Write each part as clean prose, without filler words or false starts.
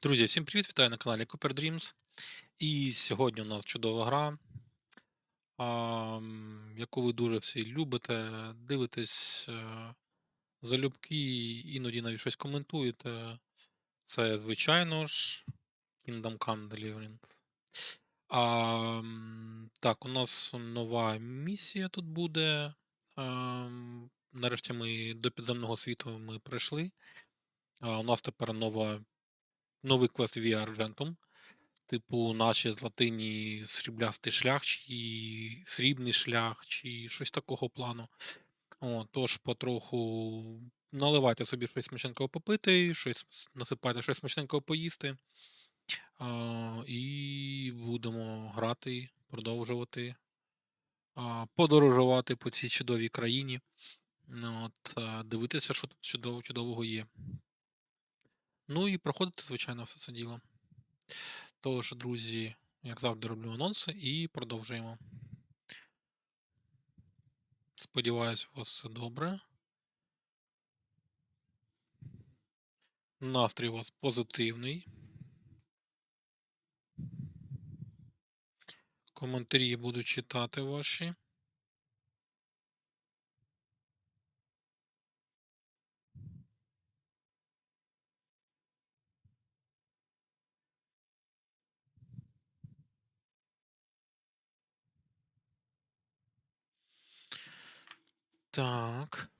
Друзі, всім привіт! Вітаю на каналі Cooper Dreams. І сьогодні у нас чудова гра, яку ви дуже всі любите, дивитесь залюбки, іноді навіть щось коментуєте. Це, звичайно ж, Kingdom Come Deliverance. Так, у нас нова місія тут буде. Нарешті ми до підземного світу ми прийшли. У нас тепер новий квест via argentum. Типу, наче златині сріблястий шлях, чи срібний шлях, чи щось такого плану. Тож потроху наливайте собі щось смачненького попити, насипайте щось смачненького поїсти. І будемо грати, продовжувати подорожувати по цій чудовій країні. Дивитися, що тут чудового є. Ну і проходити, звичайно, все це діло. Тож, друзі, як завжди, роблю анонси і продовжуємо. Сподіваюсь, у вас все добре. Настрій у вас позитивний. Коментарі буду читати ваші. Так.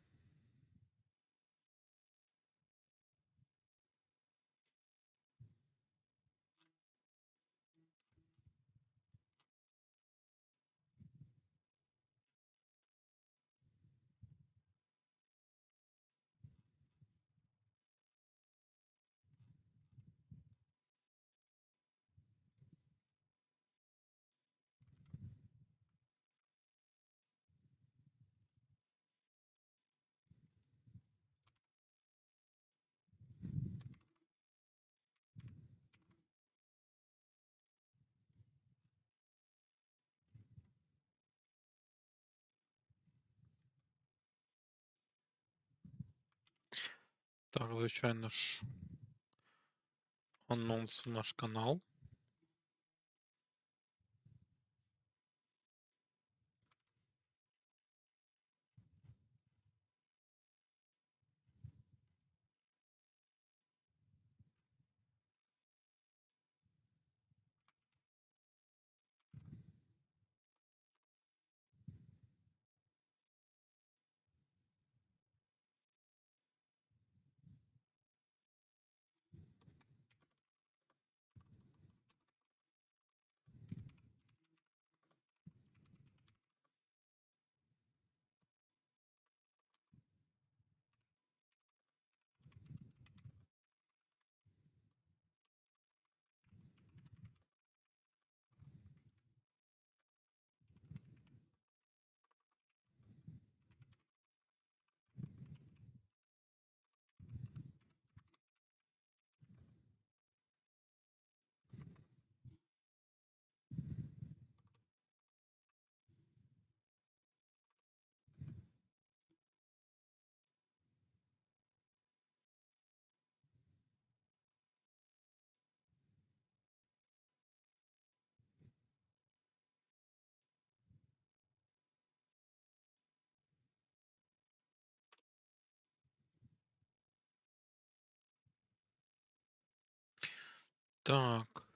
Так, звичайно ж, анонс в наш канал. Так.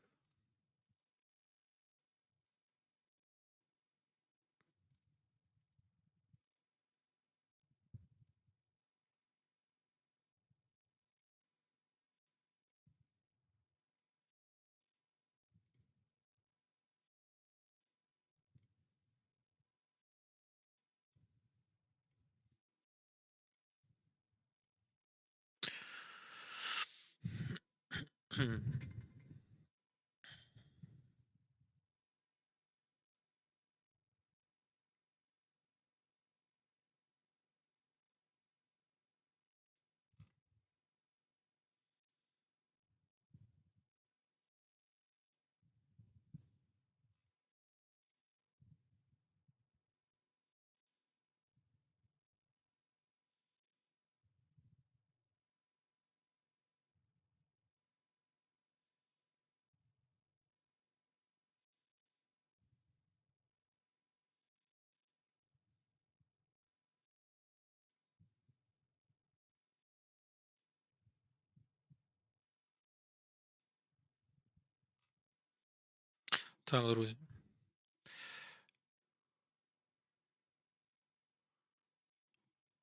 Так, друзі.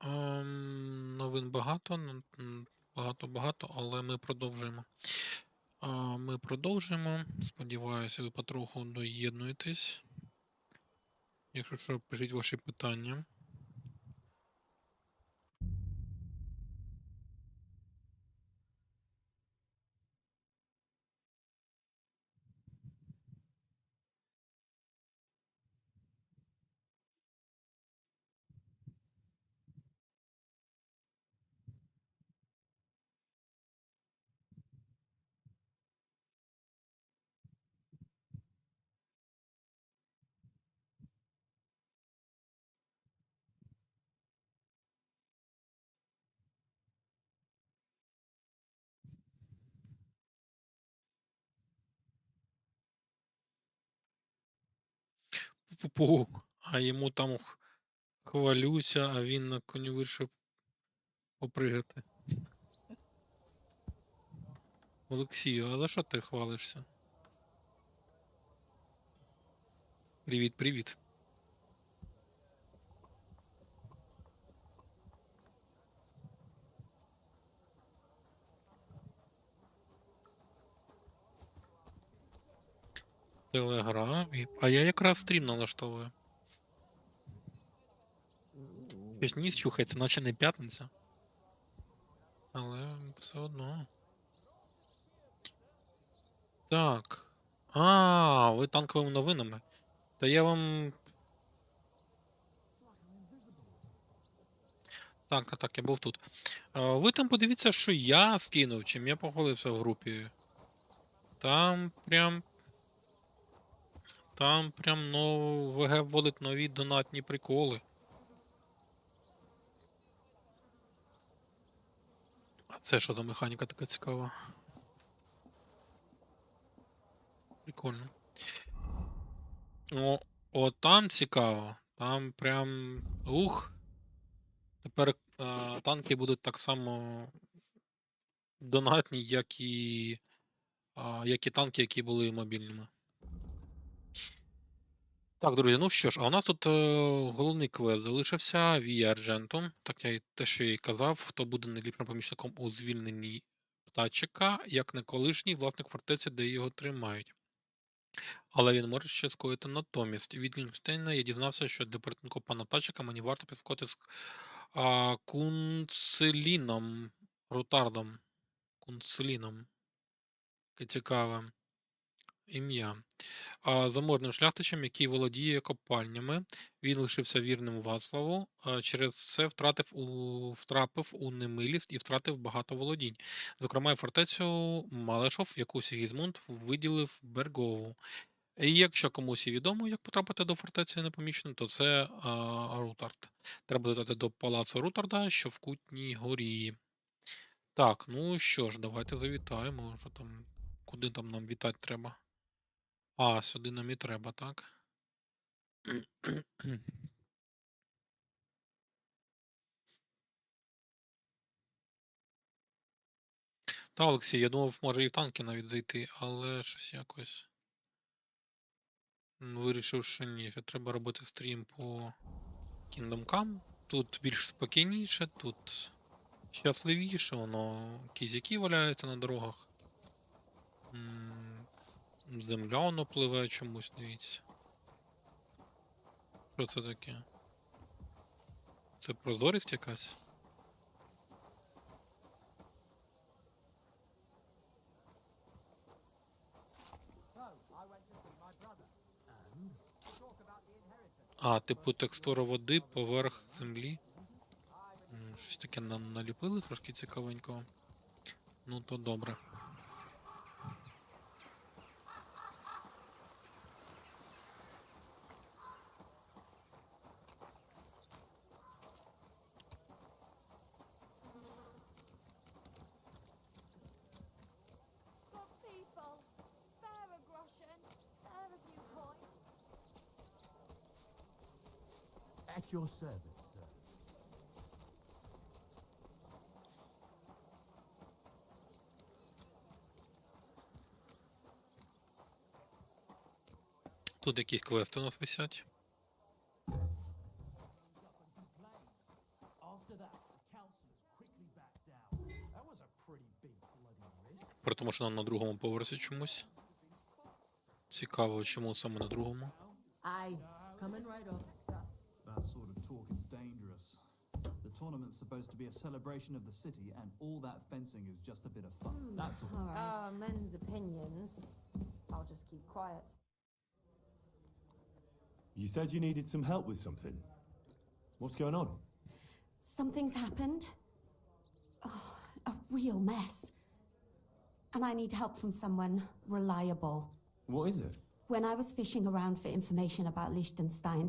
Новин багато, багато, але ми продовжуємо. Ми продовжуємо. Сподіваюся, ви потроху доєднуєтесь. Якщо що, пишіть ваші питання. Пу-пу-пу. А йому там хвалюся, а він на коню вирішив попригати. Олексію, а за що ти хвалишся? Привіт, привіт. Телеграмі. А я якраз стрім налаштовую. Щось ніс чухається, наче не п'ятниця. Але все одно. Так. Ви танковими новинами. Та я вам. Так, я був тут. Ви там подивіться, що я скинув, чим я похвалився в групі. Там прям. ВГ вводить нові донатні приколи. А це що за механіка така цікава? Прикольно. О, там цікаво. Там прям. Тепер танки будуть так само донатні, як і танки, які були мобільними. Так, друзі, ну що ж, а у нас тут головний квест залишився argentum. Так те, що я і казав, хто буде найліпшим помічником у звільненні птачика, як не колишній власник фортеці, де його тримають. Але він може ще скоїти натомість. Від Лінкштейна я дізнався, що для порятунку пана птачика мені варто підскоти з Кунцеліном, Рутардом. Кунцеліном. Таке цікаве ім'я. Заможним шляхтичем, який володіє копальнями. Він лишився вірним Вацлаву, через це втрапив у немилість і втратив багато володінь. Зокрема, і фортецю Малешов, яку Сігізмунд виділив Бергову. І якщо комусь і відомо, як потрапити до фортеці непомічено, то це Рутард. Треба летати до палацу Рутарда, що в Кутній горі. Так, ну що ж, давайте завітаємо. Що там, куди там нам вітати треба? Сюди нам і треба, так? Та, Олексій, я думав, може і в танки навіть зайти, але щось якось. Вирішив, що ні, що треба робити стрім по Kingdom Come. Тут більш спокійніше, тут щасливіше, воно кізяки валяються на дорогах. Земля воно пливе чомусь, дивіться. Що це таке? Це прозорість якась? Типу текстура води поверх землі. Щось таке наліпили трошки цікавенького. Ну то добре. At your service, sir. Тут якісь квести у нас висять. При тому, що нам на другому поверсі чомусь. Цікаво, чому саме на другому. Aye, coming right up. That sort of talk is dangerous. The tournament's supposed to be a celebration of the city, and all that fencing is just a bit of fun. That's all. All right. Men's opinions. I'll just keep quiet. You said you needed some help with something. What's going on? Something's happened. Oh, a real mess. And I need help from someone reliable. What is it? When I was fishing around for information about Liechtenstein,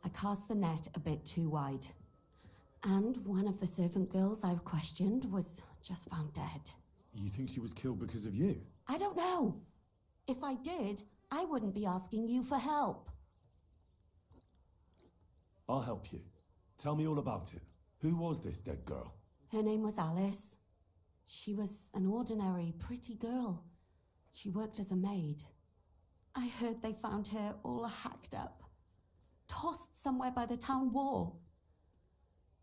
I cast the net a bit too wide. And one of the servant girls I questioned was just found dead. You think she was killed because of you? I don't know. If I did, I wouldn't be asking you for help. I'll help you. Tell me all about it. Who was this dead girl? Her name was Alice. She was an ordinary, pretty girl. She worked as a maid. I heard they found her all hacked up, tossed somewhere by the town wall.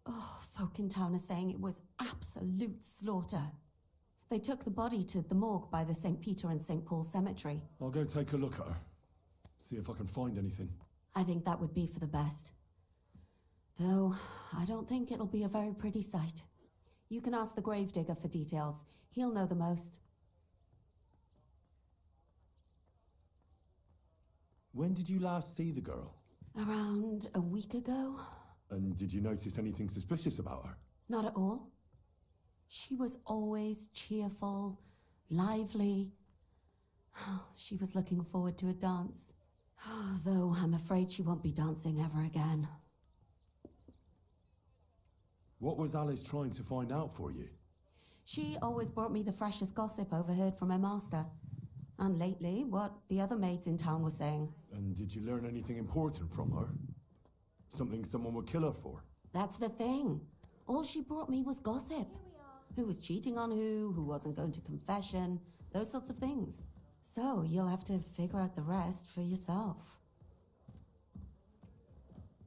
Oh, folk in town are saying it was absolute slaughter. They took the body to the morgue by the St. Peter and St. Paul cemetery. I'll go take a look at her. See if I can find anything. I think that would be for the best. Though, I don't think it'll be a very pretty sight. You can ask the gravedigger for details. He'll know the most. When did you last see the girl? Around a week ago? And did you notice anything suspicious about her? Not at all. She was always cheerful, lively. She was looking forward to a dance. Though I'm afraid she won't be dancing ever again. What was Alice trying to find out for you? She always brought me the freshest gossip overheard from her master. And lately, what the other maids in town were saying. And did you learn anything important from her? Something someone would kill her for? That's the thing. All she brought me was gossip. Who was cheating on who wasn't going to confession, those sorts of things. So you'll have to figure out the rest for yourself.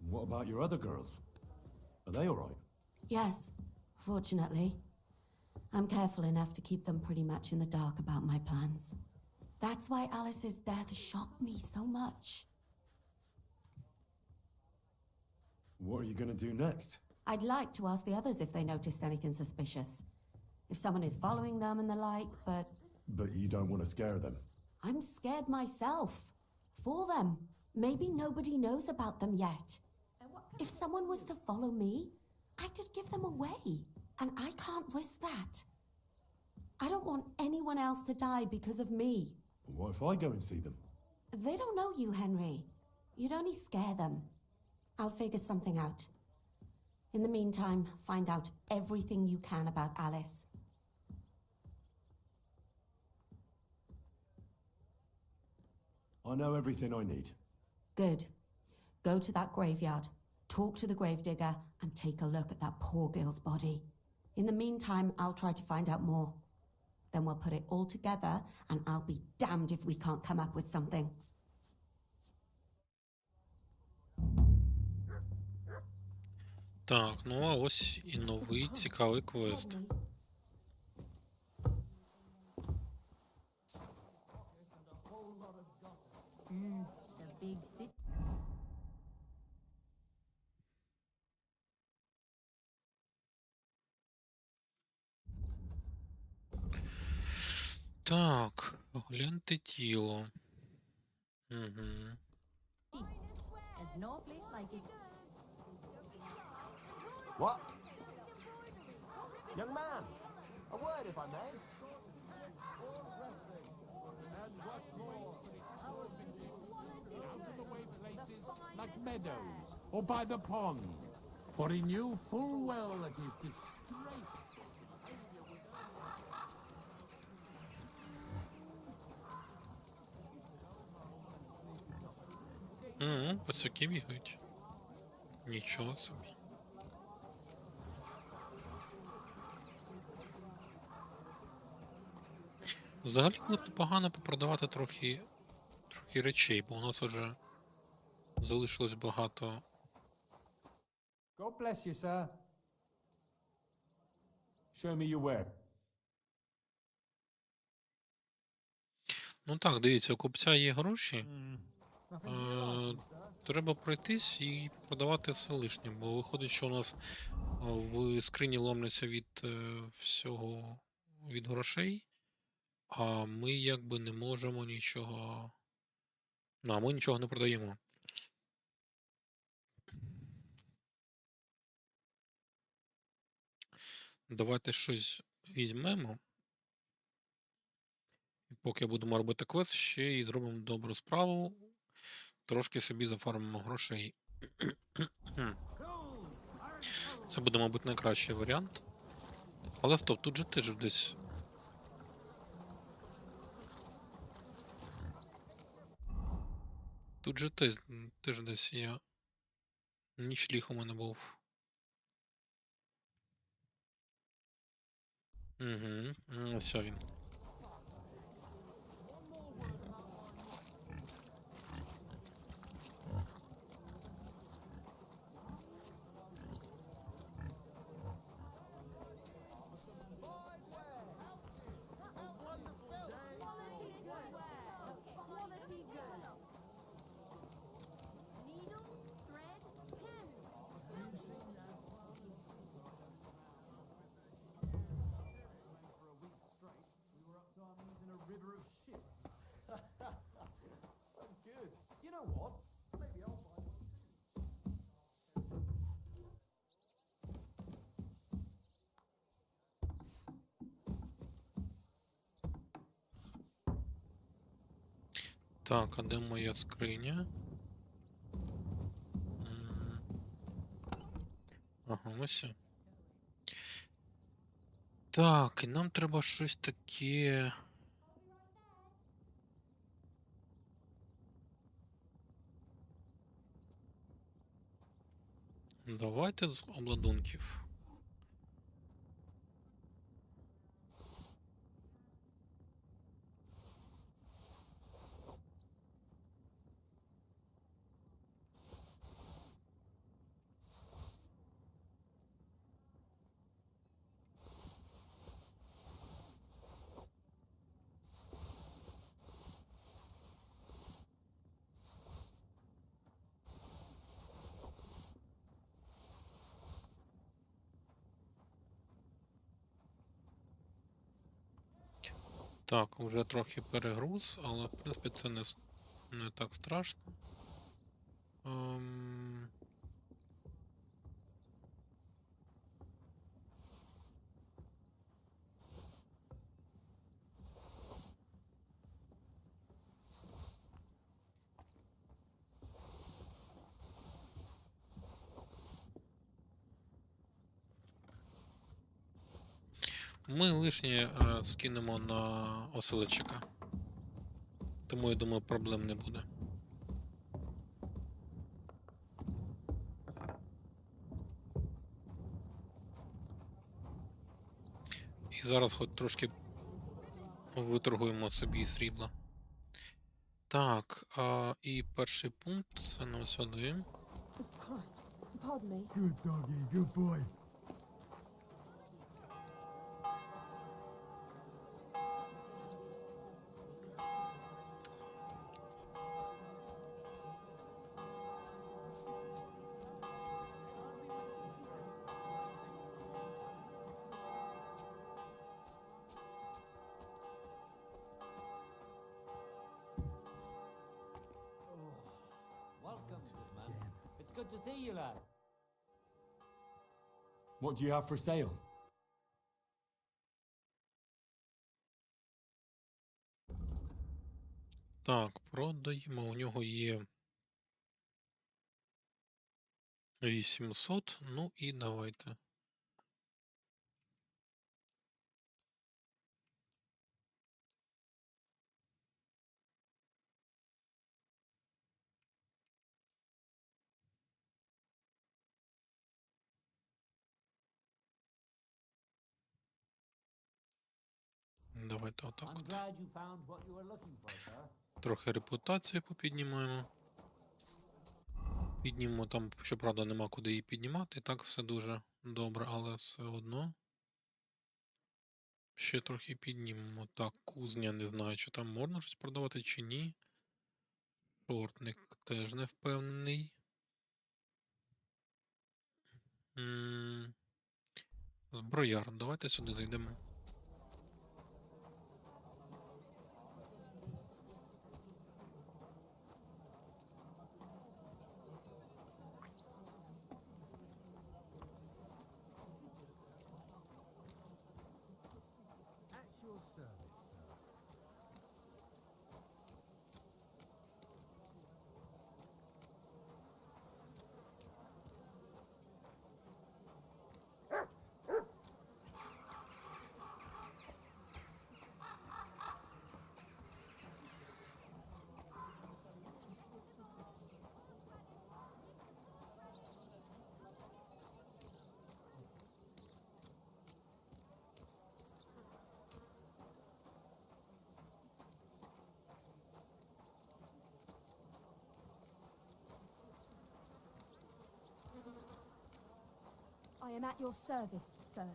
What about your other girls? Are they all right? Yes, fortunately. I'm careful enough to keep them pretty much in the dark about my plans. That's why Alice's death shocked me so much. What are you going to do next? I'd like to ask the others if they noticed anything suspicious. If someone is following them and the like, but... But you don't want to scare them. I'm scared myself. For them. Maybe nobody knows about them yet. If someone was to follow me, I could give them away. And I can't risk that. I don't want anyone else to die because of me. What if I go and see them? They don't know you, Henry. You'd only scare them. I'll figure something out. In the meantime, find out everything you can about Alice. I know everything I need. Good. Go to that graveyard, talk to the gravedigger, and take a look at that poor girl's body. In the meantime, I'll try to find out more. Then we'll put it all together, and I'll be damned if we can't come up with something. Так, ну а ось і новий цікавий квест. The big city. Так, гляньте тіло. Угу. There's no place like it. What? Young man, a word if I may. Like meadows or by the pond, for he knew full well that his disgrace. Пацюки бігають. Нічого собі. Взагалі було б непогано попродавати трохи трохи речей, бо у нас вже залишилось багато. God bless you, sir. Show me your way. Ну так, дивіться, у купця є гроші. Треба пройтись і продавати все лишнє, бо виходить, що у нас в скрині ломляться від всього, від грошей, а ми якби не можемо нічого. Ну, а ми нічого не продаємо. Давайте щось візьмемо. І поки будемо робити квест, ще й зробимо добру справу. Трошки собі зафармимо грошей. Це буде, мабуть, найкращий варіант. Але стоп, тут же теж десь. Тут же теж десь я. Нічліг у мене був. Угу. Ось він. Так, а де моя скриня? Ага, ось. Так, і нам треба щось таке. Давайте з обладунків. Так, вже трохи перегруз, але в принципі це не так страшно. Ми лишнє скинемо на оселедчика. Тому я думаю, проблем не буде. І зараз хоч трошки виторгуємо собі срібла. Так, і перший пункт це нам сюди. Pardon me. Good doggy, good boy. Welcome, man. It's good to see you, lad. What do you have for sale? Так, продаємо. У нього є 800. Ну і давайте. Давайте отак I'm от. glad you found what you were looking for, sir. Трохи репутацію попіднімаємо. Піднімемо там, щоправда, нема куди її піднімати. Так все дуже добре, але все одно. Ще трохи піднімемо. Так, кузня, не знаю, чи там можна щось продавати, чи ні. Шортник теж не впевнений. Зброяр, давайте сюди зайдемо. I am at your service, sir.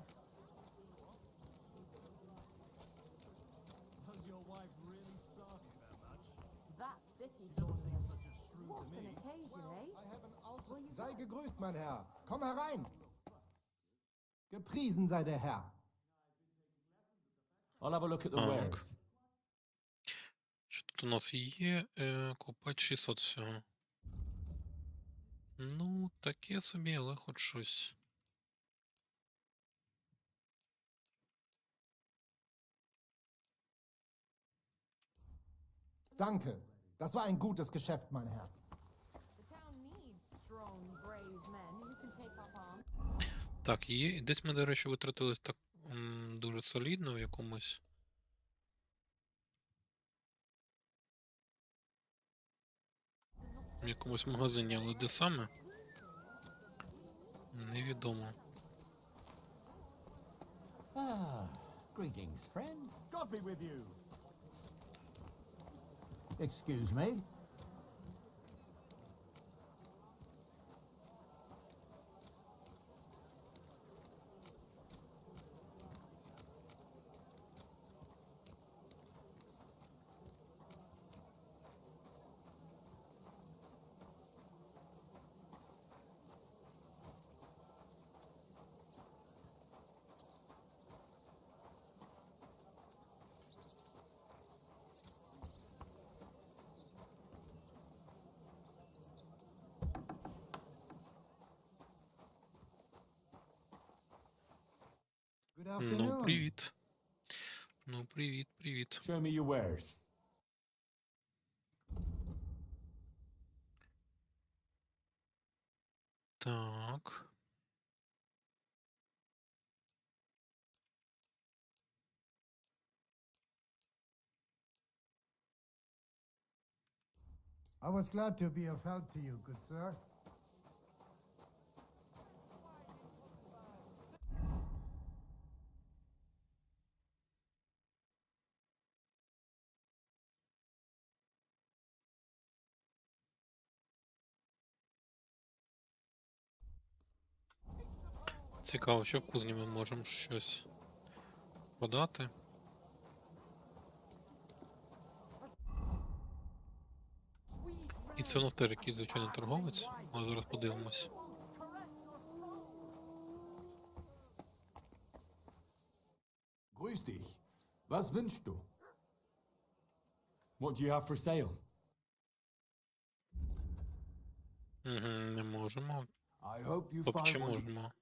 Does your wife really starve you that much? That city's glorious. What to an me. occasion, eh? Sei gegrüßt, mein Herr. Komm herein. Gepriesen sei der Herr. I'll have a look at the Так. wares. Що тут у нас є? Купець 600 всього. Ну, таке собі, але хоч щось. Danke. Das war ein gutes Geschäft, mein Herr. The town needs strong, brave men who can take up arms. Так, є. І десь ми, до речі, витратились так дуже солідно в якомусь магазині, але де саме? Невідомо. Ah, greetings, friend. God be with you. Excuse me. Good Ну, afternoon. привіт. Ну, привіт, привіт. Show me your wares. Так. I was glad to be of help to you, good sir. Цікаво, що в кузні ми можемо щось продати. І це у нас теж якийсь звичайний торговець, але зараз подивимось. Grüß dich. Was wünschst du? What do you have for sale? Не можемо. I hope you Тобто, чи find what you... можемо?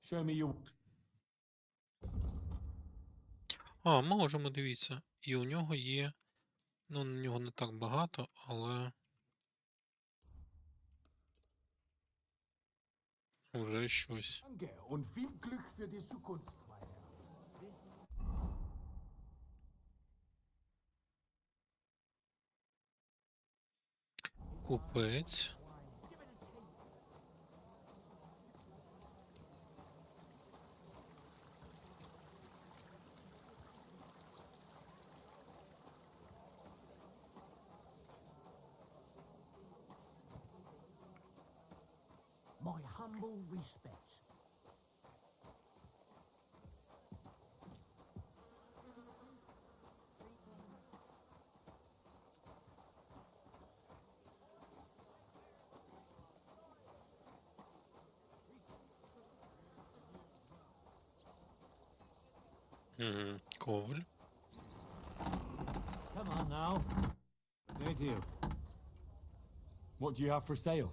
Show me your... А, можемо, дивіться. І у нього є. Ну, на нього не так багато, але. Вже щось. Danke und viel Glück für die Zukunft, mein Herr. Купець. My humble respects. Коваль. Come on now. Day to you. What do you have for sale?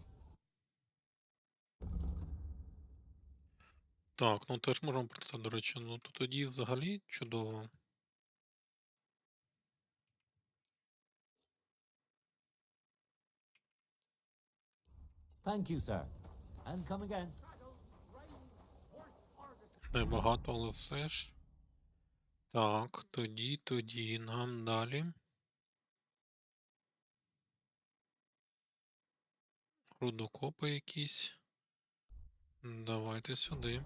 Так, ну теж можемо прочитати, до речі. Ну то тоді взагалі чудово. Thank you, sir. And come again. Небагато, але все ж. Так, тоді нам далі. Рудокопи якісь. Давайте сюди.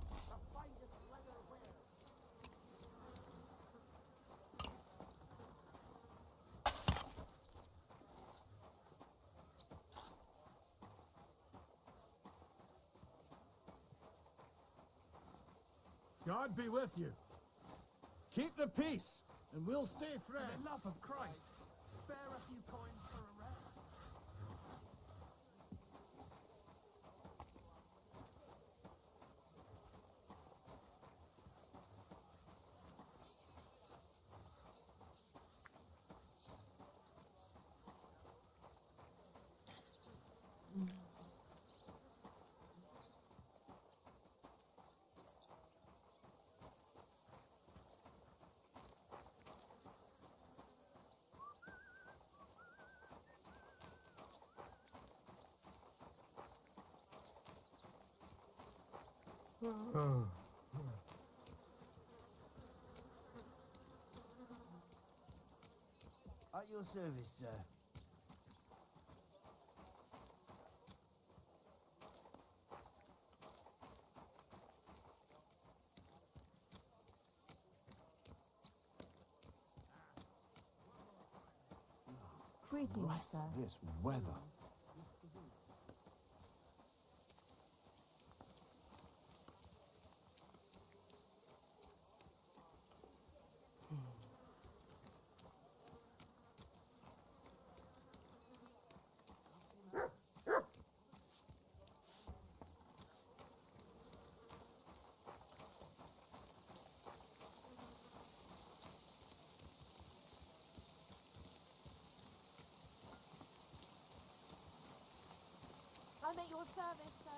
God be with you. Keep the peace, and we'll stay For friends. the love of Christ, spare a few coins for a rest. At your service, sir. Greetings, sir. This weather. I'm at your service, sir.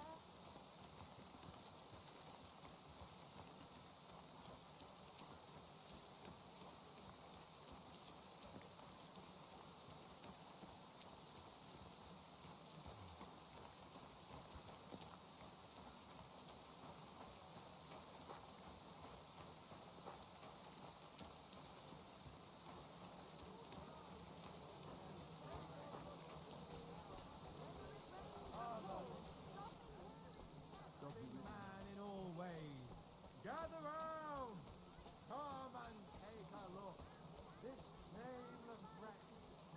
Man in all ways. Gather round. Come and take a look. This nameless wreck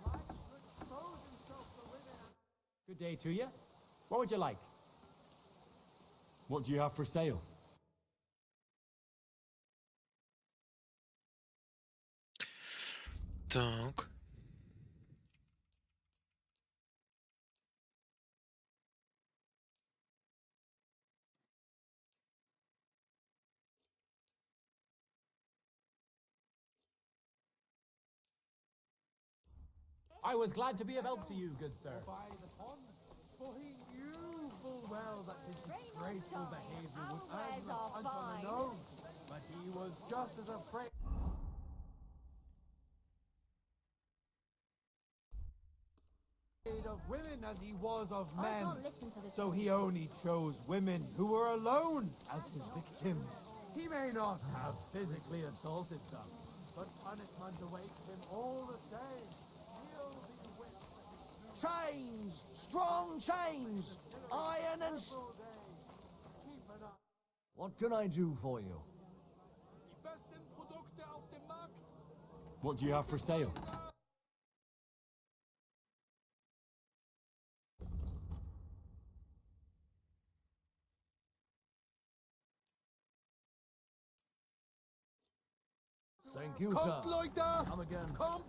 likes to expose himself to women and Good day to you. What would you like? What do you have for sale? Так. I was glad to be of help to you, good sir. by the pond. For he knew full well that his disgraceful behavior would Our earn him a wares are punch on the fine. nose. But he was just as afraid of women as he was of I men. can't listen to this. So he only chose women who were alone as his victims. He may not have physically assaulted them, but punishment awaits him all the same. He'll be whipped Chains! Strong chains! Iron and... all day. Keep it up. What can I do for you? Die besten Produkte auf dem Markt. What do you have for sale? Thank you, sir. Kommt, Leute! Come again. Kommt!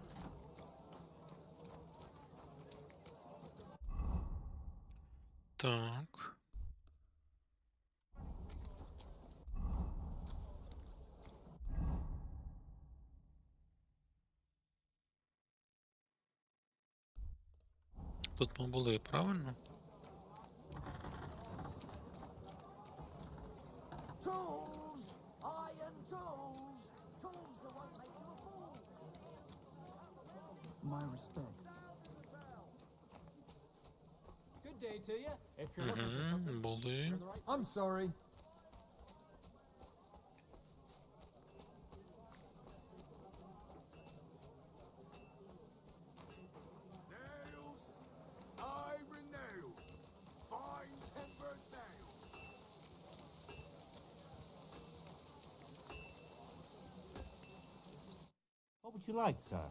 Так. Тут ми були, правильно? Tools! Iron tools! Tools that won't make you a fool! My respect. Good day to you. If you're looking for something, Були. you're the right. I'm sorry. Nails! Iron nails! Fine tempered nails! What would you like, sir?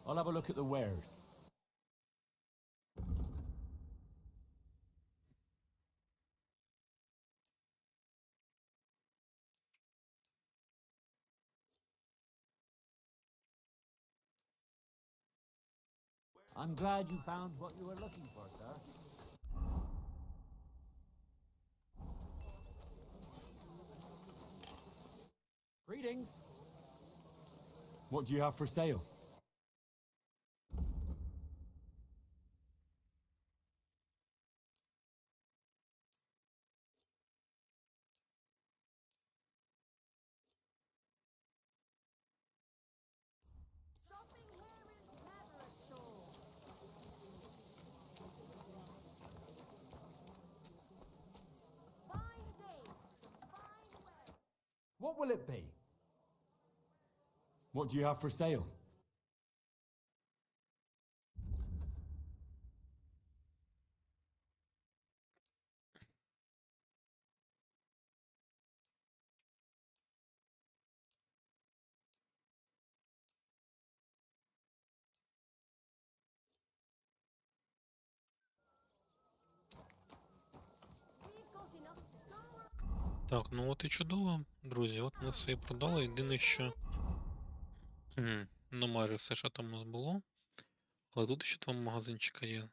I'll have a look at the wares. I'm glad you found what you were looking for, sir. Greetings. What do you have for sale? Shopping here is never a chore. Fine day, fine weather. What will it be? What do you have for sale? We've got enough store. Так, ну от і чудово, друзі. От ми все і продали. Єдине, що. Ну, майже все, що там у нас було. Але тут ще два магазинчика є.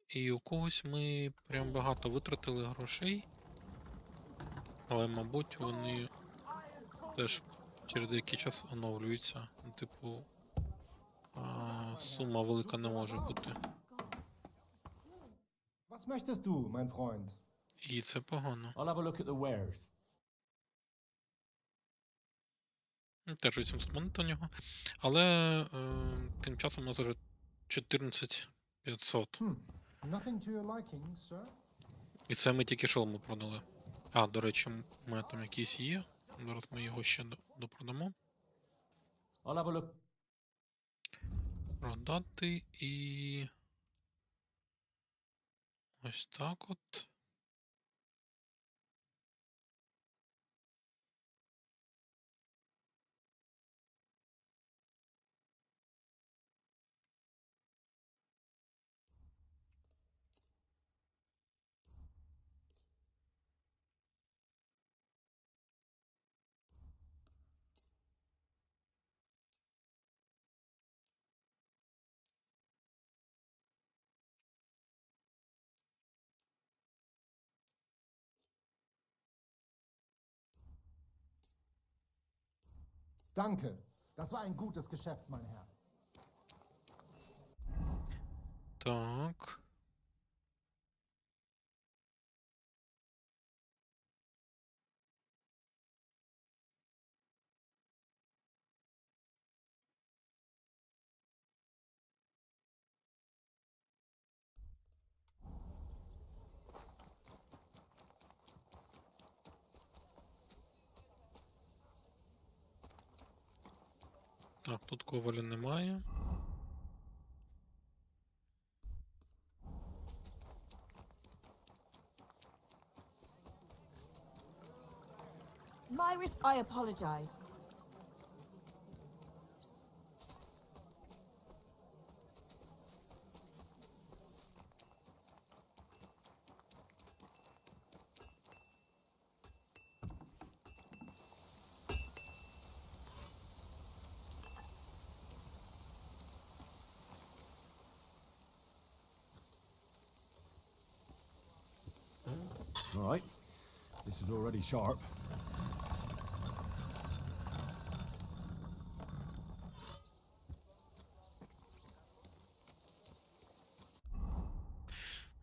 І у когось ми прям багато витратили грошей. Але, мабуть, вони теж через деякий час оновлюються. Ну, типу, сума велика не може бути. Was möchtest du, mein Freund? І це погано. I'll have a look at the wares. Теж 800 монет у нього. Але тим часом у нас вже 14500. Nothing to your liking, sir? І це ми тільки шолому продали. А, до речі, у мене там якийсь є. Зараз ми його ще допродамо. I'll have a look. Продати і. Ось так от. Danke. Das war ein gutes Geschäft, mein Herr. Так. Так, тут коваля немає. Myris, I apologize. This is already sharp.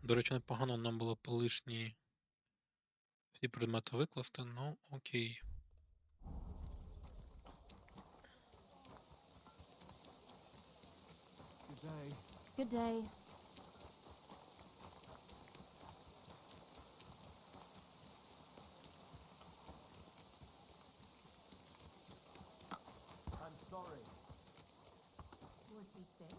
До речі, непогано нам було по лишні всі предмети викласти, ну окей. Good day. Good day. I'm sorry. Was he sick?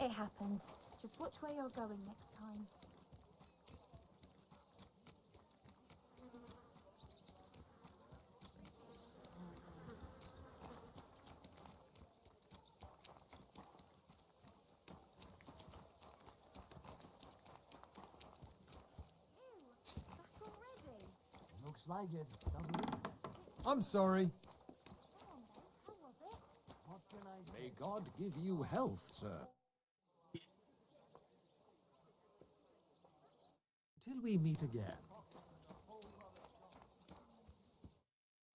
It happens. Just watch where you're going next time. That's already. Looks like it, doesn't it? I'm sorry. How was it? What can I say? May God give you health, sir. Till we meet again.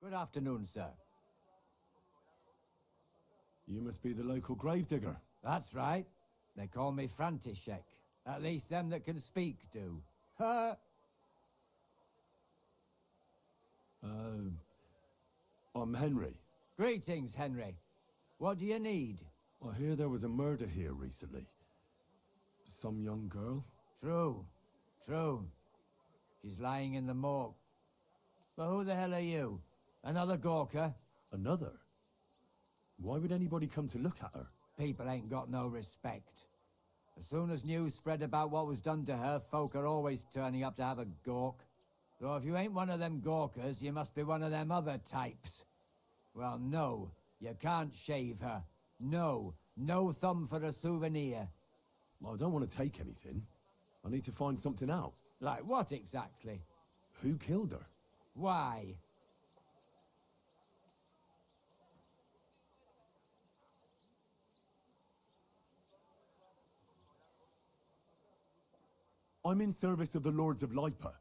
Good afternoon, sir. You must be the local gravedigger. That's right. They call me František. At least them that can speak do. Ha! I'm Henry. Greetings, Henry. What do you need? I hear there was a murder here recently. Some young girl? True. True. She's lying in the morgue. But who the hell are you? Another gawker? Another? Why would anybody come to look at her? People ain't got no respect. As soon as news spread about what was done to her, folk are always turning up to have a gawk. So if you ain't one of them gawkers, you must be one of them other types. Well, no, you can't shave her. No, no thumb for a souvenir. I don't want to take anything. I need to find something out. Like what exactly? Who killed her? Why? I'm in service of the Lords of Lipa.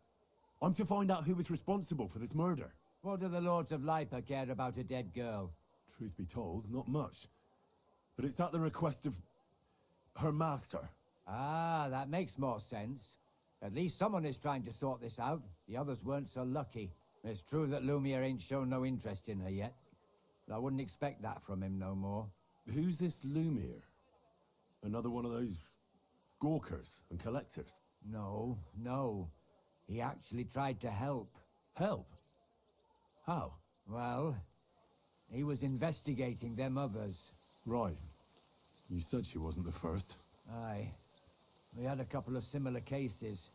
I'm to find out who was responsible for this murder. What do the Lords of Lipa care about a dead girl? Truth be told, not much. But it's at the request of her master. Ah, that makes more sense. At least someone is trying to sort this out. The others weren't so lucky. It's true that Lumiere ain't shown no interest in her yet. I wouldn't expect that from him no more. Who's this Lumiere? Another one of those gawkers and collectors? No, no. He actually tried to help. Help? How? Well, he was investigating them others. Right. You said she wasn't the first. Aye. We had a couple of similar cases.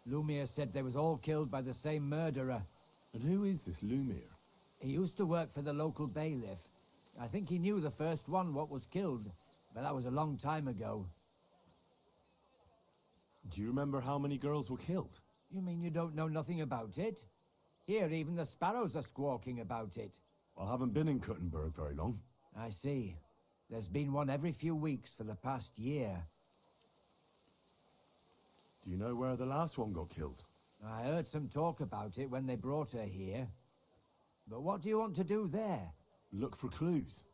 Lumiere said they was all killed by the same murderer. And who is this Lumiere? He used to work for the local bailiff. I think he knew the first one what was killed, but that was a long time ago. Do you remember how many girls were killed? You mean you don't know nothing about it? Here, even the sparrows are squawking about it. I haven't been in Kuttenberg very long. I see. There's been one every few weeks for the past year. Do you know where the last one got killed? I heard some talk about it when they brought her here. But what do you want to do there? Look for clues.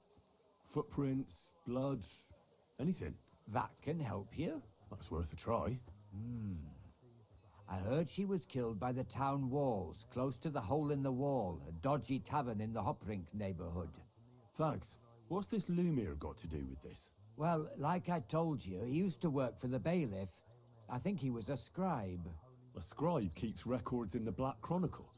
Footprints, blood, anything. That can help you. That's worth a try. I heard she was killed by the town walls, close to the Hole in the Wall, a dodgy tavern in the Hoprink neighborhood. Thanks. What's this Lumiere got to do with this? Well, like I told you, he used to work for the bailiff. I think he was a scribe. A scribe keeps records in the Black Chronicle,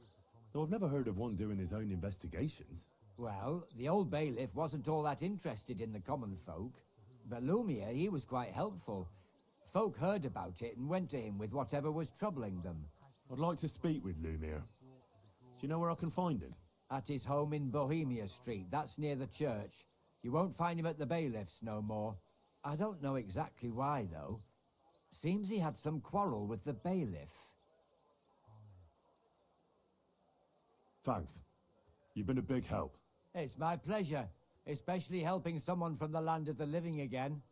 though I've never heard of one doing his own investigations. Well, the old bailiff wasn't all that interested in the common folk. But Lumiere, he was quite helpful. Folk heard about it and went to him with whatever was troubling them. I'd like to speak with Lumiere. Do you know where I can find him? At his home in Bohemia Street, that's near the church. You won't find him at the bailiff's no more. I don't know exactly why, though. Seems he had some quarrel with the bailiff. Thanks. You've been a big help. It's my pleasure, especially helping someone from the land of the living again.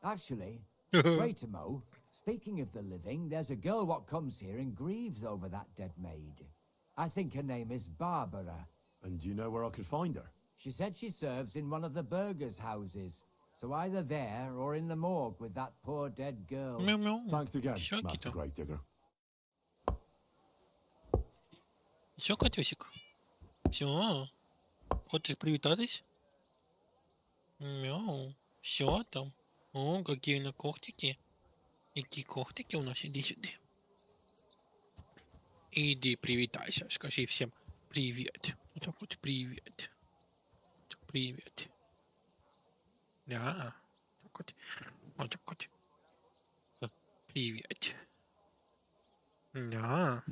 Actually, wait a mo. Speaking of the living, there's a girl what comes here and grieves over that dead maid. I think her name is Barbara. And do you know where I could find her? She said she serves in one of the burgers' houses. So either there or in the morgue with that poor dead girl. Мяу-мяу. Thanks again, Всё, Master Кита. Gravedigger. Все, Катюсик? Все. Хочеш привітатись? Мяу. Все там. О, какие у нас когтики. Які когтики у нас? Іди сюди. Іди привітайся. Скажи всім привіт. Так от привіт. Так, привіт. Да. Так от. Вот так вот. Привет. Да.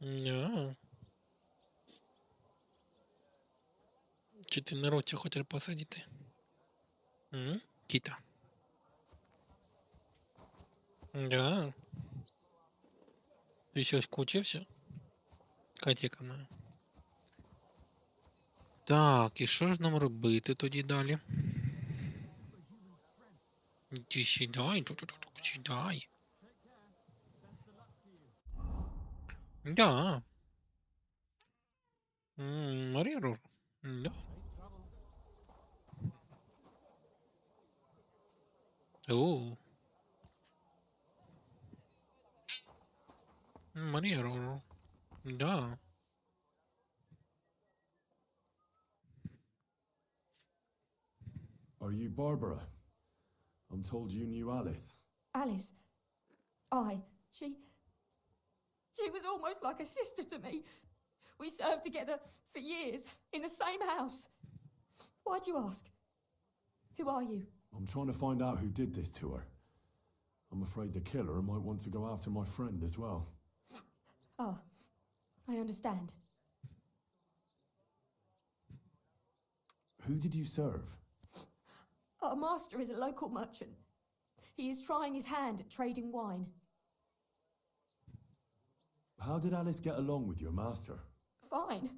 Да. Чи ти на роті хочеш посадити? Кіта. Да. Ти що, скучився? Катіка моя. Так, і що ж нам робити тоді далі? Іди сідай, сідай. Да. Марірур. Да. О. Марірур. Да. Are you Barbara? I'm told you knew Alice. Alice? She was almost like a sister to me. We served together for years, in the same house. Why'd you ask? Who are you? I'm trying to find out who did this to her. I'm afraid the killer might want to go after my friend as well. Ah, I understand. Who did you serve? Our master is a local merchant. He is trying his hand at trading wine. How did Alice get along with your master? Fine.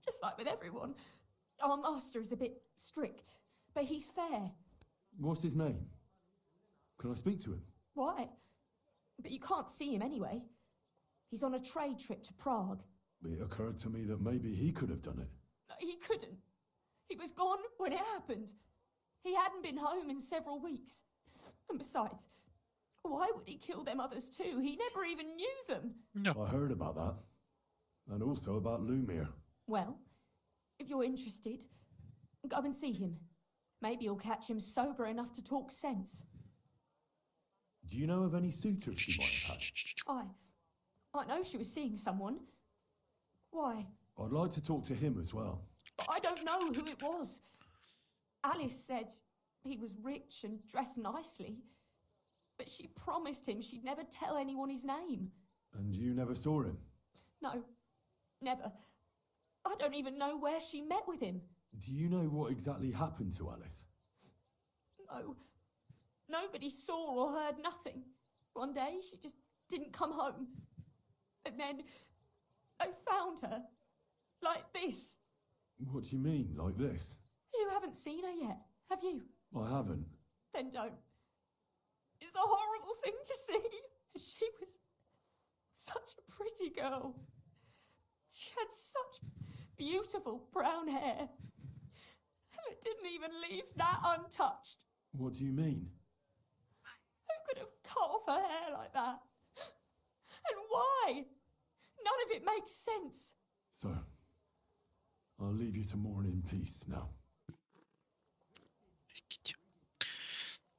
Just like with everyone. Our master is a bit strict, but he's fair. What's his name? Can I speak to him? Why? But you can't see him anyway. He's on a trade trip to Prague. It occurred to me that maybe he could have done it. He couldn't. He was gone when it happened. He hadn't been home in several weeks. And besides, why would he kill them others too? He never even knew them. No. I heard about that. And also about Lumir. Well, if you're interested, go and see him. Maybe you'll catch him sober enough to talk sense. Do you know of any suitors she might have had? I know she was seeing someone. Why? I'd like to talk to him as well. I don't know who it was. Alice said he was rich and dressed nicely, but she promised him she'd never tell anyone his name. And you never saw him? No, never. I don't even know where she met with him. Do you know what exactly happened to Alice? No. Nobody saw or heard nothing. One day she just didn't come home. And then I found her. Like this. What do you mean, like this? You haven't seen her yet, have you? I haven't. Then don't. It's a horrible thing to see. She was such a pretty girl. She had such beautiful brown hair. And it didn't even leave that untouched. What do you mean? Who could have cut off her hair like that? And why? None of it makes sense. So, I'll leave you to mourn in peace now.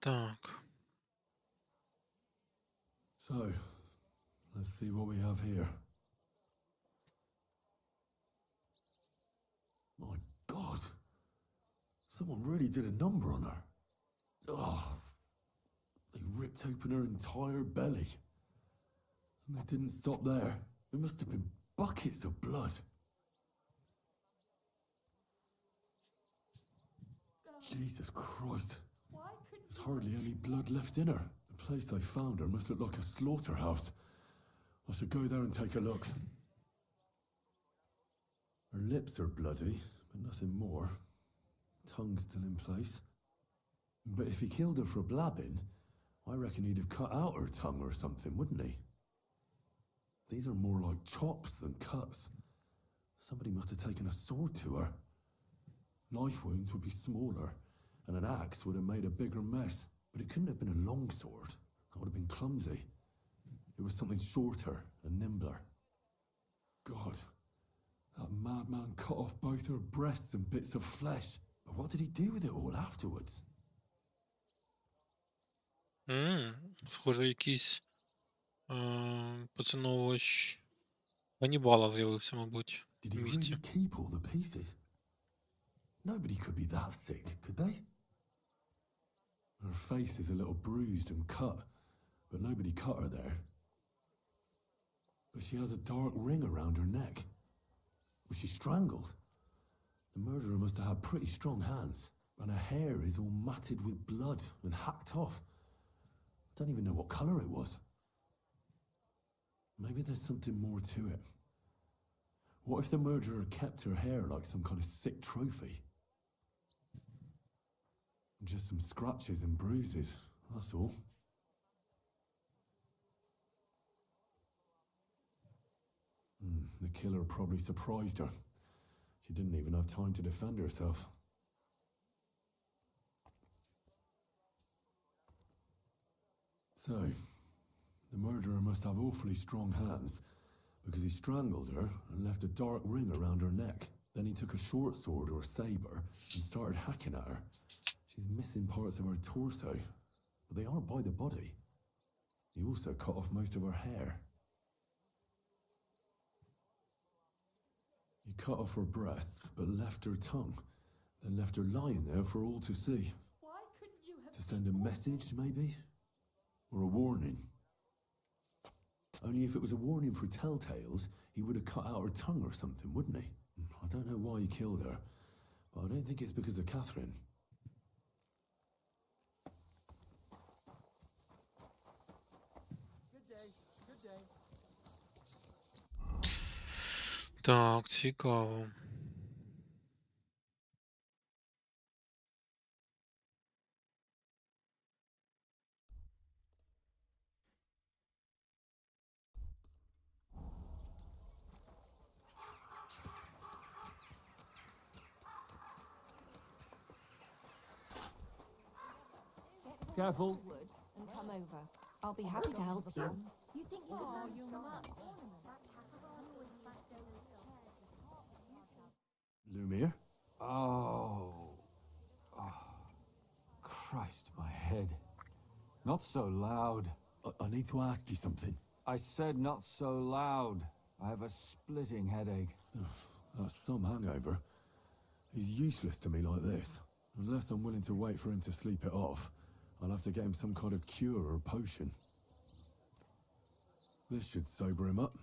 Так. So, let's see what we have here. My God! Someone really did a number on her. Oh, they ripped open her entire belly. And they didn't stop there. There must have been buckets of blood. Jesus Christ. There's hardly any blood left in her. The place I found her must look like a slaughterhouse. I should go there and take a look. Her lips are bloody, but nothing more. Tongue's still in place. But if he killed her for blabbing, I reckon he'd have cut out her tongue or something, wouldn't he? These are more like chops than cuts. Somebody must have taken a sword to her. Knife wounds would be smaller, and an axe would have made a bigger mess. But it couldn't have been a long sword. That would have been clumsy. It was something shorter and nimbler. God, that madman cut off both her breasts and bits of flesh. But what did he do with it all afterwards? Схоже, якийсь поціновувач Ганнібала з'явився, мабуть, Did в he місті. really keep all the pieces? Nobody could be that sick, could they? Her face is a little bruised and cut, but nobody cut her there. But she has a dark ring around her neck. Was she strangled? The murderer must have had pretty strong hands, and her hair is all matted with blood and hacked off. I don't even know what colour it was. Maybe there's something more to it. What if the murderer kept her hair like some kind of sick trophy? Just some scratches and bruises, that's all. The killer probably surprised her. She didn't even have time to defend herself. So, the murderer must have awfully strong hands, because he strangled her and left a dark ring around her neck. Then he took a short sword or saber and started hacking at her. She's missing parts of her torso, but they aren't by the body. He also cut off most of her hair. He cut off her breasts, but left her tongue, then left her lying there for all to see. Why couldn't you have... To send a message, maybe? Or a warning? Only if it was a warning for telltales, he would have cut out her tongue or something, wouldn't he? I don't know why he killed her, but I don't think it's because of Catherine. Good day. Good day. Так, цікаво. Careful. Wood and come over. I'll be happy to help you. You think you you must. Lumiere? Oh. Christ, my head. Not so loud. I need to ask you something. I said not so loud. I have a splitting headache. That's some hangover. He's useless to me like this. Unless I'm willing to wait for him to sleep it off, I'll have to get him some kind of cure or potion. This should sober him up.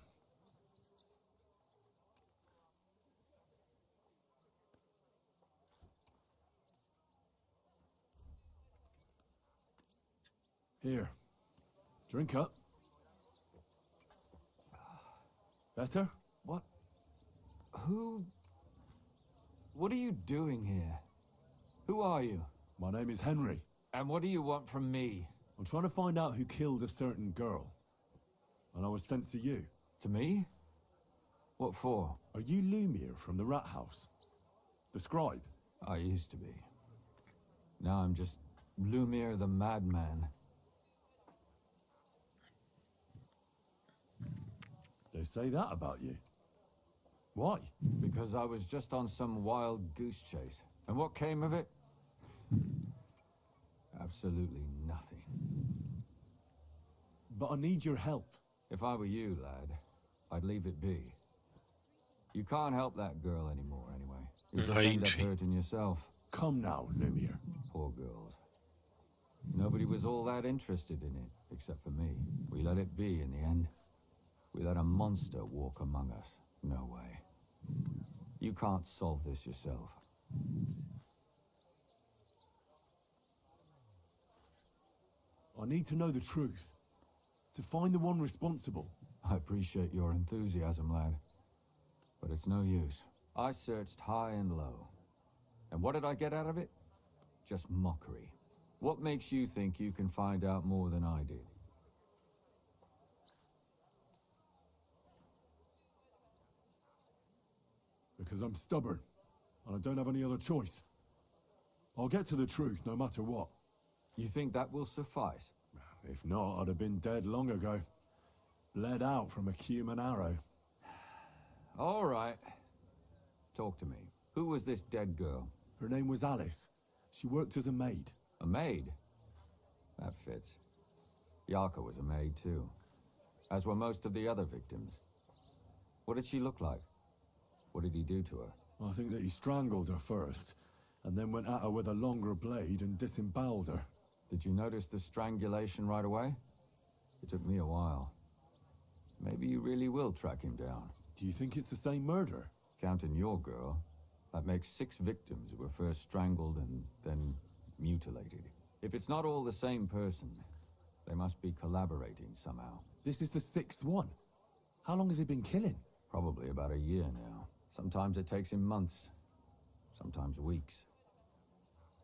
Here. Drink up. Better? What? Who? What are you doing here? Who are you? My name is Henry. And what do you want from me? I'm trying to find out who killed a certain girl. And I was sent to you. To me? What for? Are you Lumiere from the Rat House? The scribe? I used to be. Now I'm just Lumiere the madman. They say that about you. Why? Because I was just on some wild goose chase. And what came of it? Absolutely nothing. But I need your help. If I were you, lad, I'd leave it be. You can't help that girl anymore, anyway. You'll just end up hurting yourself. Come now, Lumiere. Poor girls. Nobody was all that interested in it, except for me. We let it be in the end. We let a monster walk among us. No way. You can't solve this yourself. I need to know the truth. To find the one responsible. I appreciate your enthusiasm, lad. But it's no use. I searched high and low. And what did I get out of it? Just mockery. What makes you think you can find out more than I did? Because I'm stubborn, and I don't have any other choice. I'll get to the truth, no matter what. You think that will suffice? If not, I'd have been dead long ago. Bled out from a human arrow. All right. Talk to me. Who was this dead girl? Her name was Alice. She worked as a maid. A maid? That fits. Yarka was a maid too, as were most of the other victims. What did she look like? What did he do to her? I think that he strangled her first, and then went at her with a longer blade and disemboweled her. Did you notice the strangulation right away? It took me a while. Maybe you really will track him down. Do you think it's the same murder? Counting your girl, that makes 6 victims who were first strangled and then mutilated. If it's not all the same person, they must be collaborating somehow. This is the 6th one. How long has he been killing? Probably about a year now. Sometimes it takes him months, sometimes weeks.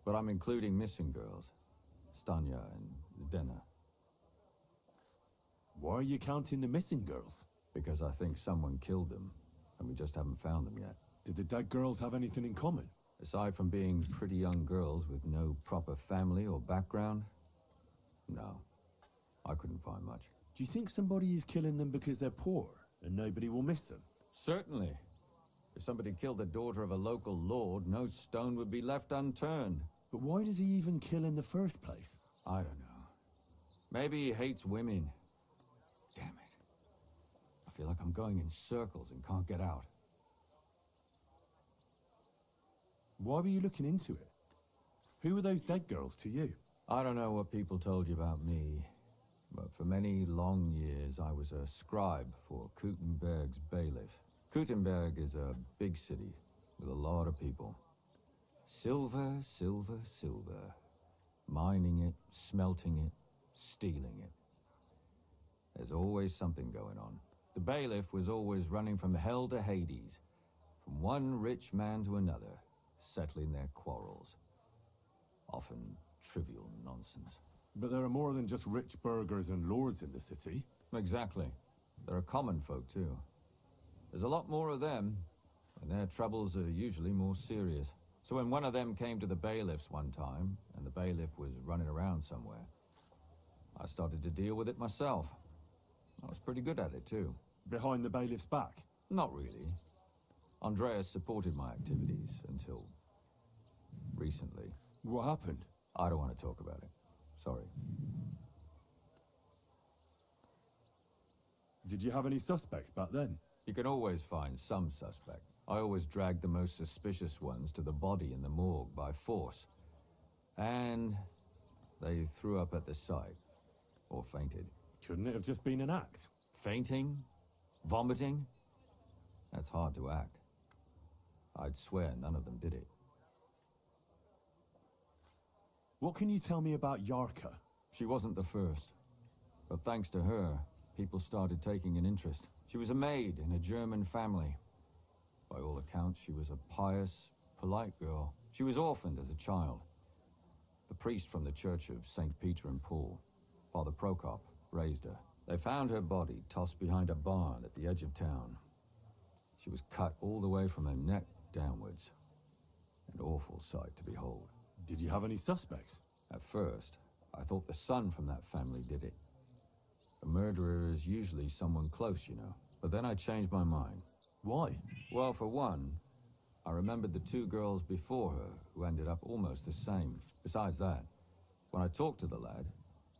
But I'm including missing girls, Stanya and Zdena. Why are you counting the missing girls? Because I think someone killed them, and we just haven't found them yet. Did the dead girls have anything in common? Aside from being pretty young girls with no proper family or background, no. I couldn't find much. Do you think somebody is killing them because they're poor, and nobody will miss them? Certainly. If somebody killed the daughter of a local lord, no stone would be left unturned. But why does he even kill in the first place? I don't know. Maybe he hates women. Damn it. I feel like I'm going in circles and can't get out. Why were you looking into it? Who were those dead girls to you? I don't know what people told you about me, but for many long years I was a scribe for Kuttenberg's bailiff. Kuttenberg is a big city with a lot of people. Silver, silver, silver. Mining it, smelting it, stealing it. There's always something going on. The bailiff was always running from hell to Hades, from one rich man to another, settling their quarrels. Often trivial nonsense. But there are more than just rich burghers and lords in the city. Exactly. There are common folk too. There's a lot more of them, and their troubles are usually more serious. So when one of them came to the bailiff's one time, and the bailiff was running around somewhere, I started to deal with it myself. I was pretty good at it too. Behind the bailiff's back? Not really. Andreas supported my activities until recently. What happened? I don't want to talk about it. Sorry. Did you have any suspects back then? You can always find some suspect. I always dragged the most suspicious ones to the body in the morgue by force. And they threw up at the sight. Or fainted. Couldn't it have just been an act? Fainting? Vomiting? That's hard to act. I'd swear none of them did it. What can you tell me about Yarka? She wasn't the first. But thanks to her, people started taking an interest. She was a maid in a German family. By all accounts, she was a pious, polite girl. She was orphaned as a child. The priest from the Church of St. Peter and Paul, Father Prokop, raised her. They found her body tossed behind a barn at the edge of town. She was cut all the way from her neck downwards. An awful sight to behold. Did you have any suspects? At first, I thought the son from that family did it. A murderer is usually someone close, you know. But then I changed my mind. Why? Well, for one, I remembered the 2 girls before her who ended up almost the same. Besides that, when I talked to the lad,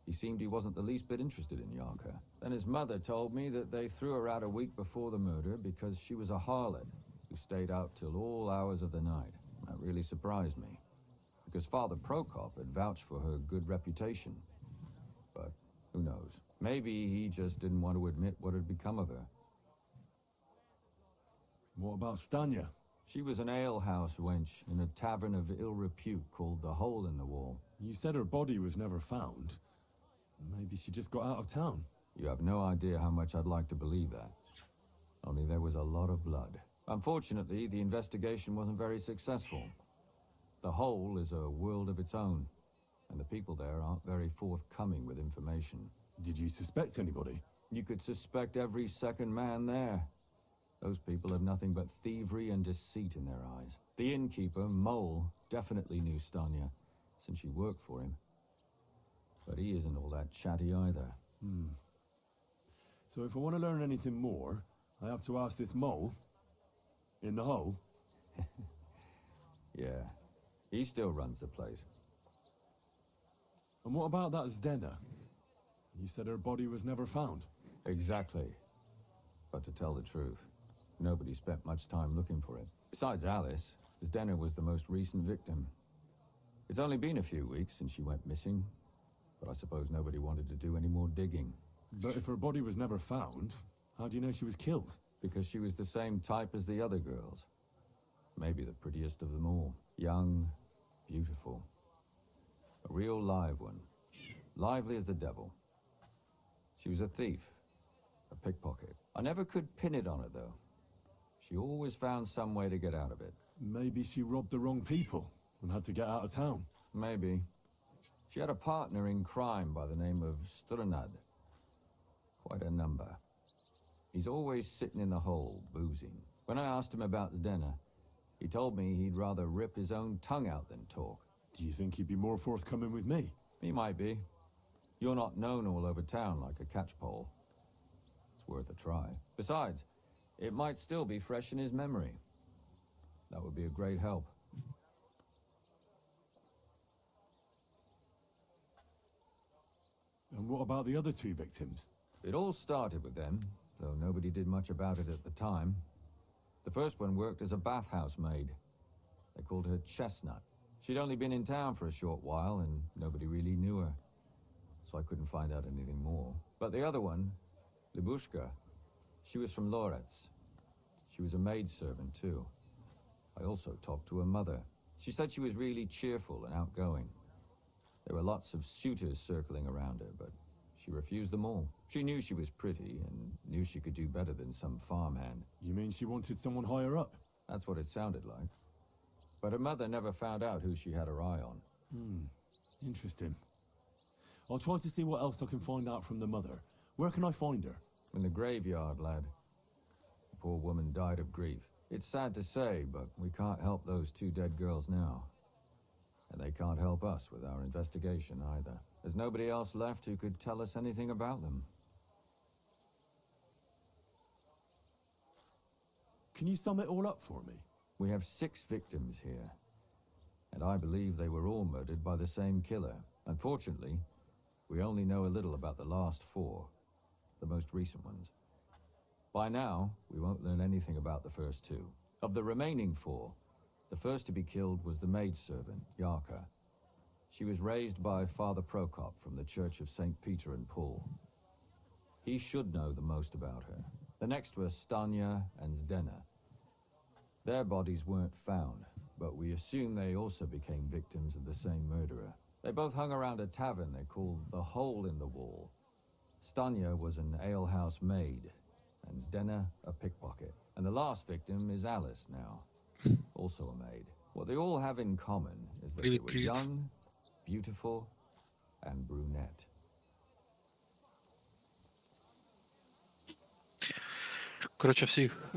he seemed he wasn't the least bit interested in Yarka. Then his mother told me that they threw her out a week before the murder because she was a harlot who stayed out till all hours of the night. That really surprised me, because Father Prokop had vouched for her good reputation. But who knows? Maybe he just didn't want to admit what had become of her. What about Stanya? She was an alehouse wench in a tavern of ill repute called the Hole in the Wall. You said her body was never found. Maybe she just got out of town. You have no idea how much I'd like to believe that. Only there was a lot of blood. Unfortunately, the investigation wasn't very successful. The Hole is a world of its own, and the people there aren't very forthcoming with information. Did you suspect anybody? You could suspect every second man there. Those people have nothing but thievery and deceit in their eyes. The innkeeper, Mole, definitely knew Stanya, since she worked for him. But he isn't all that chatty either. So if I want to learn anything more, I have to ask this mole in the hole? Yeah, he still runs the place. And what about that Zdena? You said her body was never found. Exactly. But to tell the truth, nobody spent much time looking for it. Besides Alice, Zdena was the most recent victim. It's only been a few weeks since she went missing, but I suppose nobody wanted to do any more digging. But if her body was never found, how do you know she was killed? Because she was the same type as the other girls. Maybe the prettiest of them all. Young, beautiful. A real live one. Lively as the devil. She was a thief. A pickpocket. I never could pin it on her, though. She always found some way to get out of it. Maybe she robbed the wrong people and had to get out of town. Maybe. She had a partner in crime by the name of Strunad. Quite a number. He's always sitting in the hole, boozing. When I asked him about Zdena, he told me he'd rather rip his own tongue out than talk. Do you think he'd be more forthcoming with me? He might be. You're not known all over town like a catchpole. It's worth a try. Besides, it might still be fresh in his memory. That would be a great help. And what about the other two victims? It all started with them, though nobody did much about it at the time. The first one worked as a bathhouse maid. They called her Chestnut. She'd only been in town for a short while, and nobody really knew her. So I couldn't find out anything more. But the other one, Libushka, she was from Loretz. She was a maidservant, too. I also talked to her mother. She said she was really cheerful and outgoing. There were lots of suitors circling around her, but she refused them all. She knew she was pretty and knew she could do better than some farmhand. You mean she wanted someone higher up? That's what it sounded like. But her mother never found out who she had her eye on. Interesting. I'll try to see what else I can find out from the mother. Where can I find her? In the graveyard, lad. The poor woman died of grief. It's sad to say, but we can't help those two dead girls now. And they can't help us with our investigation either. There's nobody else left who could tell us anything about them. Can you sum it all up for me? We have 6 victims here. And I believe they were all murdered by the same killer. Unfortunately, we only know a little about the last 4. The most recent ones. By now, we won't learn anything about the first 2. Of the remaining 4, the first to be killed was the maidservant, Yarka. She was raised by Father Prokop from the Church of St. Peter and Paul. He should know the most about her. The next were Stanya and Zdena. Their bodies weren't found, but we assume they also became victims of the same murderer. They both hung around a tavern they called the Hole in the Wall. Stanya was an alehouse maid, and Zdena a pickpocket. And the last victim is Alice now, also a maid. What they all have in common is that they were young, beautiful, and brunette. Коротше, всіх,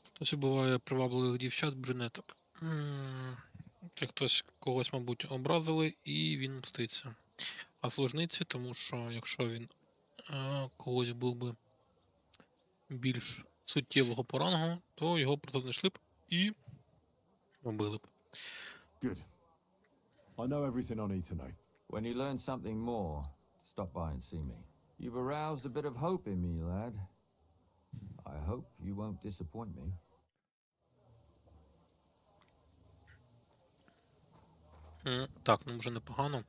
хтось убиває привабливих дівчат, брюнеток. Це хтось когось, мабуть, образили, і він мститься. А служниці, тому що якщо він когось був би більш суттєвого по рангу, то його просто знайшли б і вбили б. Good. I know everything I need to know. When you learn something more, stop by and see me. You've aroused a bit of hope in me, lad. I hope you won't disappoint me. Так, ну вже непогано.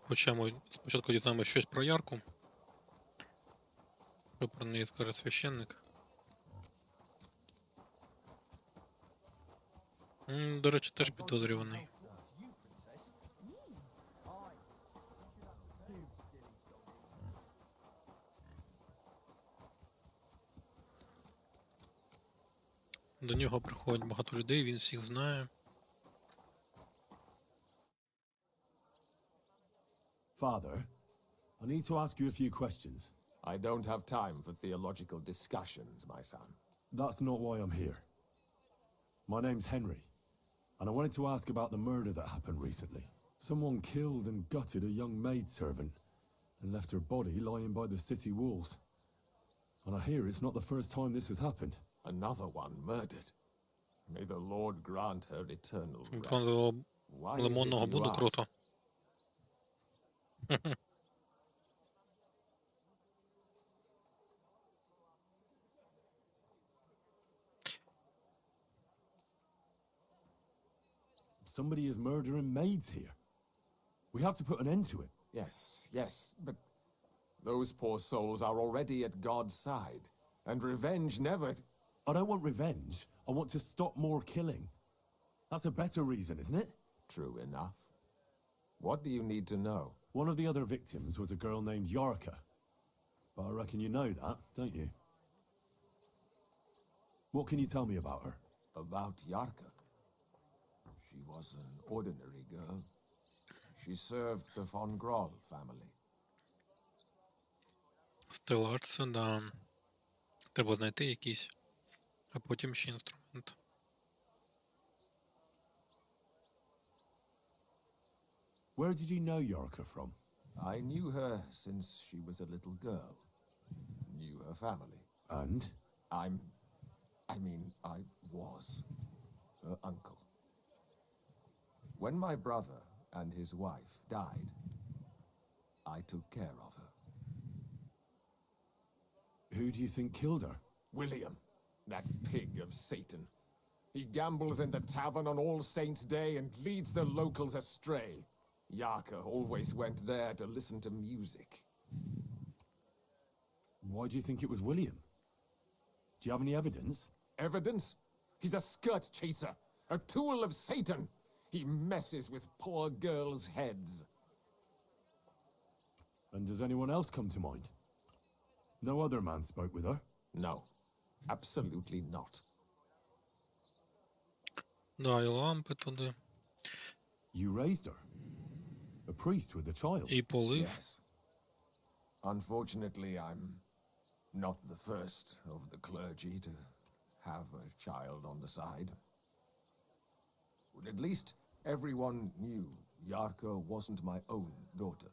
Спочатку дізнаємося щось про Ярку. Що про неї скаже священник. До речі, теж підозрюваний. До нього приходять багато людей, він всіх знає. Father, I need to ask you a few questions. I don't have time for theological discussions, my son. That's not why I'm here. My name's Henry, and I wanted to ask about the murder that happened recently. Someone killed and gutted a young maidservant and left her body lying by the city walls. And I hear it's not the first time this has happened. Another one murdered. May the Lord grant her eternal rest. Why is it Лимонного you буду ask? круто. Somebody is murdering maids here. We have to put an end to it. Yes, but those poor souls are already at God's side, and revenge never... I don't want revenge. I want to stop more killing. That's a better reason, isn't it? True enough. What do you need to know? One of the other victims was a girl named Yarka. But I reckon you know that, don't you? What can you tell me about her? About Yarka? She was an ordinary girl. She served the von Groll family. Стелаж, це да. Треба знайти якийсь, а потім ще інструмент. Where did you know Yarka from? I knew her since she was a little girl. Knew her family. And? I was her uncle. When my brother and his wife died, I took care of her. Who do you think killed her? William, that pig of Satan. He gambles in the tavern on All Saints' Day and leads the locals astray. Yarka always went there to listen to music. Why do you think it was William? Do you have any evidence? Evidence? He's a skirt chaser, a tool of Satan. He messes with poor girls' heads. And does anyone else come to mind? No other man spoke with her? No, absolutely not. Да, і лампи туди. You raised her? A priest with a child? І полив. Yes. Unfortunately, I'm not the first of the clergy to have a child on the side. But at least everyone knew Yarka wasn't my own daughter.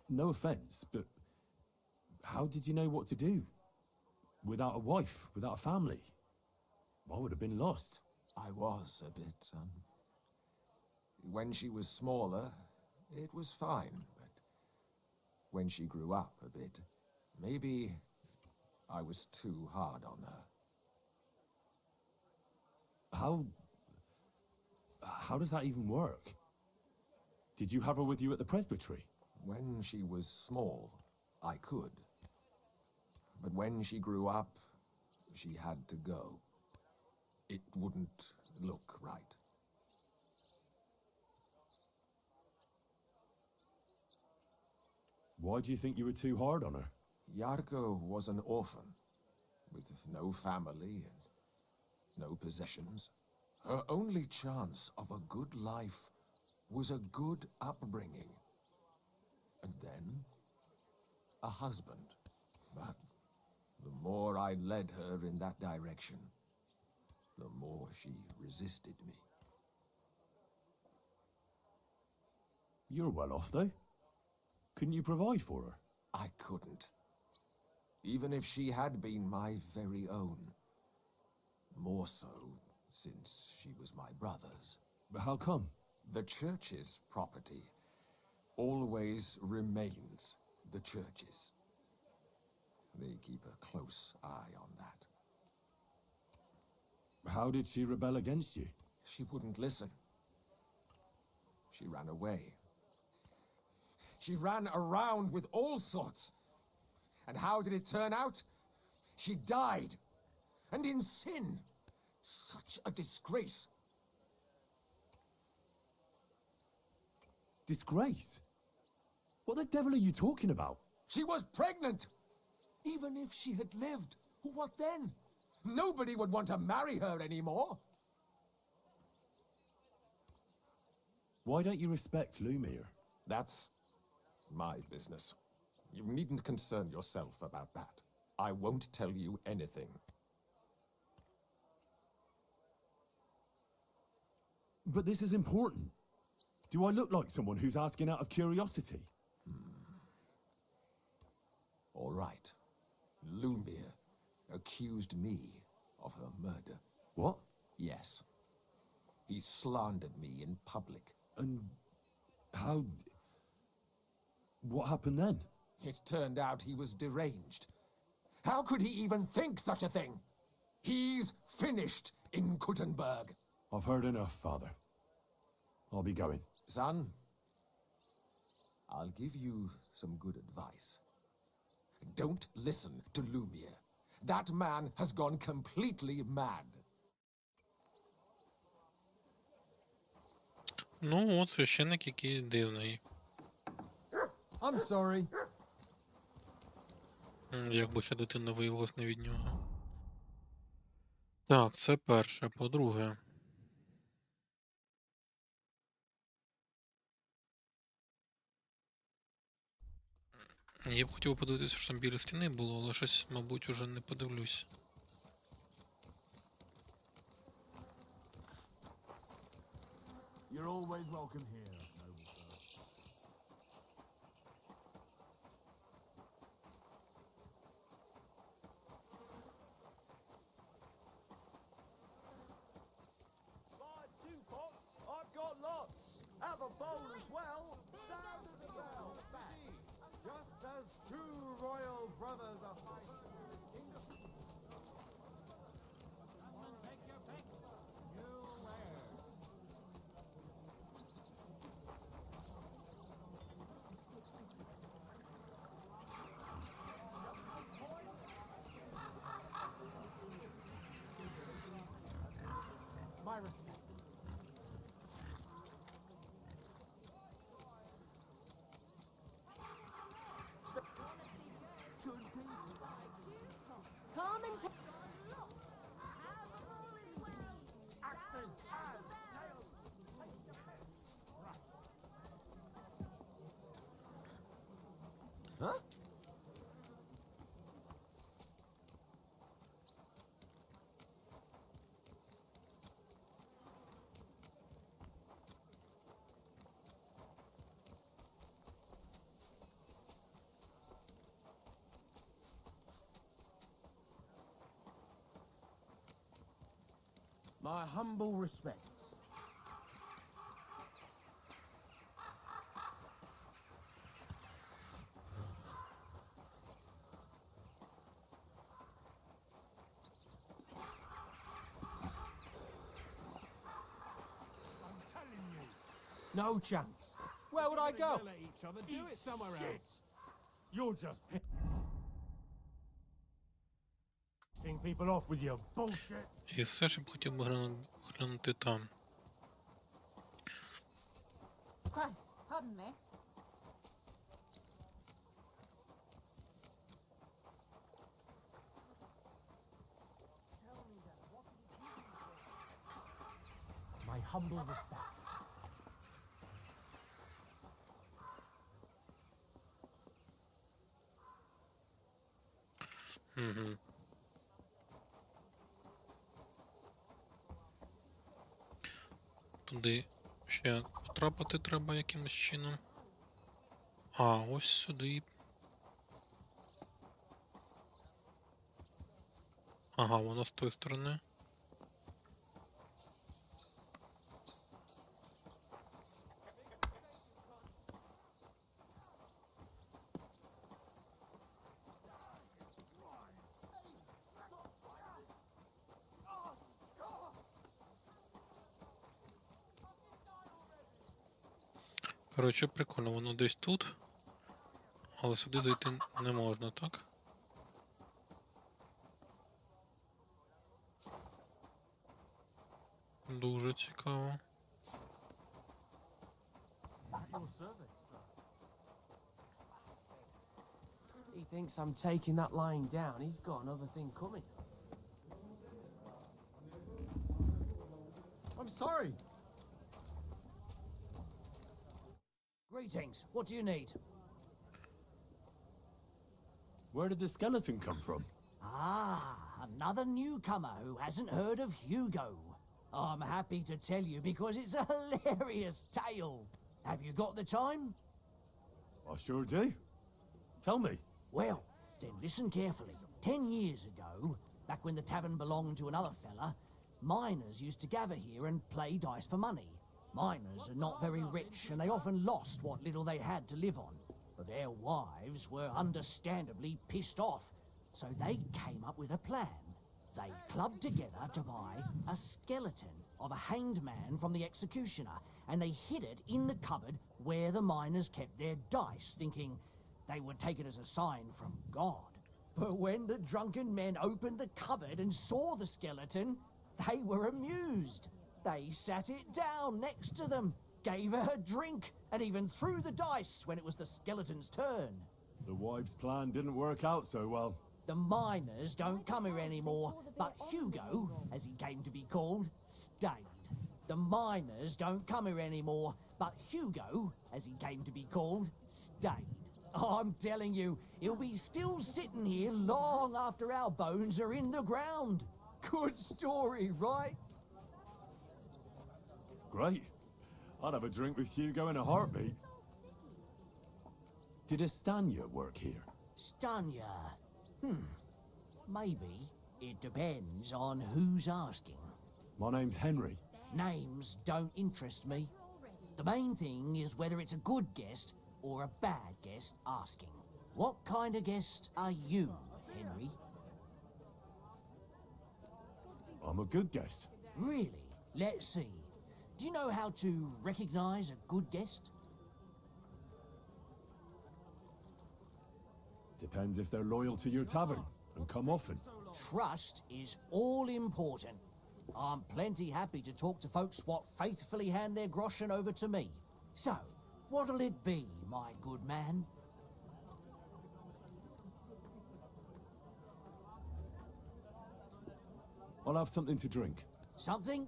No offense, but how did you know what to do? Without a wife, without a family? I would have been lost. I was a bit, son. When she was smaller, it was fine, but when she grew up a bit, maybe I was too hard on her. How does that even work? Did you have her with you at the presbytery? When she was small, I could. But when she grew up, she had to go. It wouldn't look right. Why do you think you were too hard on her? Yarko was an orphan, with no family and no possessions. Her only chance of a good life was a good upbringing. And then, a husband. But the more I led her in that direction, the more she resisted me. You're well off, though. Couldn't you provide for her? I couldn't. Even if she had been my very own. More so, since she was my brother's. But how come? The church's property always remains the church's. They keep a close eye on that. How did she rebel against you? She wouldn't listen. She ran away. She ran around with all sorts. And how did it turn out? She died. And in sin. Such a disgrace. Disgrace? What the devil are you talking about? She was pregnant! Even if she had lived, what then? Nobody would want to marry her anymore. Why don't you respect Lumiere? That's my business. You needn't concern yourself about that. I won't tell you anything. But this is important. Do I look like someone who's asking out of curiosity? All right. Lumiere accused me of her murder. What? Yes. He slandered me in public. And how... What happened then? It turned out he was deranged. How could he even think such a thing? He's finished in Kuttenberg. I've heard enough, Father. I'll be going. Son, I'll give you some good advice. Don't listen to Lumiere. That man has gone completely mad. Ну, от священник, який дивний. I'm sorry. Якби ще дитина виявилась не від нього. Так, це перше. По-друге. Я б хотів подивитися, що там біля стіни було, але щось, мабуть, уже не подивлюсь. You're always welcome here, noble sir. Buy 2 pots, I've got lots. Have a bowl as well. Sound of the bell. Just as two royal brothers are fighting in the kingdom. Take your pick. You wear. My respect. Come and take. Huh? My humble respects. No chance. Where would I go? Each other, do it somewhere Shit. else. You're just pissing people off with your bullshit. І все ж я б хотів би глянути там. Christ, pardon me. My humble respect. Угу. Туди ще потрапити треба якимось чином. А, ось сюди. Ага, воно з тої сторони. Коротше, прикольно, воно десь тут. Але сюди зайти не можна, так? Дуже цікаво. He thinks I'm taking that lying down. He's got another thing coming. I'm sorry. Greetings. What do you need? Where did the skeleton come from? Ah, another newcomer who hasn't heard of Hugo. I'm happy to tell you because it's a hilarious tale. Have you got the time? I sure do. Tell me. Well, then listen carefully. 10 years ago, back when the tavern belonged to another fella, miners used to gather here and play dice for money. Miners are not very rich, and they often lost what little they had to live on. But their wives were understandably pissed off, so they came up with a plan. They clubbed together to buy a skeleton of a hanged man from the executioner, and they hid it in the cupboard where the miners kept their dice, thinking they would take it as a sign from God. But when the drunken men opened the cupboard and saw the skeleton, they were amused. They sat it down next to them, gave her a drink, and even threw the dice when it was the skeleton's turn. The wives' plan didn't work out so well. The miners don't come here anymore, but Hugo, as he came to be called, stayed. The miners don't come here anymore, but Hugo, as he came to be called, stayed. I'm telling you, he'll be still sitting here long after our bones are in the ground. Good story, right? Great. I'd have a drink with Hugo in a heartbeat. Did Estania work here? Stanya. Maybe. It depends on who's asking. My name's Henry. Names don't interest me. The main thing is whether it's a good guest or a bad guest asking. What kind of guest are you, Henry? I'm a good guest. Really? Let's see. Do you know how to recognize a good guest? Depends if they're loyal to your tavern and come often. Trust is all important. I'm plenty happy to talk to folks what faithfully hand their groschen over to me. So, what'll it be, my good man? I'll have something to drink. Something?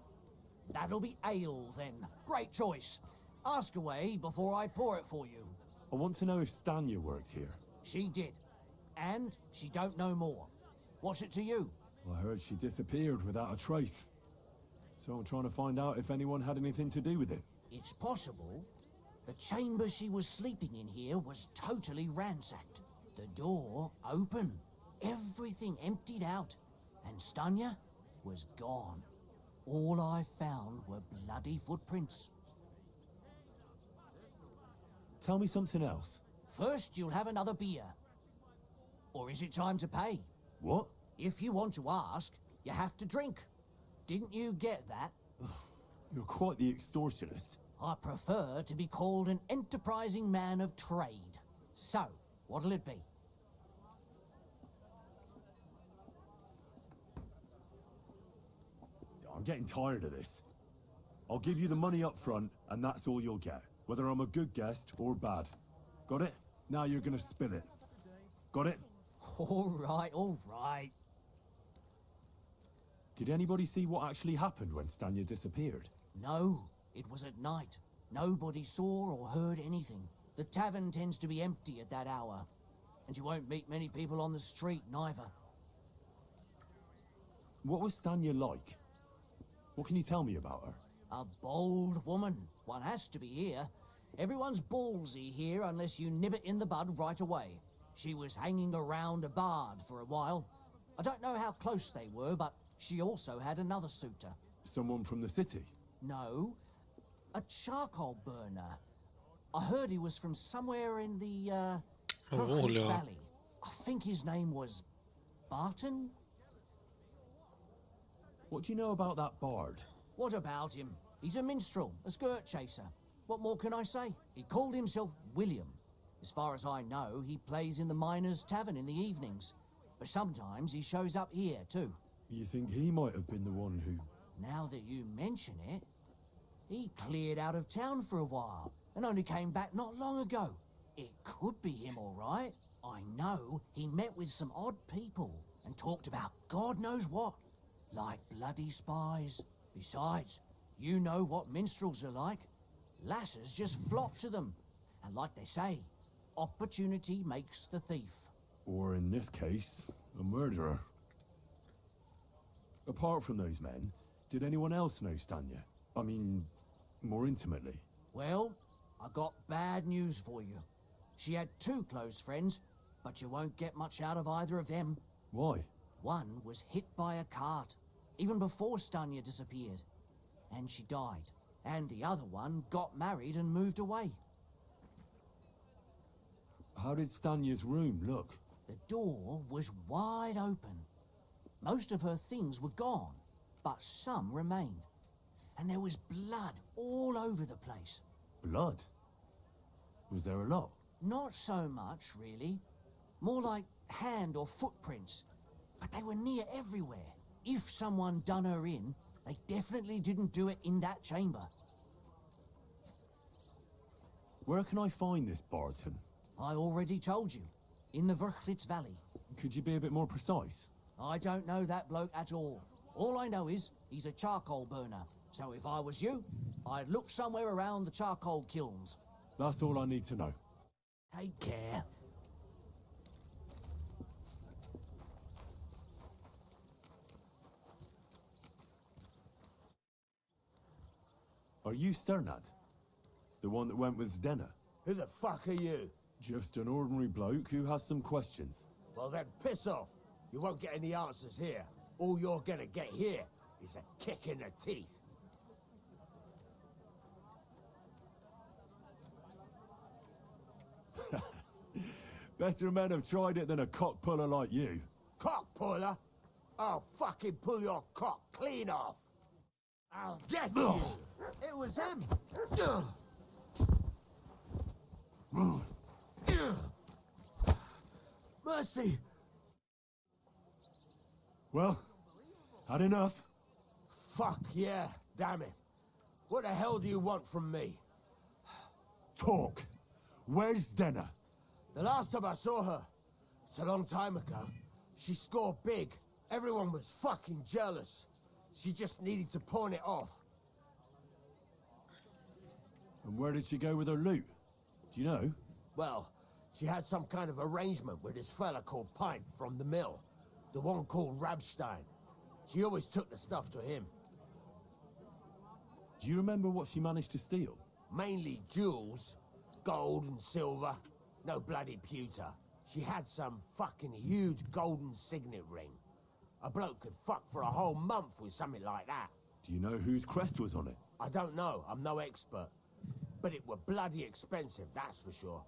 That'll be ale, then. Great choice. Ask away before I pour it for you. I want to know if Stania worked here. She did. And she don't know more. What's it to you? I heard she disappeared without a trace. So I'm trying to find out if anyone had anything to do with it. It's possible. The chamber she was sleeping in here was totally ransacked. The door open. Everything emptied out. And Stanya was gone. All I found were bloody footprints. Tell me something else. First, you'll have another beer. Or is it time to pay? What? If you want to ask, you have to drink. Didn't you get that? You're quite the extortionist. I prefer to be called an enterprising man of trade. So, what'll it be? I'm getting tired of this. I'll give you the money up front, and that's all you'll get. Whether I'm a good guest or bad. Got it? Now you're gonna spill it. Got it? All right, all right. Did anybody see what actually happened when Stania disappeared? No, it was at night. Nobody saw or heard anything. The tavern tends to be empty at that hour. And you won't meet many people on the street, neither. What was Stania like? What can you tell me about her? A bold woman. One has to be here. Everyone's ballsy here unless you nib it in the bud right away. She was hanging around a bard for a while. I don't know how close they were, but she also had another suitor. Someone from the city? No, a charcoal burner. I heard he was from somewhere in the, Prochodnya Valley. I think his name was Barton? What do you know about that bard? What about him? He's a minstrel, a skirt chaser. What more can I say? He called himself William. As far as I know, he plays in the Miners' Tavern in the evenings. But sometimes he shows up here, too. You think he might have been the one who... Now that you mention it, he cleared out of town for a while and only came back not long ago. It could be him, all right. I know he met with some odd people and talked about God knows what, like bloody spies. Besides, you know what minstrels are like. Lasses just flock to them. And like they say, opportunity makes the thief. Or in this case, a murderer. Apart from those men, did anyone else know Stanya? I mean, more intimately. Well, I got bad news for you. She had 2 close friends, but you won't get much out of either of them. Why? One was hit by a cart, even before Stanya disappeared, and she died. And the other one got married and moved away. How did Stanya's room look? The door was wide open. Most of her things were gone, but some remained. And there was blood all over the place. Blood? Was there a lot? Not so much, really. More like hand or footprints. But they were near everywhere. If someone done her in, they definitely didn't do it in that chamber. Where can I find this Barton? I already told you. In the Verchlitz Valley. Could you be a bit more precise? I don't know that bloke at all. All I know is he's a charcoal burner. So if I was you, I'd look somewhere around the charcoal kilns. That's all I need to know. Take care. Are you Sternad? The one that went with Zdena? Who the fuck are you? Just an ordinary bloke who has some questions. Well then, piss off. You won't get any answers here. All you're gonna get here is a kick in the teeth. Better men have tried it than a cock puller like you. Cock puller? I'll fucking pull your cock clean off. I'll get you. It was him. Mercy. Well, had enough? Fuck yeah, damn it. What the hell do you want from me? Talk. Where's Zdena? The last time I saw her, it's a long time ago. She scored big. Everyone was fucking jealous. She just needed to pawn it off. And where did she go with her loot? Do you know? Well, she had some kind of arrangement with this fella called Pint from the mill. The one called Rabstein. She always took the stuff to him. Do you remember what she managed to steal? Mainly jewels. Gold and silver. No bloody pewter. She had some fucking huge golden signet ring. A bloke could fuck for a whole month with something like that. Do you know whose crest was on it? I don't know. I'm no expert. But it were bloody expensive, that's for sure.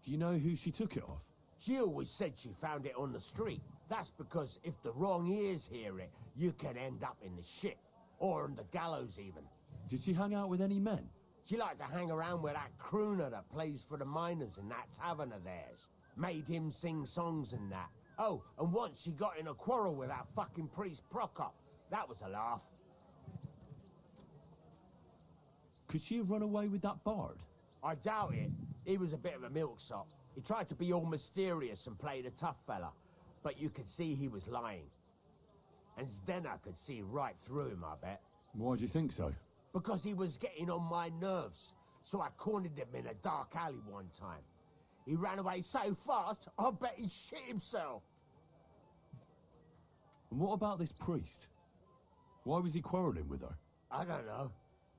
Do you know who she took it off? She always said she found it on the street. That's because if the wrong ears hear it, you can end up in the shit. Or on the gallows, even. Did she hang out with any men? She liked to hang around with that crooner that plays for the miners in that tavern of theirs. Made him sing songs and that. Oh, and once she got in a quarrel with that fucking priest Prokop. That was a laugh. Could she have run away with that bard? I doubt it. He was a bit of a milksop. He tried to be all mysterious and play the tough fella, but you could see he was lying. And Zdena could see right through him, I bet. Why do you think so? Because he was getting on my nerves, so I cornered him in a dark alley one time. He ran away so fast, I bet he shit himself. And what about this priest? Why was he quarrelling with her? I don't know.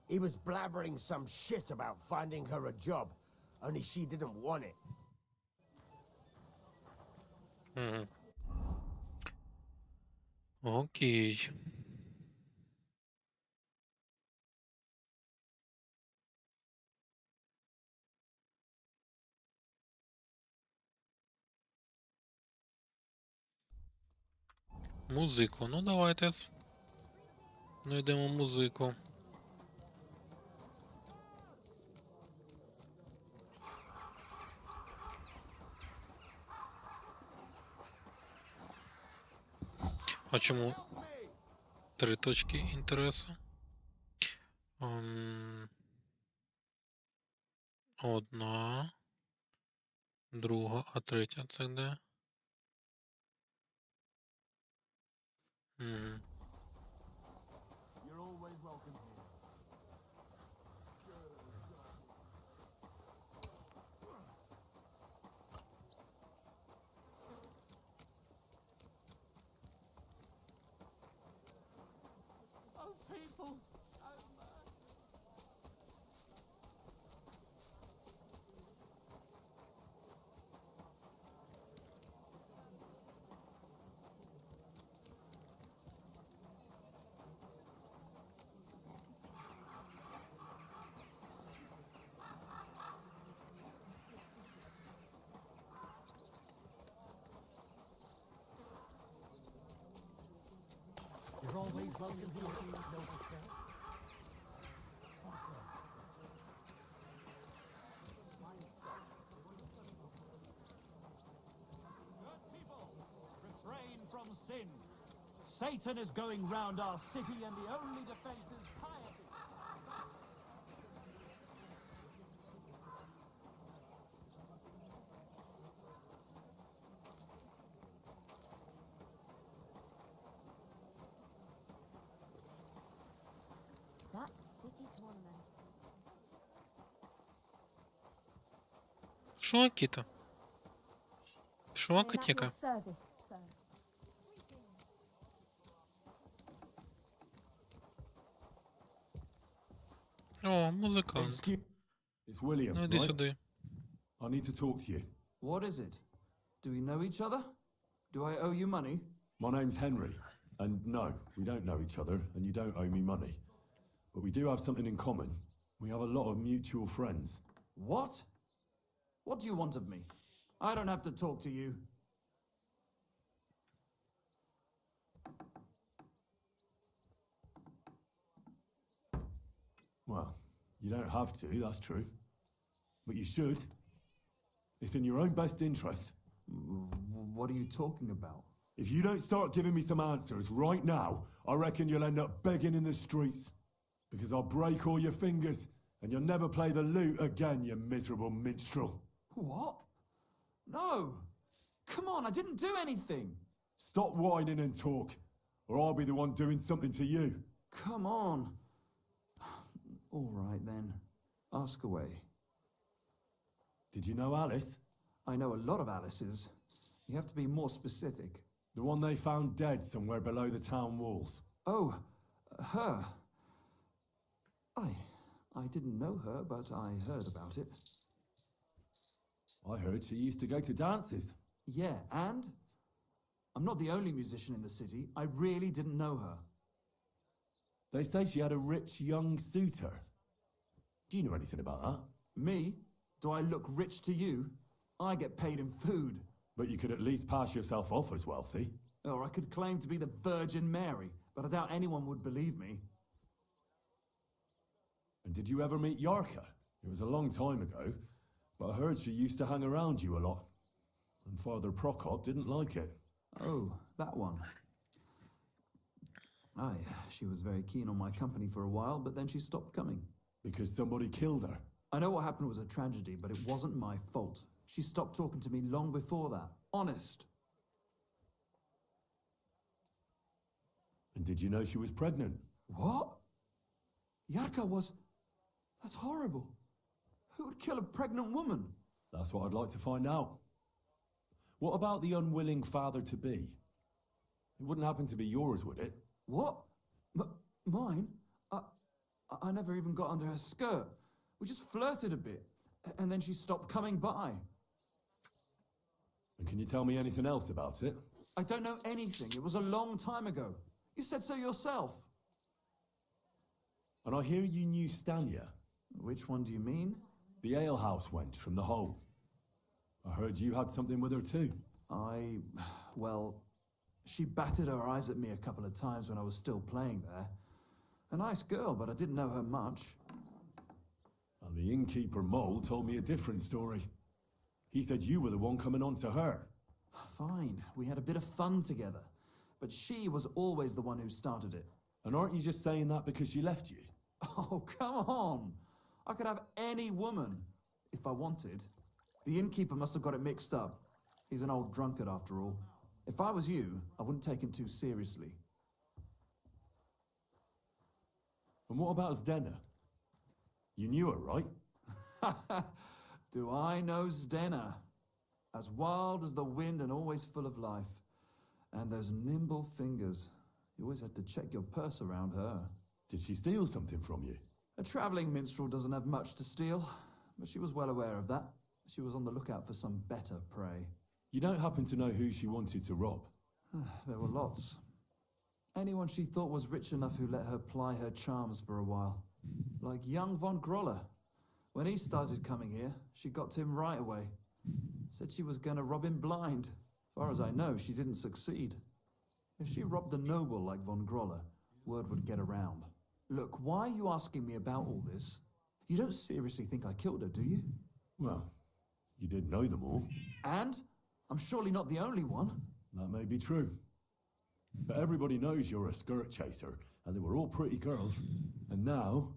He was blabbering some shit about finding her a job, only she didn't want it. Окей. Музику. Ну, давайте знайдемо музику. А чому 3 точки інтересу? Одна, друга, а третя це де? Мгм. You're always welcome here. Oh, people! You're always welcome here, noble sir. Good people, refrain from sin. Satan is going round our city, and the only defense is piety. That's city tournament. Що, Кіта? Що, I am at котяка? your service, sir. О, музикант. It's William, Ну, іди right? сюди. I need to talk to you. What is it? Do we know each other? Do I owe you money? My name's Henry, and no, we don't know each other, and you don't owe me money. But we do have something in common. We have a lot of mutual friends. What? What do you want of me? I don't have to talk to you. Well, you don't have to, that's true. But you should. It's in your own best interest. What are you talking about? If you don't start giving me some answers right now, I reckon you'll end up begging in the streets. Because I'll break all your fingers, and you'll never play the lute again, you miserable minstrel. What? No! Come on, I didn't do anything! Stop whining and talk, or I'll be the one doing something to you. Come on! All right then. Ask away. Did you know Alice? I know a lot of Alice's. You have to be more specific. The one they found dead somewhere below the town walls. Oh, her. I didn't know her, but I heard about it. I heard she used to go to dances. Yeah, and? I'm not the only musician in the city. I really didn't know her. They say she had a rich young suitor. Do you know anything about that? Me? Do I look rich to you? I get paid in food. But you could at least pass yourself off as wealthy. Or I could claim to be the Virgin Mary, but I doubt anyone would believe me. And did you ever meet Yarka? It was a long time ago, but I heard she used to hang around you a lot. And Father Prokop didn't like it. Oh, that one. Aye, she was very keen on my company for a while, but then she stopped coming. Because somebody killed her. I know what happened was a tragedy, but it wasn't my fault. She stopped talking to me long before that. Honest. And did you know she was pregnant? What? Yarka was... That's horrible. Who would kill a pregnant woman? That's what I'd like to find out. What about the unwilling father-to-be? It wouldn't happen to be yours, would it? What? Mine? I never even got under her skirt. We just flirted a bit, and then she stopped coming by. And can you tell me anything else about it? I don't know anything. It was a long time ago. You said so yourself. And I hear you knew Stanya. Which one do you mean? The alehouse wench from the hole. I heard you had something with her too. Well, she batted her eyes at me a couple of times when I was still playing there. A nice girl, but I didn't know her much. And the innkeeper Mole told me a different story. He said you were the one coming on to her. Fine, we had a bit of fun together. but she was always the one who started it. And aren't you just saying that because she left you? Oh, come on! I could have any woman, if I wanted. The innkeeper must have got it mixed up. He's an old drunkard after all. If I was you, I wouldn't take him too seriously. And what about Zdena? You knew her, right? Do I know Zdena? As wild as the wind and always full of life. And those nimble fingers. You always had to check your purse around her. Did she steal something from you? A travelling minstrel doesn't have much to steal, but she was well aware of that. She was on the lookout for some better prey. You don't happen to know who she wanted to rob? There were lots. Anyone she thought was rich enough who let her ply her charms for a while. Like young von Groller. When he started coming here, she got to him right away. Said she was going to rob him blind. Far as I know, she didn't succeed. If she robbed a noble like von Groller, word would get around. Look, why are you asking me about all this? You don't seriously think I killed her, do you? Well, you did know them all. And? I'm surely not the only one. That may be true. But everybody knows you're a skirt chaser, and they were all pretty girls. And now,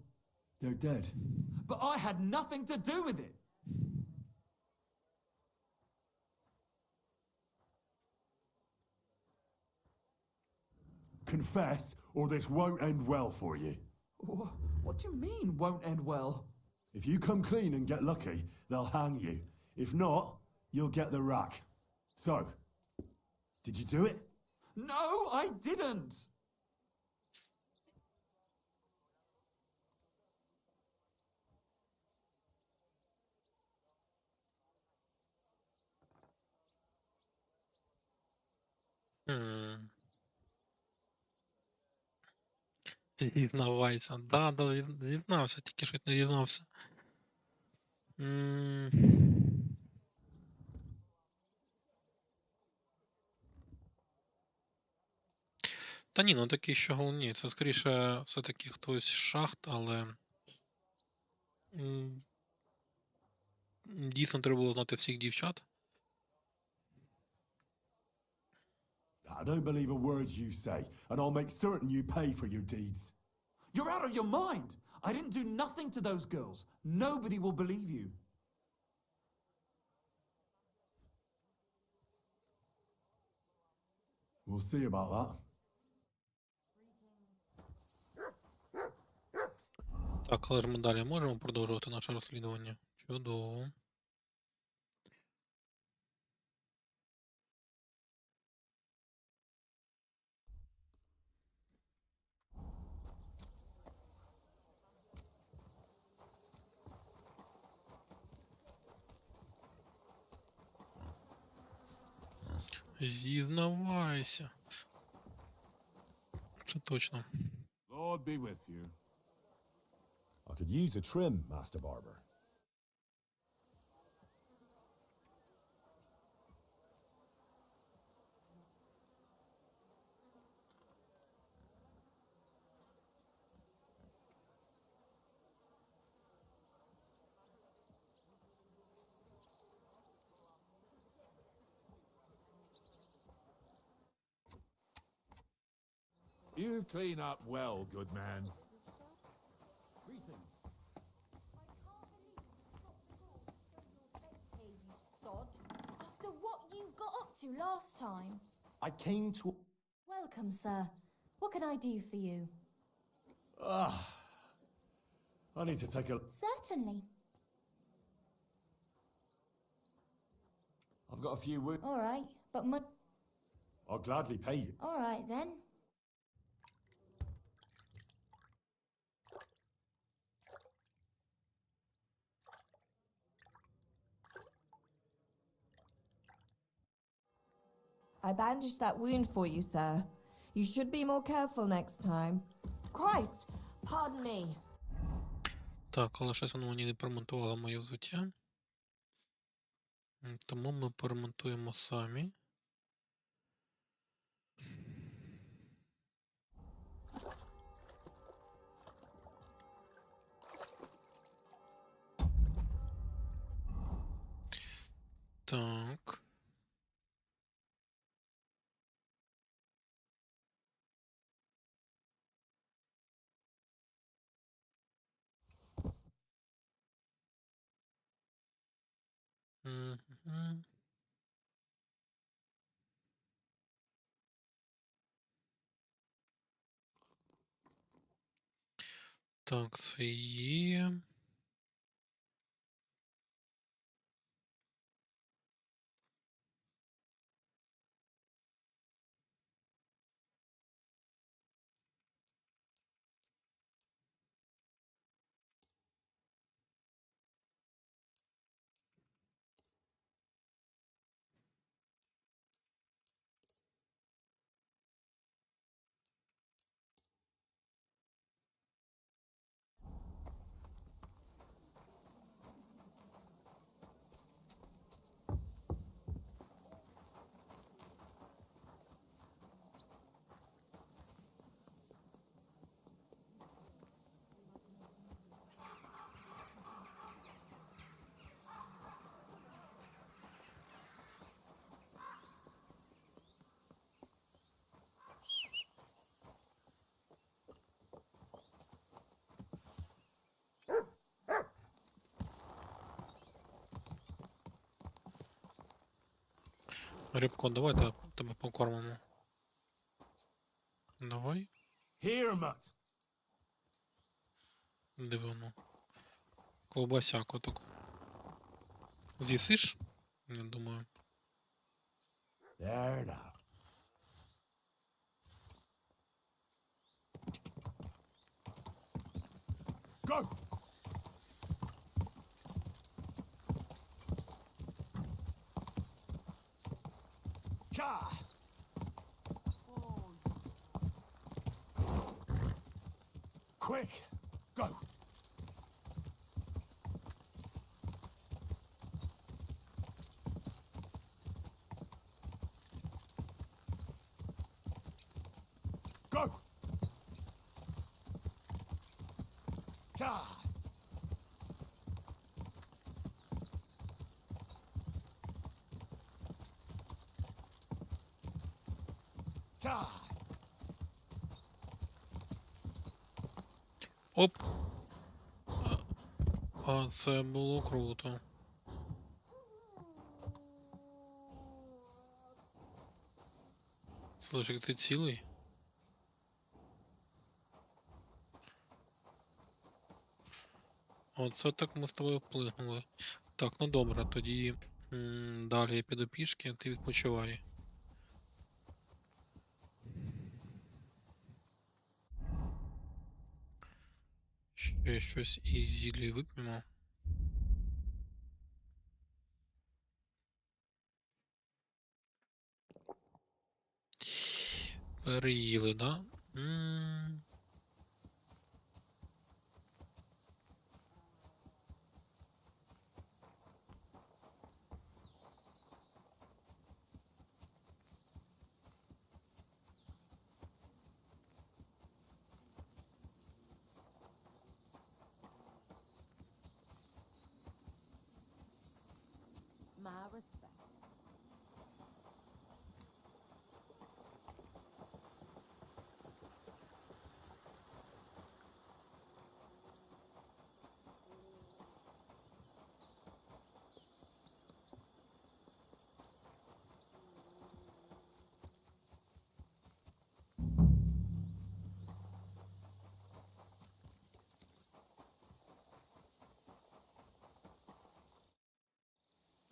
they're dead. But I had nothing to do with it! Confess, or this won't end well for you. What do you mean, won't end well? If you come clean and get lucky, they'll hang you. If not, you'll get the rack. So, did you do it? No, I didn't! Зізнавайся. Да, зізнався, тільки щось не зізнався. Та ні, ну такий, що головні. Це скоріше все-таки хтось з шахт, але дійсно треба було знати всіх дівчат. I don't believe a word you say, and I'll make certain you pay for your deeds. You're out of your mind! I didn't do nothing to those girls. Nobody will believe you. We'll see about that. Так, але ж ми далі можемо продовжувати наше розслідування. Чудово. Зізнавайся. Це точно. Lord be with you. I could use a trim, Master Barber. You clean up well, good man. Greetings. Hey, you sod. After what you got up to last time. I came to... Welcome, sir. What can I do for you? I need to take a... Certainly. I've got a few words. All right, but I'll gladly pay you. all right then. I bandaged that wound for you, sir. You should be more careful next time. Christ! Pardon me. Так, але щось воно мені не поремонтувало моє взуття. Тому ми поремонтуємо самі. Так. Мгм. Так, це є. Рибко, давайте тебе покормимо. Давай. Here, mutt. Дивно. Ковбасяку таку. З'їсиш? Я думаю. There now. Go! Ka! Quick! Go! Go! Ka! Ka! Оп! А це було круто. Слушай, ти цілий? Оце так ми з тобою вплигнули. Так, ну добре, тоді далі я піду пішки, ти відпочивай. Ще щось із зілля вип'ємо. Переїли, да? My respect.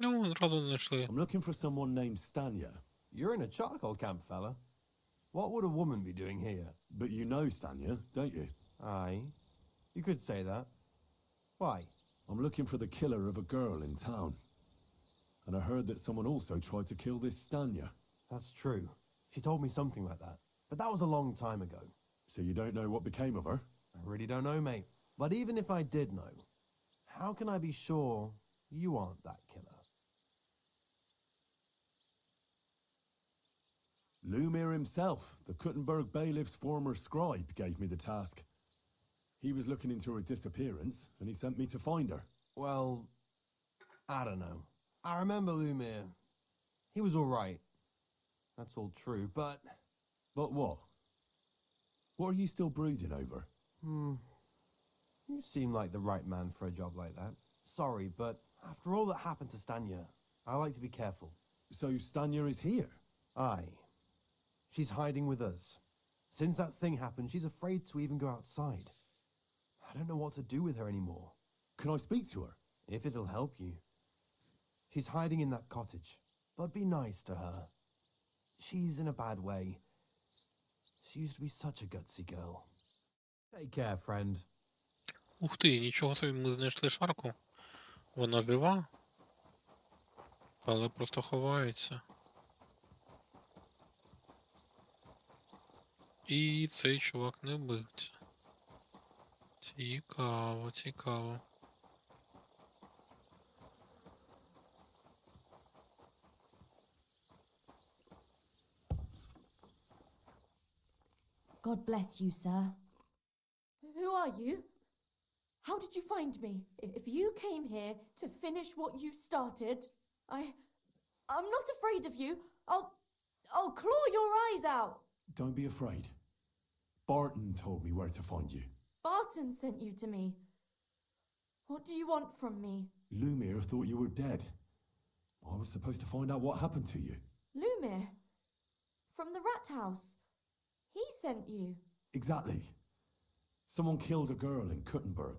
Ну, зразу знайшли. I'm looking for someone named Stanya. You're in a charcoal camp, fella. What would a woman be doing here? But you know Stanya, don't you? Aye. You could say that. Why? I'm looking for the killer of a girl in town. And I heard that someone also tried to kill this Stanya. That's true. She told me something like that. But that was a long time ago. So you don't know what became of her? I really don't know, mate. But even if I did know, how can I be sure you aren't that killer? Lumir himself, the Kuttenberg bailiff's former scribe, gave me the task. He was looking into her disappearance, and he sent me to find her. Well, I don't know. I remember Lumir. He was all right. That's all true, but... But what? What are you still brooding over? You seem like the right man for a job like that. Sorry, but After all that happened to Stanya, I like to be careful. So Stanya is here? Aye. She's hiding with us. Since that thing happened, she's afraid to even go outside. I don't know what to do with her anymore. Can I speak to her? If it'll help you. She's hiding in that cottage, but be nice to her. She's in a bad way. She used to be such a gutsy girl. Take care, friend. Ух ти, нічого собі, ми знайшли шарку. Вона жива, але просто ховається. І цей чувак не вбивця. Цікаво, цікаво. God bless you, sir. Who are you? How did you find me? If you came here to finish what you started, I'm not afraid of you. I'll claw your eyes out. Don't be afraid. Barton told me where to find you. Barton sent you to me. What do you want from me? Lumir thought you were dead. I was supposed to find out what happened to you. Lumir? From the rat house? He sent you. Exactly. Someone killed a girl in Kuttenberg.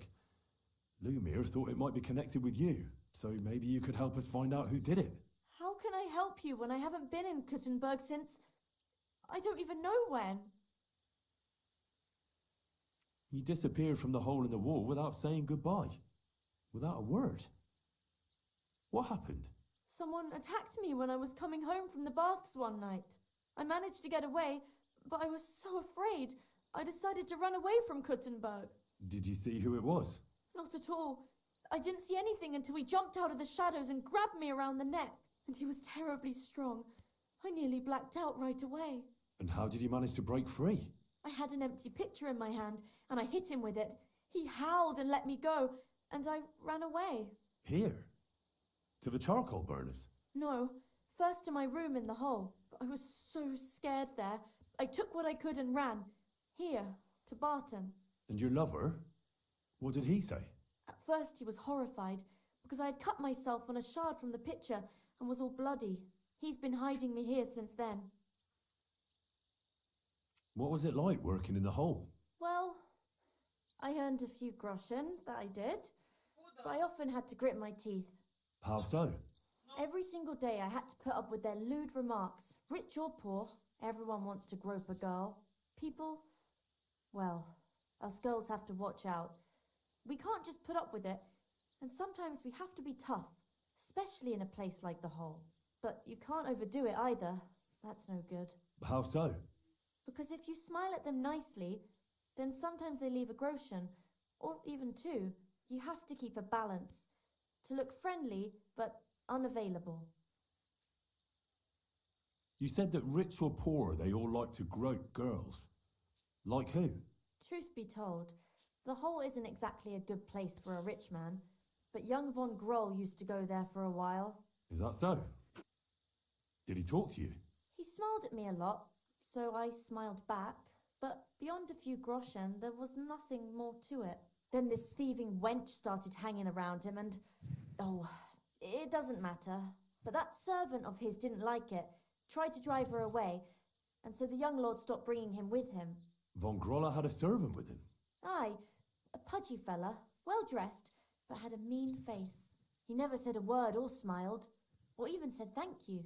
Lumir thought it might be connected with you, so maybe you could help us find out who did it. How can I help you when I haven't been in Kuttenberg since... I don't even know when. You disappeared from the hole in the wall without saying goodbye. Without a word. What happened? Someone attacked me when I was coming home from the baths one night. I managed to get away, but I was so afraid. I decided to run away from Kuttenberg. Did you see who it was? Not at all. I didn't see anything until he jumped out of the shadows and grabbed me around the neck. And he was terribly strong. I nearly blacked out right away. And how did you manage to break free? I had an empty pitcher in my hand, and I hit him with it. He howled and let me go, and I ran away. Here? To the charcoal burners? No, first to my room in the hole. I was so scared there. I took what I could and ran. Here, to Barton. And your lover? What did he say? At first he was horrified, because I had cut myself on a shard from the pitcher and was all bloody. He's been hiding me here since then. What was it like working in the hole? Well, I earned a few groschen, that I did, but I often had to grit my teeth. How so? Every single day I had to put up with their lewd remarks. Rich or poor, everyone wants to grope a girl. People, well, us girls have to watch out. We can't just put up with it, and sometimes we have to be tough, especially in a place like the hole. But you can't overdo it either. That's no good. How so? Because if you smile at them nicely, then sometimes they leave a groschen, or even two. You have to keep a balance. To look friendly, but unavailable. You said that rich or poor, they all like to grope girls. Like who? Truth be told, the hole isn't exactly a good place for a rich man, but young von Groll used to go there for a while. Is that so? Did he talk to you? He smiled at me a lot, so I smiled back, but beyond a few groschen, there was nothing more to it. Then this thieving wench started hanging around him and... oh, it doesn't matter. But that servant of his didn't like it, tried to drive her away, and so the young lord stopped bringing him with him. Von Groller had a servant with him? Aye, a pudgy fella, well-dressed, but had a mean face. He never said a word or smiled, or even said thank you.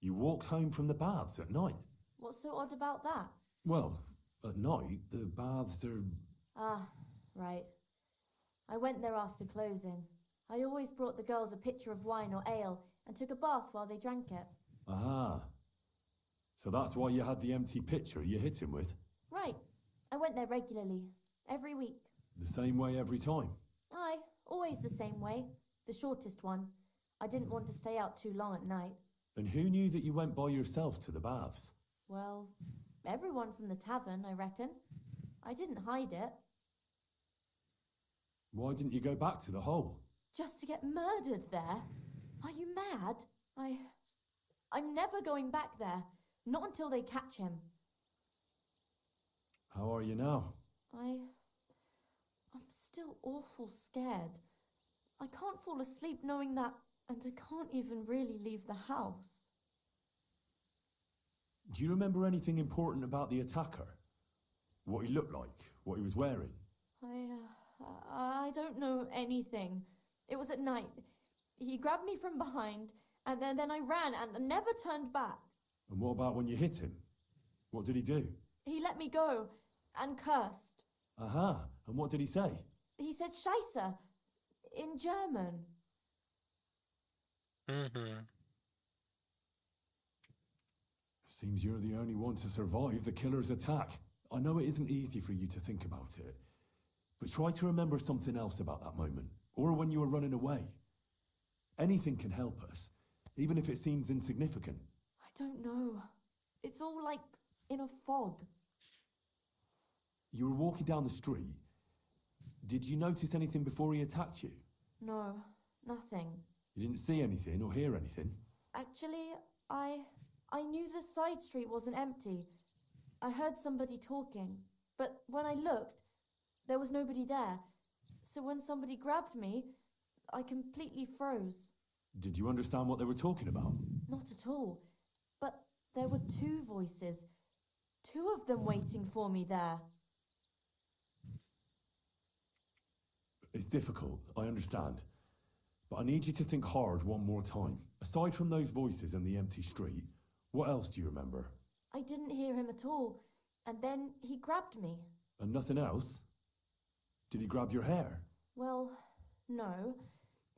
You walked home from the baths at night? What's so odd about that? Well, at night, the baths are... Ah, right. I went there after closing. I always brought the girls a pitcher of wine or ale and took a bath while they drank it. Ah. So that's why you had the empty pitcher you hit him with? Right. I went there regularly. Every week. The same way every time? Aye, always the same way. The shortest one. I didn't want to stay out too long at night. And who knew that you went by yourself to the baths? Well, everyone from the tavern, I reckon. I didn't hide it. Why didn't you go back to the hole? Just to get murdered there? Are you mad? I'm never going back there. Not until they catch him. How are you now? I'm still awful scared. I can't fall asleep knowing that, and I can't even really leave the house. Do you remember anything important about the attacker? What he looked like? What he was wearing? I don't know anything. It was at night. He grabbed me from behind, and then I ran and never turned back. And what about when you hit him? What did he do? He let me go and cursed. Aha, and what did he say? He said Scheiße in German. Seems you're the only one to survive the killer's attack. I know it isn't easy for you to think about it, but try to remember something else about that moment, or when you were running away. Anything can help us, even if it seems insignificant. I don't know. It's all like in a fog. You were walking down the street. Did you notice anything before he attacked you? No, nothing. You didn't see anything or hear anything? Actually, I knew the side street wasn't empty. I heard somebody talking, but when I looked, there was nobody there. So when somebody grabbed me, I completely froze. Did you understand what they were talking about? Not at all. But there were two voices. Two of them waiting for me there. It's difficult, I understand. But I need you to think hard one more time. Aside from those voices and the empty street, what else do you remember? I didn't hear him at all. And then he grabbed me. And nothing else? Did he grab your hair? Well, no.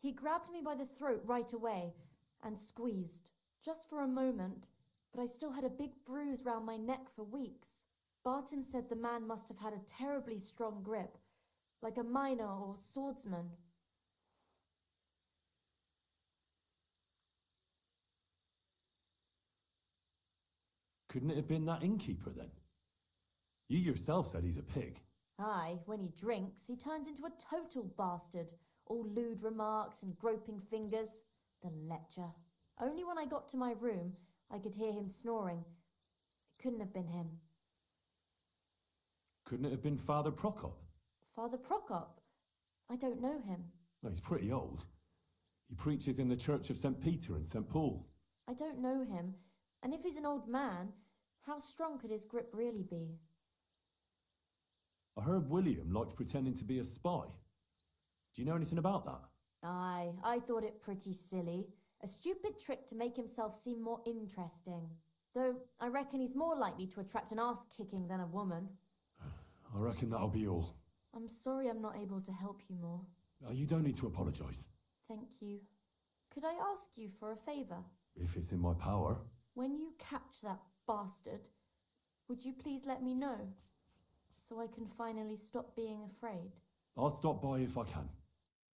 He grabbed me by the throat right away and squeezed. Just for a moment, but I still had a big bruise round my neck for weeks. Barton said the man must have had a terribly strong grip, like a miner or swordsman. Couldn't it have been that innkeeper then? You yourself said he's a pig. Aye, when he drinks, he turns into a total bastard. All lewd remarks and groping fingers. The lecher. Only when I got to my room, I could hear him snoring. It couldn't have been him. Couldn't it have been Father Prokop? Father Prokop? I don't know him. No, he's pretty old. He preaches in the Church of St. Peter and St. Paul. I don't know him, and if he's an old man, how strong could his grip really be? I heard William liked pretending to be a spy. Do you know anything about that? Aye, I thought it pretty silly. A stupid trick to make himself seem more interesting. Though I reckon he's more likely to attract an ass-kicking than a woman. I reckon that'll be all. I'm sorry I'm not able to help you more. You don't need to apologise. Thank you. Could I ask you for a favour? If it's in my power. When you catch that bastard, would you please let me know? So I can finally stop being afraid. I'll stop by if I can.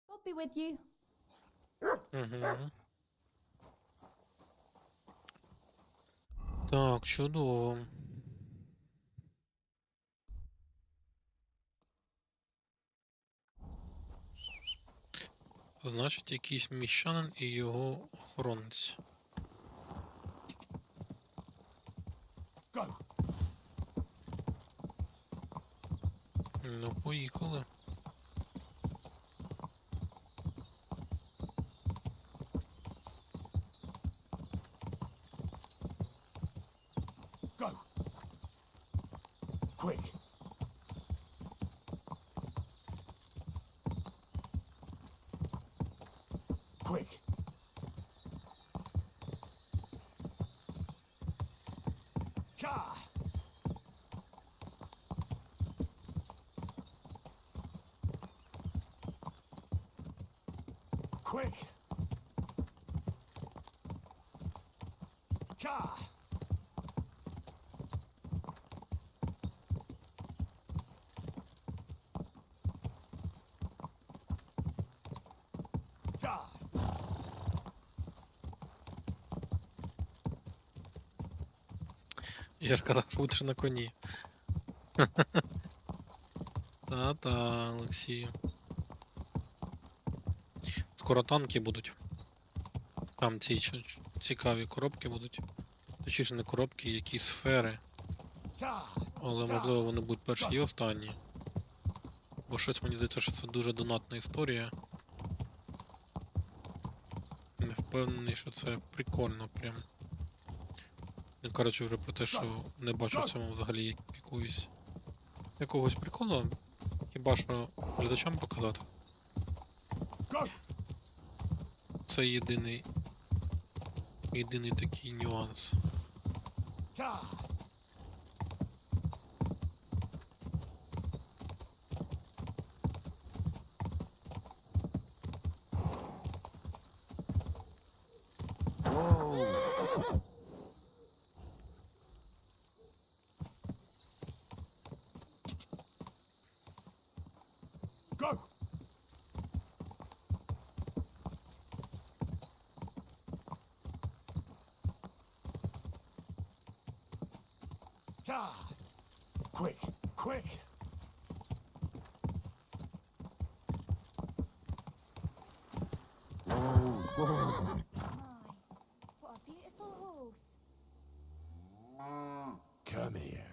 I'll be with you. Так, чудово. Значить, якийсь міщанин і його охоронець. Ну, поїхали. Go! Quick! Quick! Ka! Quick! Ka! Ka! Я ж казав, швидше на коні. Та-та, Олексію. Скоро танки будуть. Там ці цікаві коробки будуть. Точніше не коробки, якісь сфери. Але можливо вони будуть перші і останні. Бо щось мені здається, що це дуже донатна історія. не впевнений, що це прикольно прям. Не кажучи вже про те, що не бачу в цьому взагалі якогось приколу. Хіба що глядачам показати. Це єдиний такий нюанс. Quick, quick! My, what a beautiful horse. Come here.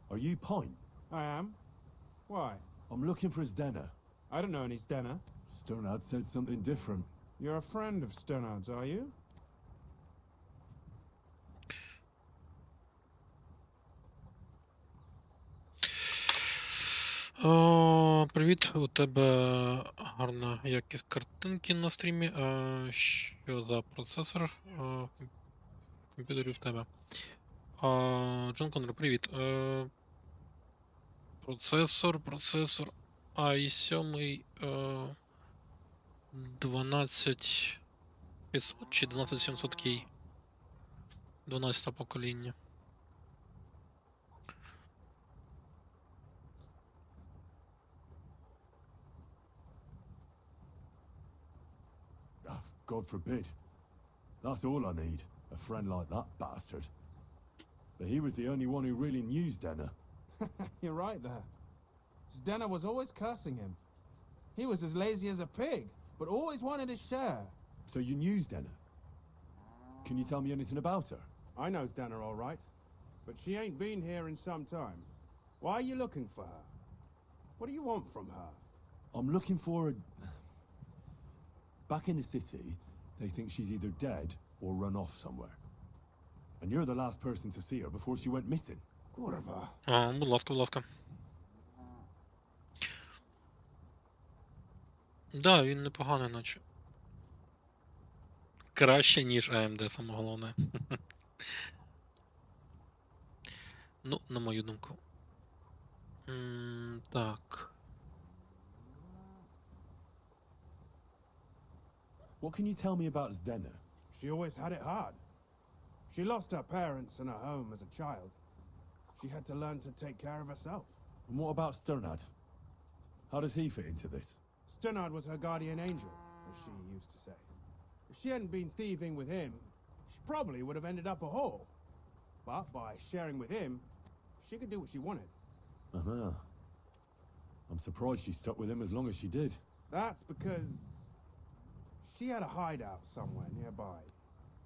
Are you Pint? I am. Why? I'm looking for his dinner. I don't know any Stenner. Sternad said something different. You're a friend of Sternard's, are you? Привіт, у тебе гарна якість картинки на стрімі. Що за процесор комп'ютерів в тебе? Джон Коннор, привіт. Процесор i7 12500 чи 12700 K. 12 покоління. God forbid. That's all I need. A friend like that bastard. But he was the only one who really knew Stenner. You're right there. Stenner was always cursing him. He was as lazy as a pig, but always wanted his share. So you knew Stenner? Can you tell me anything about her? I know Stenner all right, but she ain't been here in some time. Why are you looking for her? What do you want from her? I'm looking for a... Back in the city, they think she's either dead or run off somewhere. And you're the last person to see her before she went missing. Kurwa. Будь ласка, будь ласка. Да, він непоганий, наче. Краще, ніж AMD, саме головне. Ну, на мою думку. Так. What can you tell me about Stenner? She always had it hard. She lost her parents and her home as a child. She had to learn to take care of herself. And what about Sternad? How does he fit into this? Sternard was her guardian angel, as she used to say. If she hadn't been thieving with him, she probably would have ended up a whore. But by sharing with him, she could do what she wanted. Uh-huh. I'm surprised she stuck with him as long as she did. That's because she had a hideout somewhere nearby.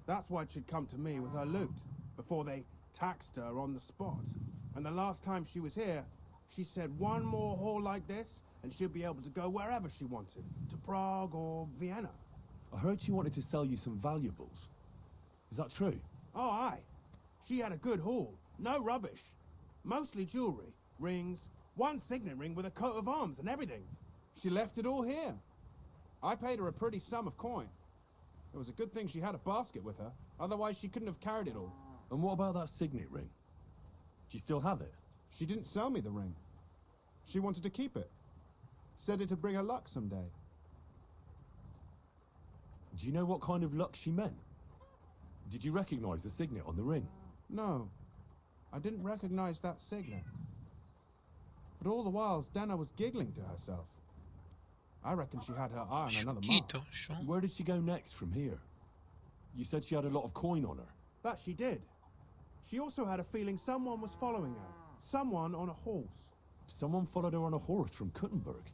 That's why she'd come to me with her loot, before they taxed her on the spot. And the last time she was here, she said one more haul like this, and she'll be able to go wherever she wanted, to Prague or Vienna. I heard she wanted to sell you some valuables. Is that true? Oh, aye. She had a good haul. No rubbish. Mostly jewelry, rings, one signet ring with a coat of arms and everything. She left it all here. I paid her a pretty sum of coin. It was a good thing she had a basket with her, otherwise she couldn't have carried it all. And what about that signet ring? Do you still have it? She didn't sell me the ring. She wanted to keep it. Said it'd bring her luck someday. Do you know what kind of luck she meant? Did you recognize the signet on the ring? No, I didn't recognize that signet. But all the while, Dana was giggling to herself. I reckon she had her eye on another mark. Where did she go next from here? You said she had a lot of coin on her. That she did. She also had a feeling someone was following her. Someone on a horse. Someone followed her on a horse from Kuttenberg.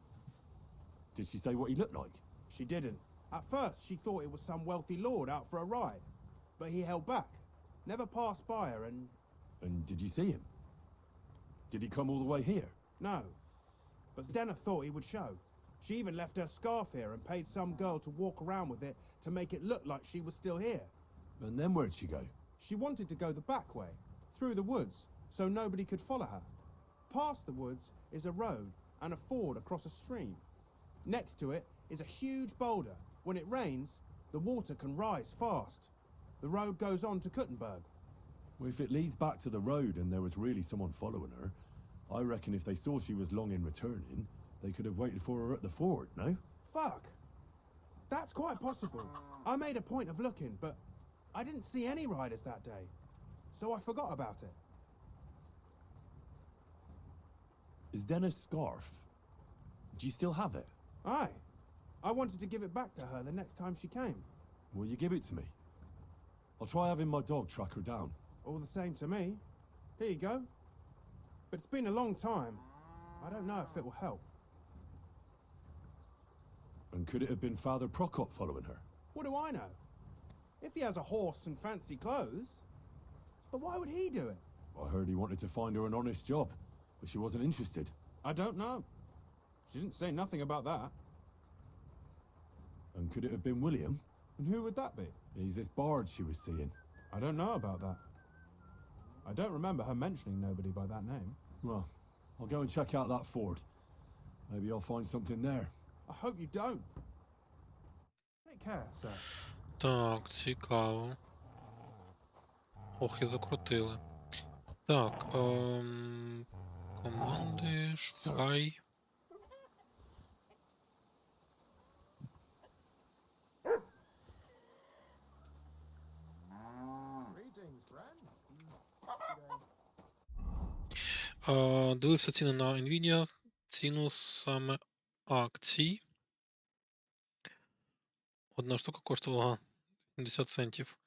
Did she say what he looked like? She didn't. At first, she thought it was some wealthy lord out for a ride, but he held back. Never passed by her and... And did you see him? Did he come all the way here? No. But Stenna thought he would show. She even left her scarf here and paid some girl to walk around with it to make it look like she was still here. And then where'd she go? She wanted to go the back way, through the woods, so nobody could follow her. Past the woods is a road and a ford across a stream. Next to it is a huge boulder. When it rains, the water can rise fast. The road goes on to Kuttenberg. Well, if it leads back to the road and there was really someone following her, I reckon if they saw she was long in returning, they could have waited for her at the ford, no? Fuck! That's quite possible. I made a point of looking, but I didn't see any riders that day, so I forgot about it. Is Dennis' scarf? Do you still have it? Aye. I wanted to give it back to her the next time she came. Will you give it to me? I'll try having my dog track her down. All the same to me. Here you go. But it's been a long time. I don't know if it will help. And could it have been Father Prokop following her? What do I know? If he has a horse and fancy clothes. But why would he do it? I heard he wanted to find her an honest job, but she wasn't interested. I don't know. She didn't say nothing about that. And could it have been William? And who would that be? He's this bard she was seeing. I don't know about that. I don't remember her mentioning nobody by that name. Well, I'll go and check out that ford. Maybe I'll find something there. I hope you don't. Take care, sir. Так, цікаво. Ох, і закрутили. Так, команди, шукай. Дивився ціни на Nvidia, ціну саме акцій. Одна штука коштувала 70 центів.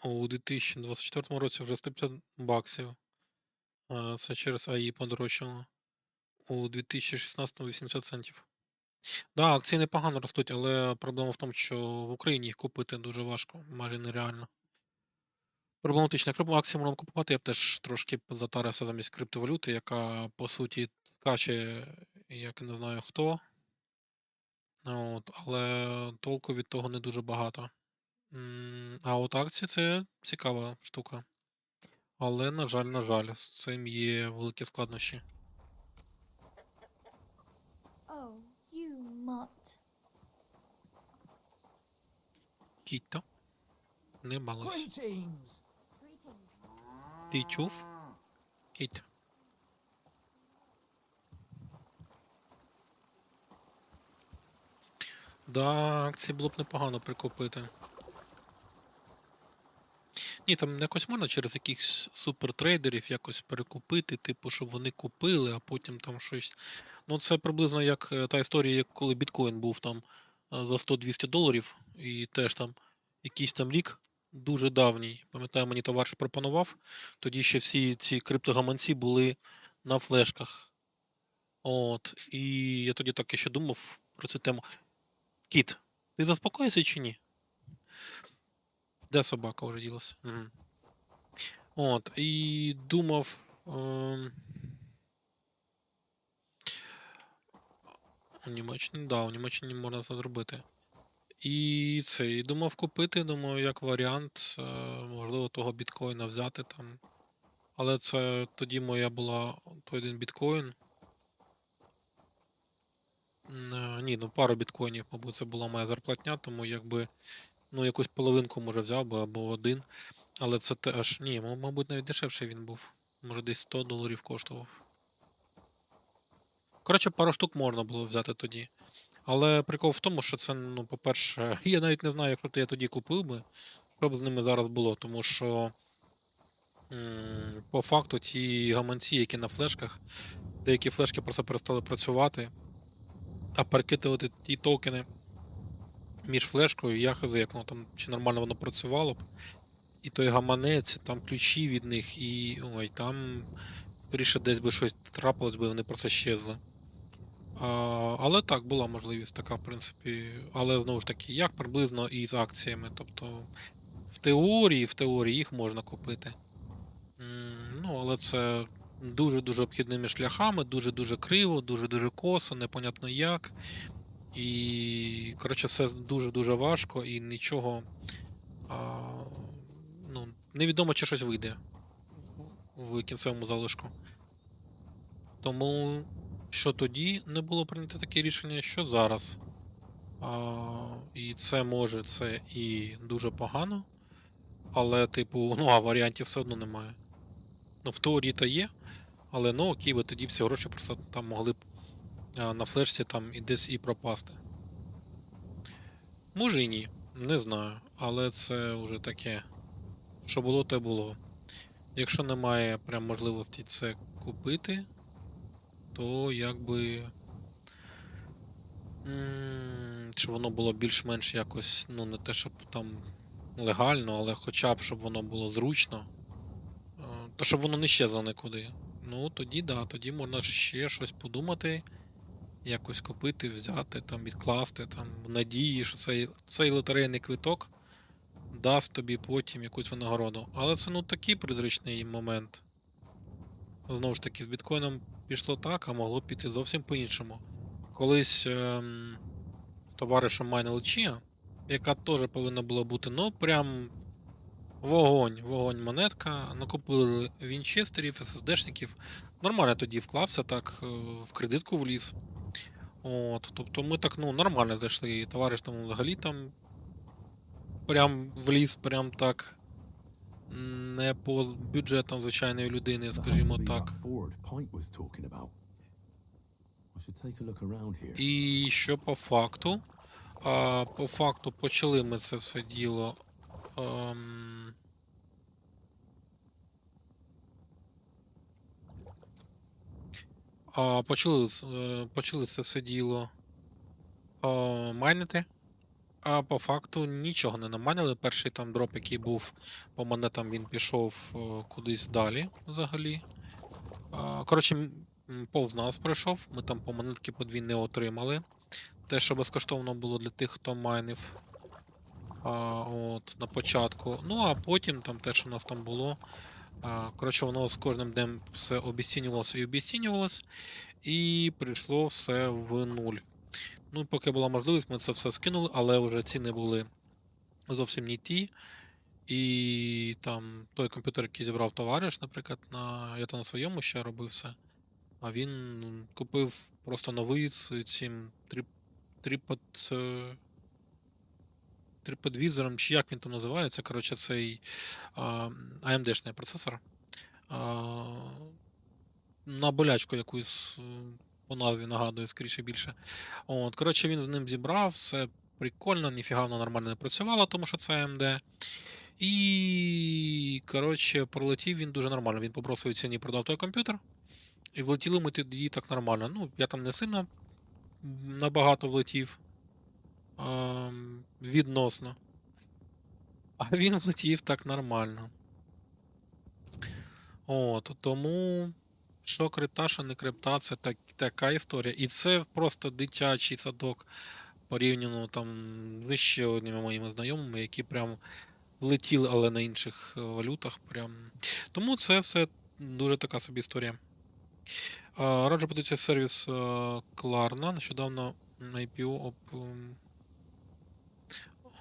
У 2024 році вже 150 баксів. Це через АІ подорожчало. У 2016 80 центів. Да, акції непогано ростуть, але проблема в тому, що в Україні їх купити дуже важко, майже нереально. Проблематично. Якщо б акції можна купувати, я б теж трошки затарився замість криптовалюти, яка, по суті, скаче, як не знаю хто. От, але толку від того не дуже багато. А от акції це цікава штука. Але, на жаль, з цим є великі складнощі. Oh, you mutt. Кітто. Не балуйся. Greetings. Ти чув? Кітто. Да, акції було б непогано прикупити. Ні, там якось можна через якихось супертрейдерів якось перекупити, типу, щоб вони купили, а потім там щось. Ну, це приблизно як та історія, як коли біткоін був там за 100-200 доларів, і теж там якийсь там рік дуже давній. Пам'ятаю, мені товариш пропонував, тоді ще всі ці криптогаманці були на флешках. От, і я тоді так ще думав про цю тему. Кіт, ти заспокоїшся чи ні? Де собака вже ділася? Угу. От, і думав... У Німеччині можна це зробити. І це, і думав купити, думаю, як варіант, можливо, того біткоїна взяти там. Але це тоді моя була той один біткоін. Ні, пару біткоїнів, мабуть, це була моя зарплатня, тому якби, якусь половинку, може, взяв би, або один. Але це теж, ні, мабуть, навіть дешевше він був. Може, десь 100 доларів коштував. Коротше, пару штук можна було взяти тоді. Але прикол в тому, що це, по-перше, я навіть не знаю, якщо я тоді купив би, що б з ними зараз було, тому що по факту ті гаманці, які на флешках, деякі флешки просто перестали працювати, а перекидувати ті токени між флешкою, я хз, як там, чи нормально воно працювало б, і той гаманець, там ключі від них, і там Скоріше десь би щось трапилось би, вони просто щезли. Але так, була можливість така, в принципі. Але знову ж таки, як приблизно і з акціями. Тобто в теорії їх можна купити. Ну, але це дуже-дуже обхідними шляхами, дуже-дуже криво, дуже-дуже косо, непонятно як. І, коротше, все дуже-дуже важко і нічого, ну, невідомо, чи щось вийде в кінцевому залишку. Тому, що тоді не було прийнято таке рішення, що зараз. І це може, це і дуже погано, але, типу, ну, а варіантів все одно немає. Ну, в теорії то є, але, ну, окей, ви тоді всі гроші просто там могли б на флешці там і десь і пропасти. Може і ні, не знаю, але це вже таке, що було, те було. Якщо немає прям можливості це купити, то якби щоб воно було більш-менш якось, ну не те, щоб там легально, але хоча б, щоб воно було зручно, то щоб воно не щезло нікуди. Ну тоді да, тоді можна ще щось подумати, якось купити, взяти, там, відкласти, там, в надії, що цей лотерейний квиток дасть тобі потім якусь винагороду. Але це, ну, такий призрачний момент. Знову ж таки, з біткоїном пішло так, а могло піти зовсім по-іншому. Колись з товаришем майнили Чія, яка теж повинна була бути, ну, прям вогонь монетка. Накупили вінчестерів, SSD-шників. Нормально тоді вклався, так, в кредитку вліз. От, тобто ми так, ну, нормально зайшли. Товариш там взагалі там прям вліз, прям так, не по бюджетам звичайної людини, скажімо так. І що по факту? По факту почали ми це все діло. Почали це все діло майнити. А по факту нічого не намайнили. Перший там дроп, який був по монетам, він пішов кудись далі взагалі. Коротше, повз нас пройшов, ми там по монетки по 2 не отримали. Те, що безкоштовно було для тих, хто майнив от, на початку. Ну, а потім там те, що у нас там було. Коротше, воно з кожним днем все обіцінювалося, і прийшло все в нуль. Ну, поки була можливість, ми це все скинули, але вже ціни були зовсім не ті. І там той комп'ютер, який зібрав товариш, наприклад, я там на своєму ще робив все, а він купив просто новий з цим триподвізором, чи як він там називається, коротше, цей AMD-шний процесор. На болячку якусь по назві нагадує, скоріше більше. От, коротше, він з ним зібрав, все прикольно, ніфіга воно нормально не працювало, тому що це AMD. І, коротше, пролетів він дуже нормально. Він по бросовій ціні продав той комп'ютер. І влетіли ми тоді так нормально. Ну, я там не сильно набагато влетів. Відносно. А він влетів так нормально. От, тому що крипта, що не крипта, це така історія. І це просто дитячий садок порівняно там з ще одними моїми знайомими, які прям влетіли, але на інших валютах. Прям. Тому це все дуже така собі історія. Раджу подивитися сервіс Klarna. Нещодавно на IPO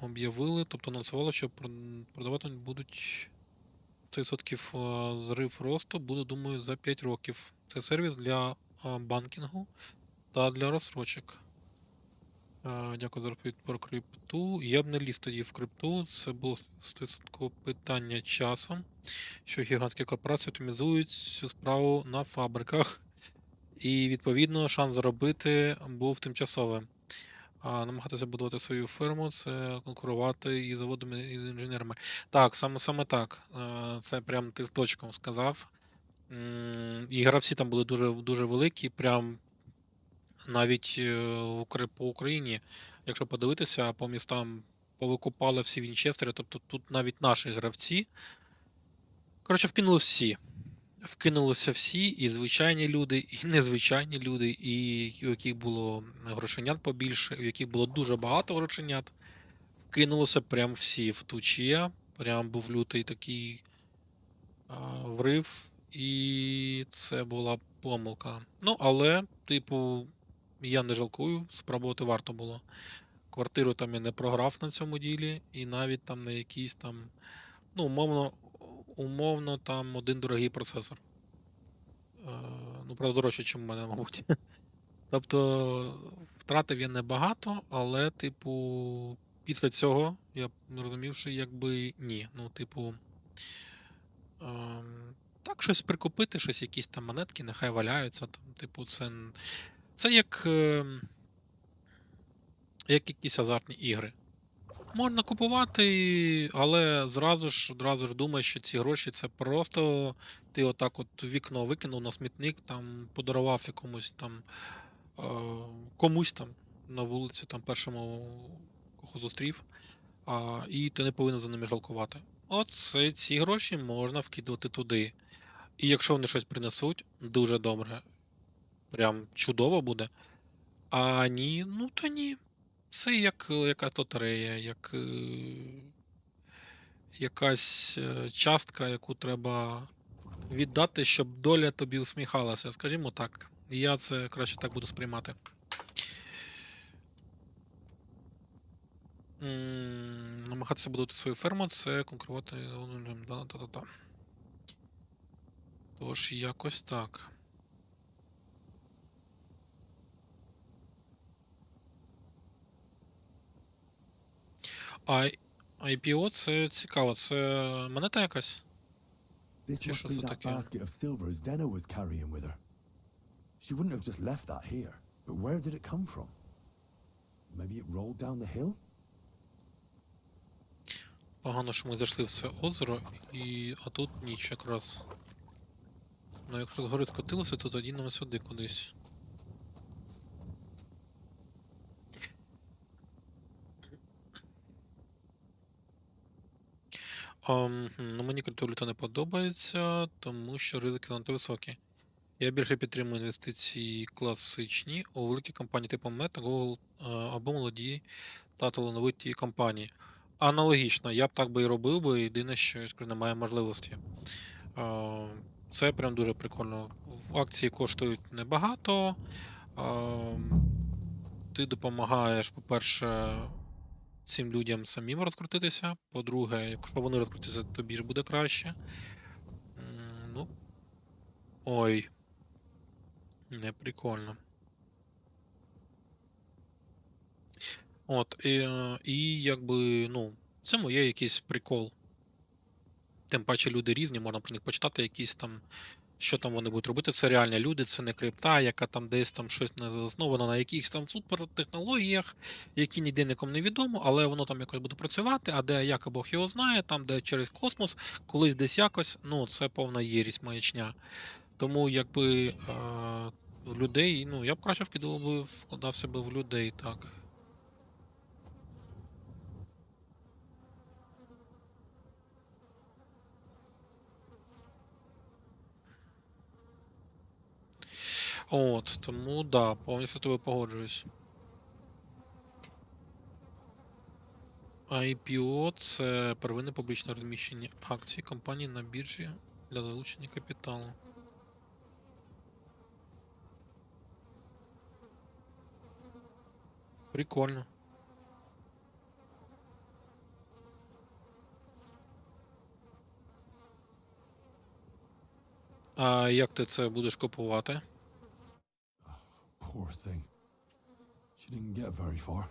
об'явили, тобто анонсували, що продавати будуть 100% зрив росту, буде, думаю, за 5 років. Це сервіс для банкінгу та для розсрочок. Дякую за розповідь про крипту. Я б не ліз тоді в крипту. Це було 100% питання часом, що гігантські корпорації оптимізують цю справу на фабриках. І, відповідно, шанс заробити був тимчасовим. Намагатися будувати свою ферму, це конкурувати із заводами, і з інженерами. Так, саме так. Це прям ти в точку сказав. І гравці там були дуже, дуже великі, прям навіть по Україні, якщо подивитися, по містам повикупали всі вінчестери, тобто тут навіть наші гравці. Коротше, вкинули всі. вкинулися всі, і звичайні люди, і незвичайні люди, і у яких було грошенят побільше, у яких було дуже багато грошенят. Вкинулося прям всі в тучі. Прям був лютий такий врив, і це була помилка. Ну, але, типу, я не жалкую, спробувати варто було. Квартиру там я не програв на цьому ділі, і навіть там на якийсь там, ну, умовно там один дорогий процесор. Ну, правда, дорожче, ніж у мене, мабуть. Тобто, втратив я небагато, але, типу, після цього я зрозумів, що якби ні. Ну, типу, так, щось прикупити, щось, якісь там монетки, нехай валяються. Там, типу, це як якісь азартні ігри. Можна купувати, але одразу ж думаєш, що ці гроші це просто ти отак от в вікно викинув на смітник, там подарував якомусь там комусь там на вулиці, там першому, кого зустрів, і ти не повинен за ними жалкувати. Оце ці гроші можна вкидувати туди. І якщо вони щось принесуть, дуже добре. Прям чудово буде. А ні, ну то ні. Це як якась лотерея, як якась частка, яку треба віддати, щоб доля тобі усміхалася. Скажімо так. Я це краще так буду сприймати. Намагатися будувати свою ферму, це конкурувати. Тож, якось так. IPO це цікаво. Це монета якась? This Чи must що be це that таке? basket of silver Zdeno was carrying with her. She wouldn't have just left that here. But where did it come from? Maybe it rolled down the hill? Погано, що ми зайшли в це озеро, а тут ніч якраз. Ну, якщо згори скотилося, то тоді нам сюди кудись. Ну, мені криптовалюта не подобається, тому що ризики занадто високі. Я більше підтримую інвестиції класичні у великі компанії типу Meta, Google або молоді та талановиті компанії. Аналогічно, я б так би і робив би, єдине, що немає можливості. Це прям дуже прикольно. Акції коштують небагато. Ти допомагаєш, по-перше, цим людям самим розкрутитися. По-друге, якщо вони розкрутяться, тобі ж буде краще. Ну. Ой. Не прикольно. От, і якби, ну, в цьому є якийсь прикол. Тим паче люди різні, можна про них почитати якісь там, що там вони будуть робити. Це реальні люди, це не крипта, яка там десь там щось не заснована на якихось там супертехнологіях, які ніде нікому не відомо, але воно там якось буде працювати, а де як Бог його знає, там де через космос, колись десь якось, ну, це повна єрість, маячня. Тому якби в людей, ну, я б краще вкладався би в людей, так. От, тому, да, повністю з тобою погоджуюсь. IPO – це первинне публічне розміщення акцій компанії на біржі для залучення капіталу. Прикольно. А як ти це будеш купувати? Poor thing. She didn't get very far.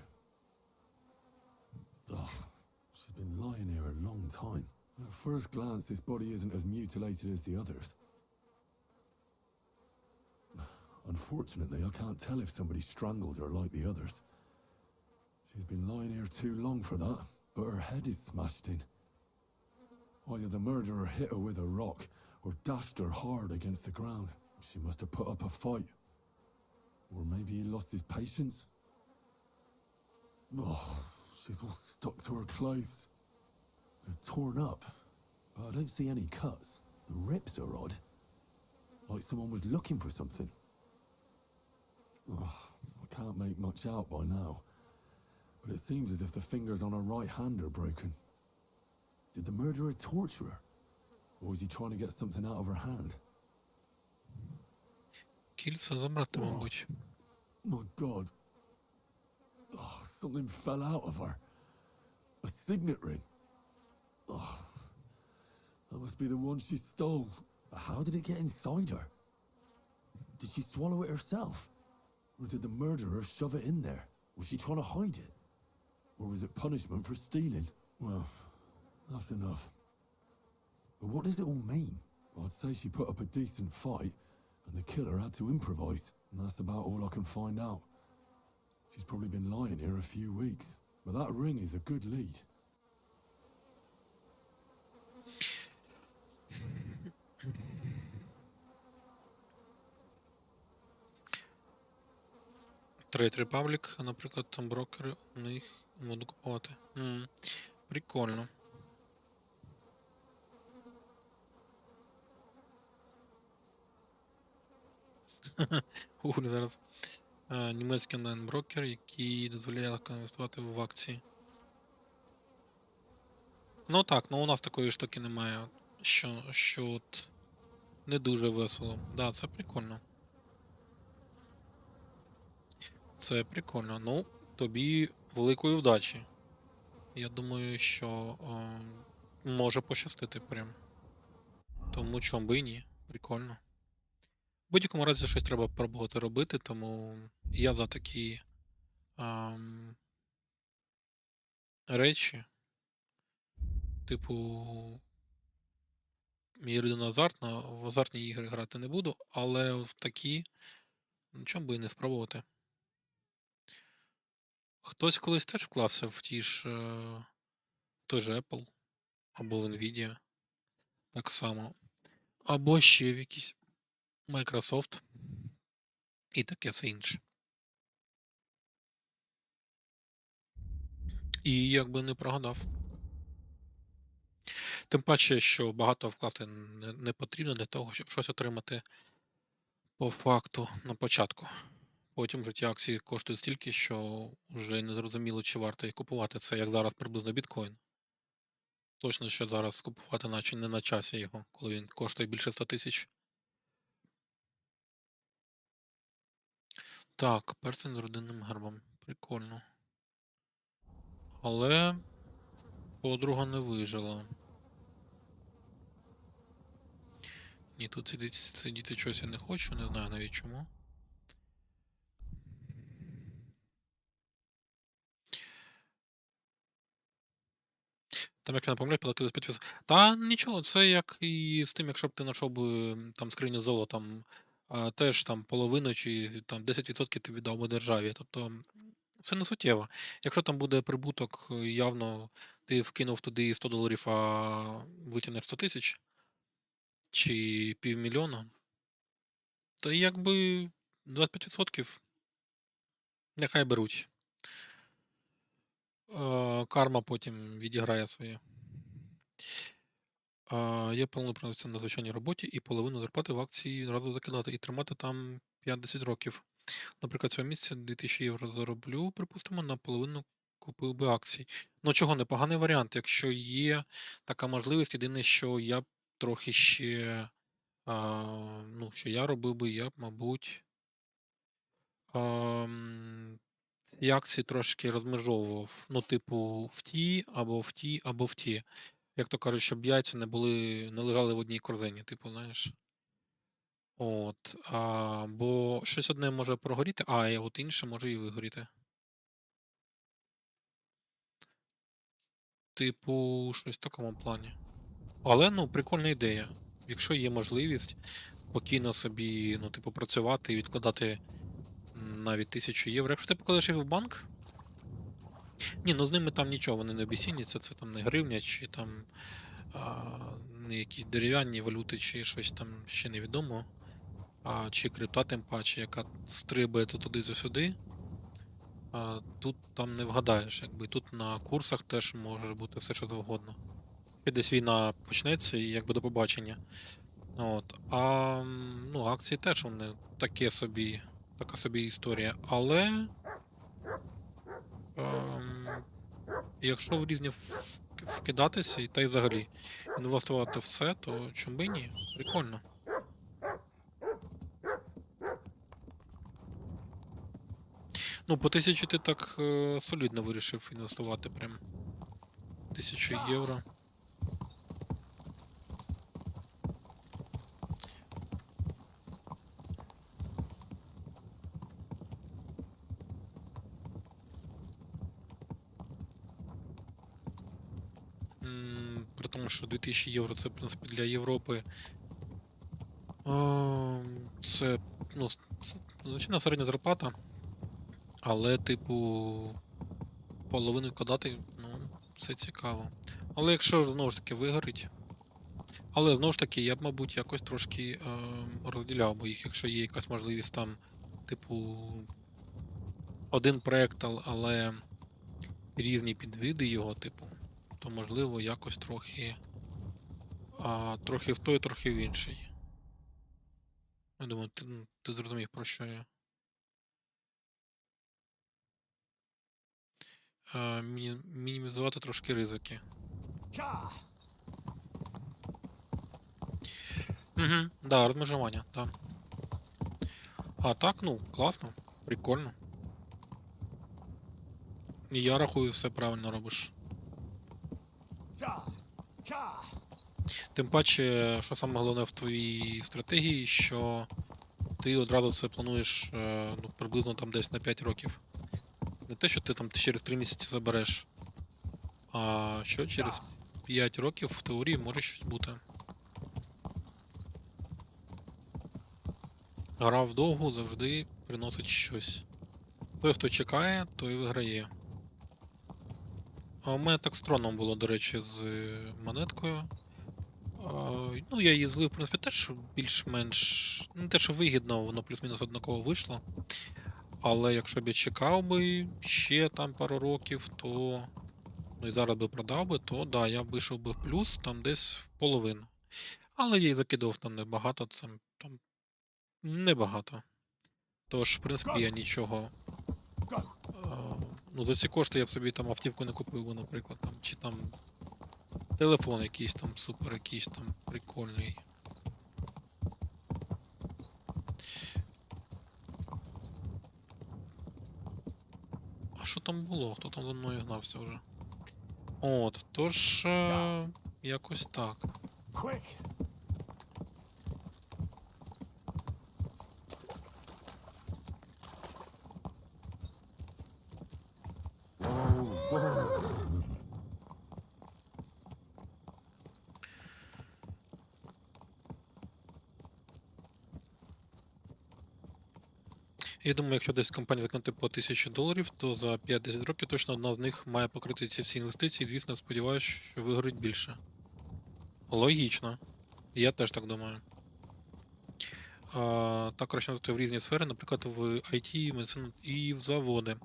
She's been lying here a long time. At first glance, this body isn't as mutilated as the others. Unfortunately, I can't tell if somebody strangled her like the others. She's been lying here too long for that, but her head is smashed in. Either the murderer hit her with a rock, or dashed her hard against the ground. She must have put up a fight. Or maybe he lost his patience. She's all stuck to her clothes. They're torn up, but I don't see any cuts. The rips are odd. Like someone was looking for something. Oh, I can't make much out by now. But it seems as if the fingers on her right hand are broken. Did the murderer torture her? Or was he trying to get something out of her hand? Кільця забрати, мабуть. My God. Oh, something fell out of her. A signet ring. Oh, that must be the one she stole. But how did it get inside her? Did she swallow it herself? Or did the murderer shove it in there? Was she trying to hide it? Or was it punishment for stealing? Well, that's enough. But what does it all mean? I'd say she put up a decent fight, and the killer had to improvise, and that's about all I can find out. She's probably been lying here a few weeks, but that ring is a good lead. Trade Republic, наприклад, там брокери, у них можуть купувати. Прикольно. Гуглю зараз. Німецький онлайн-брокер, який дозволяє легко інвестувати в акції. Ну так, у нас такої штуки немає, що от не дуже весело. Да, це прикольно. Це прикольно. Ну, тобі великої вдачі. Я думаю, що може пощастити прям. Тому чому би і ні. Прикольно. В будь-якому разі щось треба пробувати робити, тому я за такі речі. Типу, я людина азартна, в азартні ігри грати не буду, але в такі, чому би і не спробувати. Хтось колись теж вклався в той же Apple, або в Nvidia, так само, або ще в якийсь Microsoft і таке все інше. І якби не прогадав. Тим паче, що багато вкласти не потрібно для того, щоб щось отримати по факту на початку. Потім в житті акції коштують стільки, що вже не зрозуміло, чи варто їх купувати. Це як зараз приблизно біткоін. Точно, що зараз купувати наче не на часі його, коли він коштує більше 100 тисяч. Так, перстень з родинним гербом. Прикольно. Але подруга не вижила. Ні, тут сидіти щось я не хочу, не знаю навіть чому. Там, як я не помиляю, платили з 5%. Та нічого, це як і з тим, якщо б ти знайшов би там скриню з золотом, теж там половину чи там 10% ти віддав би державі. Тобто це не суттєво. Якщо там буде прибуток, явно ти вкинув туди $100, а витягнеш 100 тисяч чи $500,000, то якби 25% нехай беруть. Карма потім відіграє своє. Я планую проводитися на звичайній роботі і половину зарплати в акції разу закидати і тримати там 5-10 років. Наприклад, цього місяця 2000 євро зароблю, припустимо, наполовину купив би акцій. Ну чого, непоганий варіант, якщо є така можливість. Єдине, що я б трохи ще, що я робив би, я б, мабуть, ці акції трошки розмежовував. Ну, типу, в ті, або в ті, або в ті. Як то кажуть, щоб яйця не лежали в одній корзині, типу, знаєш. От. Бо щось одне може прогоріти, а от інше може і вигоріти. Типу, щось в такому плані. Але, прикольна ідея. Якщо є можливість спокійно собі, працювати і відкладати навіть 1000 євро. Якщо ти покладеш їх в банк, з ними там нічого, вони не обіцінюються, це там не гривня, чи там не якісь дерев'яні валюти, чи щось там ще невідомо, чи крипта тим паче, яка стрибає туди-сюди. Тут там не вгадаєш, якби тут на курсах теж може бути все що завгодно. І десь війна почнеться і якби до побачення. От. Ну, акції теж вони така собі історія. Але якщо в різні вкидатися, і та й взагалі інвестувати все, то чому би і ні? Прикольно. Ну, по 1000 ти так солідно вирішив інвестувати прям. 1000 євро. При тому, що 2000 євро це, в принципі, для Європи це, ну, це звичайно середня зарплата, але, типу, половину вкладати, ну, це цікаво. Але якщо, знову ж таки, вигорить. Але, знову ж таки, я б, мабуть, якось трошки розділяв би їх, якщо є якась можливість там, типу, один проєкт, але різні підвиди його, типу, то, можливо, якось трохи в той, трохи в інший. Я думаю, ти зрозумів, про що я. Мінімізувати трошки ризики. Угу, да, розмежування, так. А так, ну, класно, прикольно. І я рахую, все правильно робиш. Тим паче, що саме головне в твоїй стратегії, що ти одразу це плануєш, ну, приблизно там десь на 5 років. Не те, що ти там через 3 місяці забереш, а що через 5 років в теорії може щось бути. Гра вдовгу завжди приносить щось. Той, хто чекає, той виграє. А у мене так странно було, до речі, з монеткою. Ну, я її злив, в принципі, теж більш-менш... Не те, що вигідно, воно плюс-мінус однаково вийшло. Але якщо б я чекав би ще там пару років, то... Ну і зараз би продав би, то да, я б вийшов би в плюс, там десь в половину. Але я її закидував там небагато, це там... Небагато. Тож, в принципі, я нічого... Ну, за ці кошти я б собі там автівку не купив би, наприклад, там, чи там телефон якийсь там супер, якийсь там прикольний. А що там було? Хто там за мною гнався вже? От, тож, якось так. Я думаю, якщо десь компанія закинути по $1000, то за 5-10 років точно одна з них має покрити ці всі інвестиції. Звісно, сподіваюся, що вигорить більше. Логічно. Я теж так думаю. Так краще в різні сфери, наприклад, в IT, медицину і в заводи.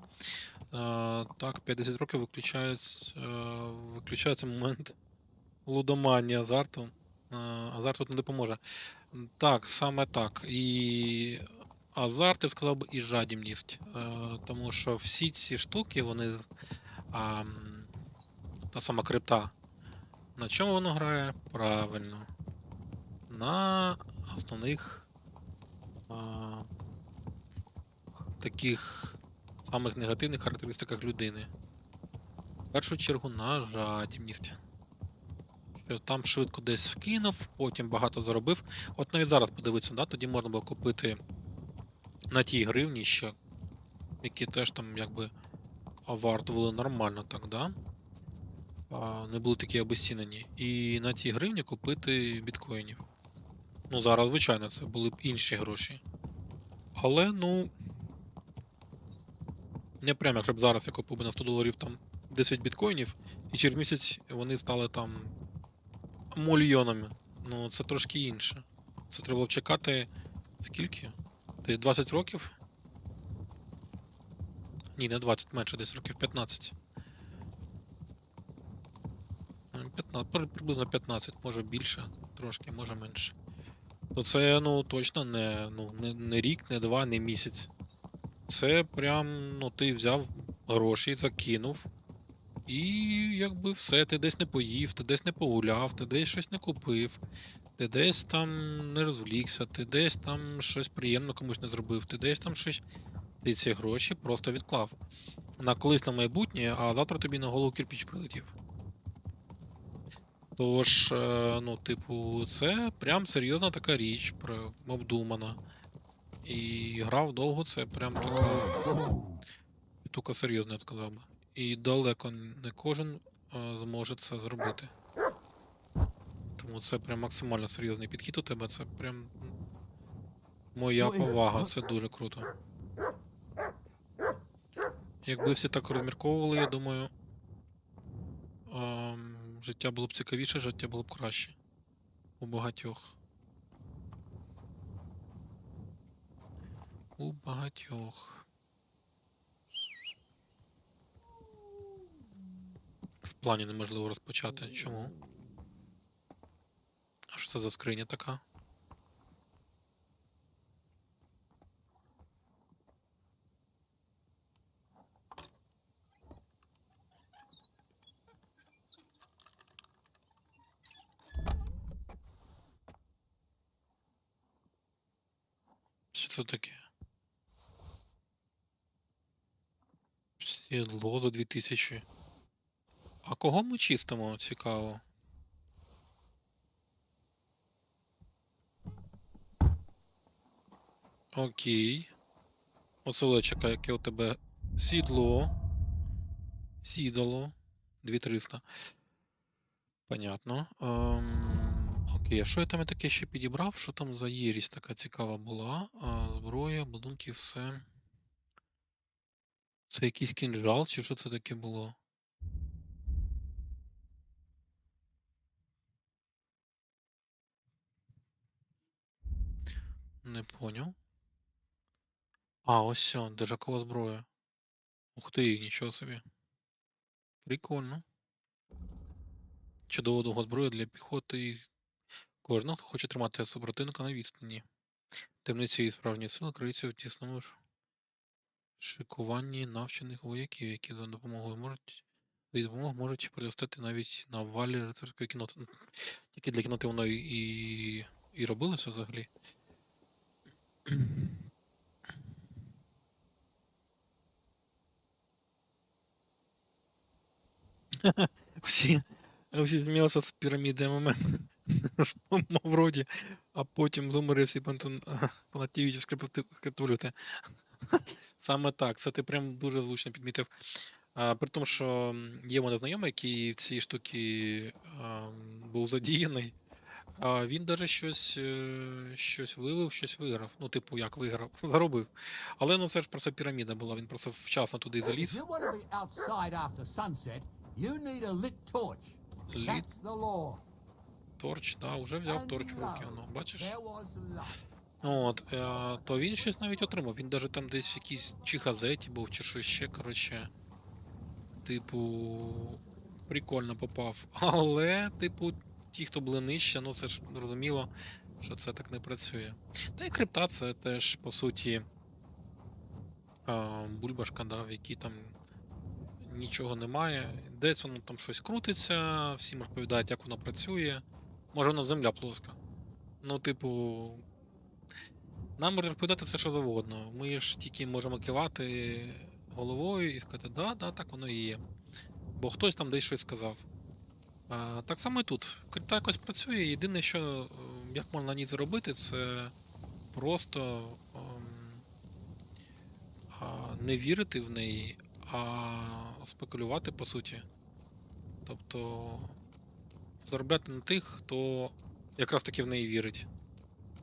Так, 50 років виключається момент лудоманії, азарту. Азарт тут не допоможе. Так, саме так. І азарт, я б сказав би, і жадібність. Тому що всі ці штуки, вони... Та сама крипта. На чому воно грає? Правильно. На основних таких самих негативних характеристиках людини. В першу чергу на жадібність. Що там швидко десь вкинув, потім багато заробив. От навіть зараз подивитися, да, тоді можна було купити на тій гривні ще, які теж там якби вартували нормально, так, да? Не були такі обезцінені. І на тій гривні купити біткоїнів. Ну, зараз, звичайно, це були б інші гроші. Але, ну... Не прямо, якщо б зараз я купив би на $100 там 10 біткоїнів, і через місяць вони стали там мільйонами. Ну, це трошки інше. Це треба було б чекати... Скільки? Десь 20 років? Ні, не 20, менше, десь років 15. 15, приблизно 15, може більше, трошки, може менше. то це, ну, точно не рік, не 2, не місяць. Це прям, ну, ти взяв гроші, закинув, і якби все, ти десь не поїв, ти десь не погуляв, ти десь щось не купив, ти десь там не розвлікся, ти десь там щось приємно комусь не зробив, ти десь там щось. Ти ці гроші просто відклав на колись на майбутнє, а завтра тобі на голову кирпіч прилетів. Тож, ну, типу, це прям серйозна така річ, обдумана. І грав довго, це прям така штука серйозна, я б сказав би. І далеко не кожен зможе це зробити. Тому це прям максимально серйозний підхід у тебе, це прям моя повага, це дуже круто. Якби всі так розмірковували, я думаю, життя було б цікавіше, життя було б краще. У багатьох. У багатьох. В плані неможливо розпочати. Чому? А що це за скриня така? Що це таке? Сідло за 2000. А кого ми чистимо, цікаво? Окей. Оселечка, яке у тебе сідло. Сідало. 2300. Понятно. Окей, а що я там таке ще підібрав? Що там за єрість така цікава була? Зброя, будинки, все. Це якийсь кінжал, чи що це таке було? Не поняв. А, ось все, держакова зброя. Ух ти, нічого собі. Прикольно. Чудова довга зброя для піхоти. Кожного, хто хоче тримати супротивника на відстані. Темниці і справжні сили криються в тісному шикуванні навчених вояків, які за допомогою можуть протистояти навіть на валі рицарської кіноти. Тільки для кіноти воно і робилося взагалі. Всі зміялися з піраміди МММ в Мавроді, а потім зумери всі понатіють з криптовалюти. Саме так, це ти прям дуже влучно підмітив. При тому, що є в мене знайомий, який в цій штуці був задіяний, він навіть щось вивив, щось виграв. Ну, типу, як виграв, заробив. Але ну це ж просто піраміда була, він просто вчасно туди заліз. Літ. Торч, да, вже взяв торч в руки, ну, бачиш? От, то він щось навіть отримав, він навіть там десь в якійсь чи газеті був, чи щось ще, коротше, типу, прикольно попав. Але, типу, ті, хто були нижче, ну це ж зрозуміло, що це так не працює. Та й крипта це теж, по суті, бульбашка, да, в якій там нічого немає. Десь воно там щось крутиться, всім розповідають, як воно працює. Може, воно земля плоска. Ну, типу, нам можуть розповідати все, що завгодно. Ми ж тільки можемо кивати головою і сказати, да, так воно і є. Бо хтось там десь щось сказав. Так само і тут. Крипта якось працює. Єдине, що як можна на ній заробити, це просто не вірити в неї, а спекулювати, по суті. Тобто заробляти на тих, хто якраз таки в неї вірить.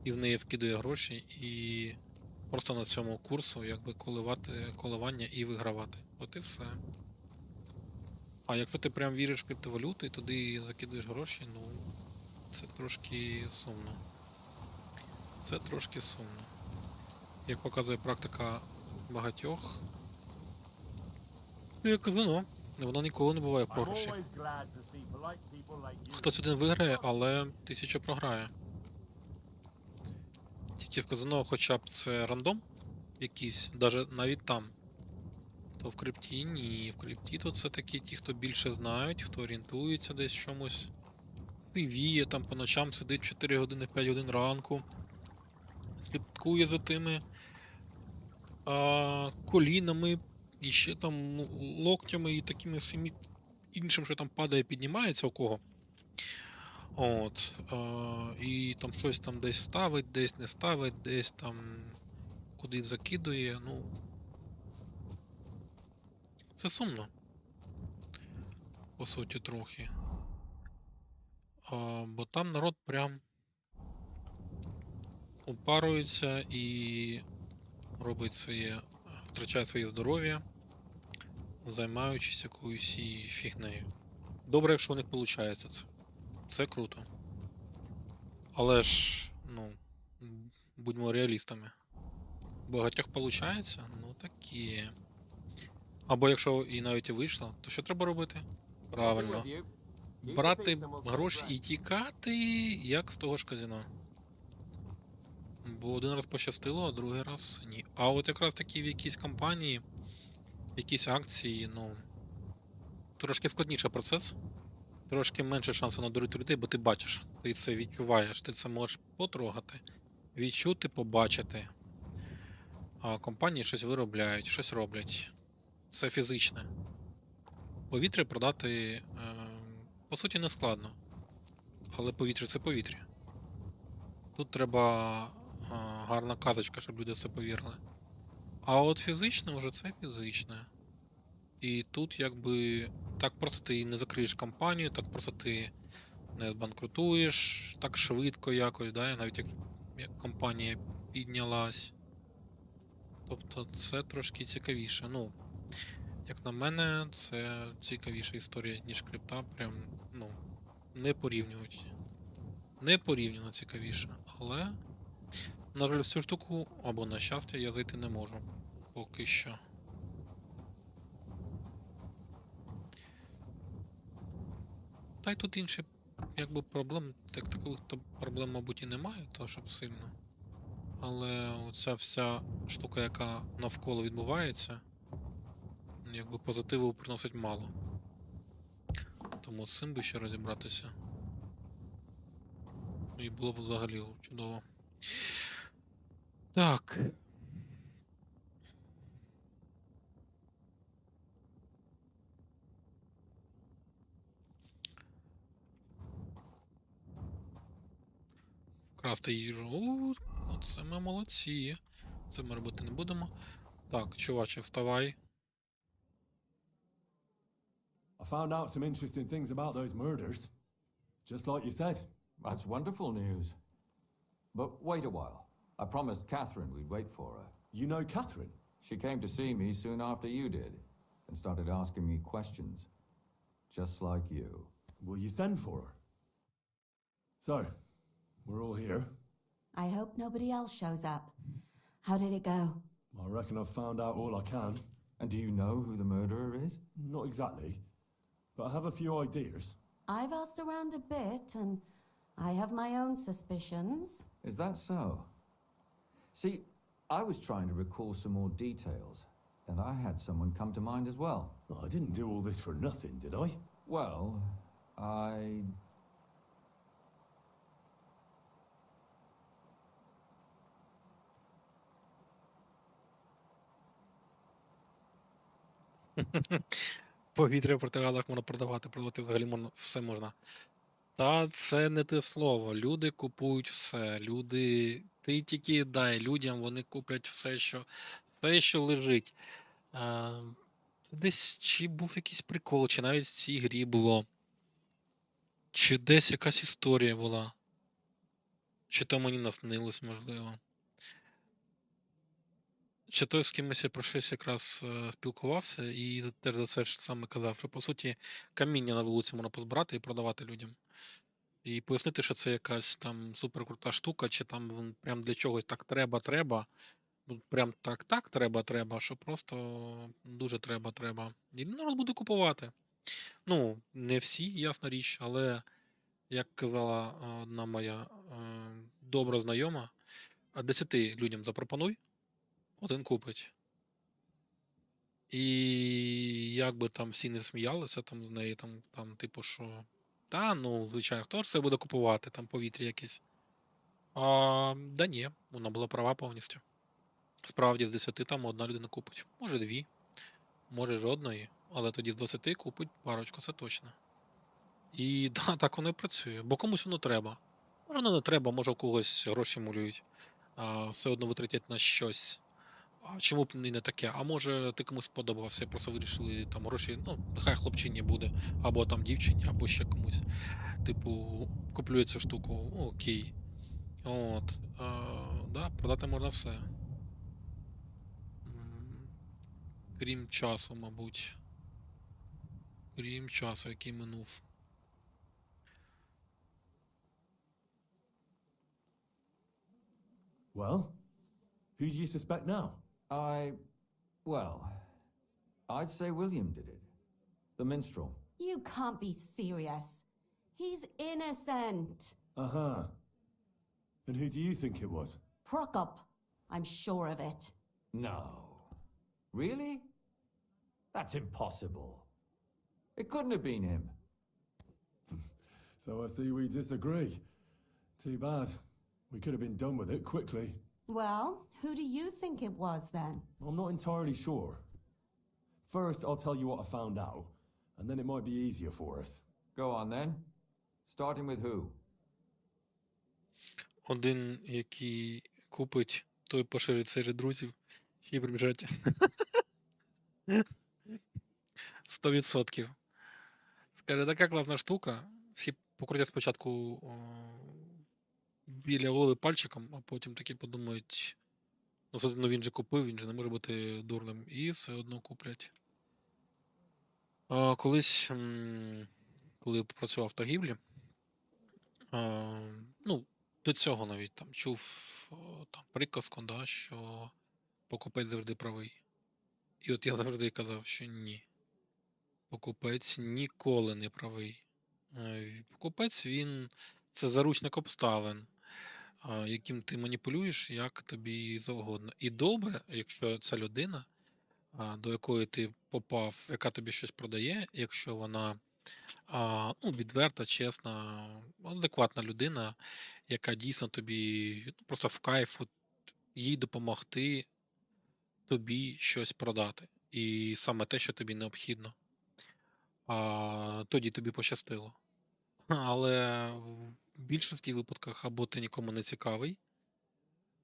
І в неї вкидає гроші, і просто на цьому курсу якби коливання і вигравати. От і все. А якщо ти прям віриш в криптовалюту і туди закидуєш гроші, ну це трошки сумно. Це трошки сумно. Як показує практика багатьох, це як казино. Воно ніколи не буває в програші. Хтось один виграє, але 1000 програє. Тільки в казино хоча б це рандом якийсь, навіть там. То в крипті ні. В крипті тут все-таки ті, хто більше знають, хто орієнтується десь в чомусь. Сивіє, там по ночам сидить 4 години, 5 годин ранку. Слідкує за тими колінами, і ще там локтями і такими всім іншим, що там падає, піднімається у кого. От. І там щось там десь ставить, десь не ставить, десь там кудись закидує. Ну. Це сумно. По суті, трохи. Бо там народ прям упарується і робить своє, втрачає своє здоров'я, займаючись якоюсь і фігнею. Добре, якщо у них виходить це. Це круто. Але ж, ну, будьмо реалістами. Багатьох виходить? Ну таке. Або якщо і навіть і вийшло, то що треба робити? Правильно. Брати гроші і тікати, як з того ж казино. Бо один раз пощастило, а другий раз ні. А от якраз такі в якійсь компанії, якісь акції, ну, трошки складніший процес. Трошки менше шансу надурити людей, бо ти бачиш, ти це відчуваєш, ти це можеш потрогати, відчути, побачити. А компанії щось виробляють, щось роблять. Це фізичне. Повітря продати, по суті, не складно. Але повітря – це повітря. Тут треба гарна казочка, щоб люди в це повірили. А от фізичне вже це фізичне. І тут якби так просто ти не закриєш компанію, так просто ти не збанкрутуєш, так швидко якось, да? Навіть як компанія піднялась. Тобто це трошки цікавіше. Ну, як на мене, це цікавіша історія, ніж крипта. Прям, ну, не порівнюють. Не порівняно цікавіше. Але, на жаль, в цю штуку, або на щастя, я зайти не можу. Поки що. Та й тут інші, якби, проблем, таких проблем, мабуть, і немає, то щоб сильно. Але оця вся штука, яка навколо відбувається, якби позитиву приносить мало. Тому з цим би ще розібратися. І було б взагалі чудово. Так. Вкрасти їжу. Оце ми молодці. Це ми робити не будемо. Так, чуваче, вставай. I found out some interesting things about those murders. Just like you said. That's wonderful news. But wait a while. I promised Catherine we'd wait for her. You know Catherine? She came to see me soon after you did, and started asking me questions. Just like you. Will you send for her? So, we're all here. I hope nobody else shows up. How did it go? I reckon I've found out all I can. And do you know who the murderer is? Not exactly, but I have a few ideas. I've asked around a bit, and I have my own suspicions. Is that so? See, I was trying to recall some more details, and I had someone come to mind as well. I didn't do all this for nothing, did I? Well, I... Повітря в протигалах можна продавати взагалі можна, все можна. Та це не те слово. Люди купують все. Люди. Ти тільки дай людям, вони куплять все, що лежить. Десь чи був якийсь прикол, чи навіть в цій грі було. Чи десь якась історія була. Чи то мені наснилось, можливо. Чи той з кимось я про щось якраз спілкувався і теж за це ж саме казав, що по суті каміння на вулиці можна позбирати і продавати людям. І пояснити, що це якась там суперкрута штука, чи там прям для чогось так треба. Прям так треба, що просто дуже треба. І народ буде купувати. Ну, не всі, ясна річ, але, як казала одна моя добра знайома, 10 людям запропонуй, один купить. І як би там всі не сміялися там з неї, там типу, що ну, звичайно, хто ж це буде купувати, там повітря якесь. Да ні, вона була права повністю. Справді, з 10 там одна людина купить. Може 2, може жодної, але тоді з 20 купить парочку, це точно. І да, так воно і працює, бо комусь воно треба. Може воно не треба, може у когось гроші мулюють, все одно витратять на щось. Чому б і не таке? А може ти комусь сподобався, просто вирішили там гроші, ну, нехай хлопчині буде, або там дівчині, або ще комусь. Типу, куплю я цю штуку, окей. От, да, продати можна все. Крім часу, мабуть. Крім часу, який минув. Well, who do you suspect now? Well, I'd say William did it. The minstrel. You can't be serious. He's innocent. Uh-huh. And who do you think it was? Prokop. I'm sure of it. No. Really? That's impossible. It couldn't have been him. So I see we disagree. Too bad. We could have been done with it quickly. Well, who do you think it was then? I'm not entirely sure. First, I'll tell you what I found out, and then it might be easier for us. Go on then. Starting with who? Один, який купить, той поширить серед друзів, всі прибіжать. 100%. Скаже, така класна штука. Всі покрутять спочатку біля голови пальчиком, а потім такі подумають, ну, все одно він же купив, він же не може бути дурним. І все одно куплять. Колись, коли працював в торгівлі, ну, до цього навіть там чув там приказку, да, що покупець завжди правий. І от я завжди казав, що ні. Покупець ніколи не правий. Покупець, це заручник обставин, яким ти маніпулюєш, як тобі завгодно. І добре, якщо ця людина, до якої ти попав, яка тобі щось продає, якщо вона ну, відверта, чесна, адекватна людина, яка дійсно тобі просто в кайф, їй допомогти тобі щось продати. І саме те, що тобі необхідно. Тоді тобі пощастило. Але в більшості випадках або ти нікому не цікавий,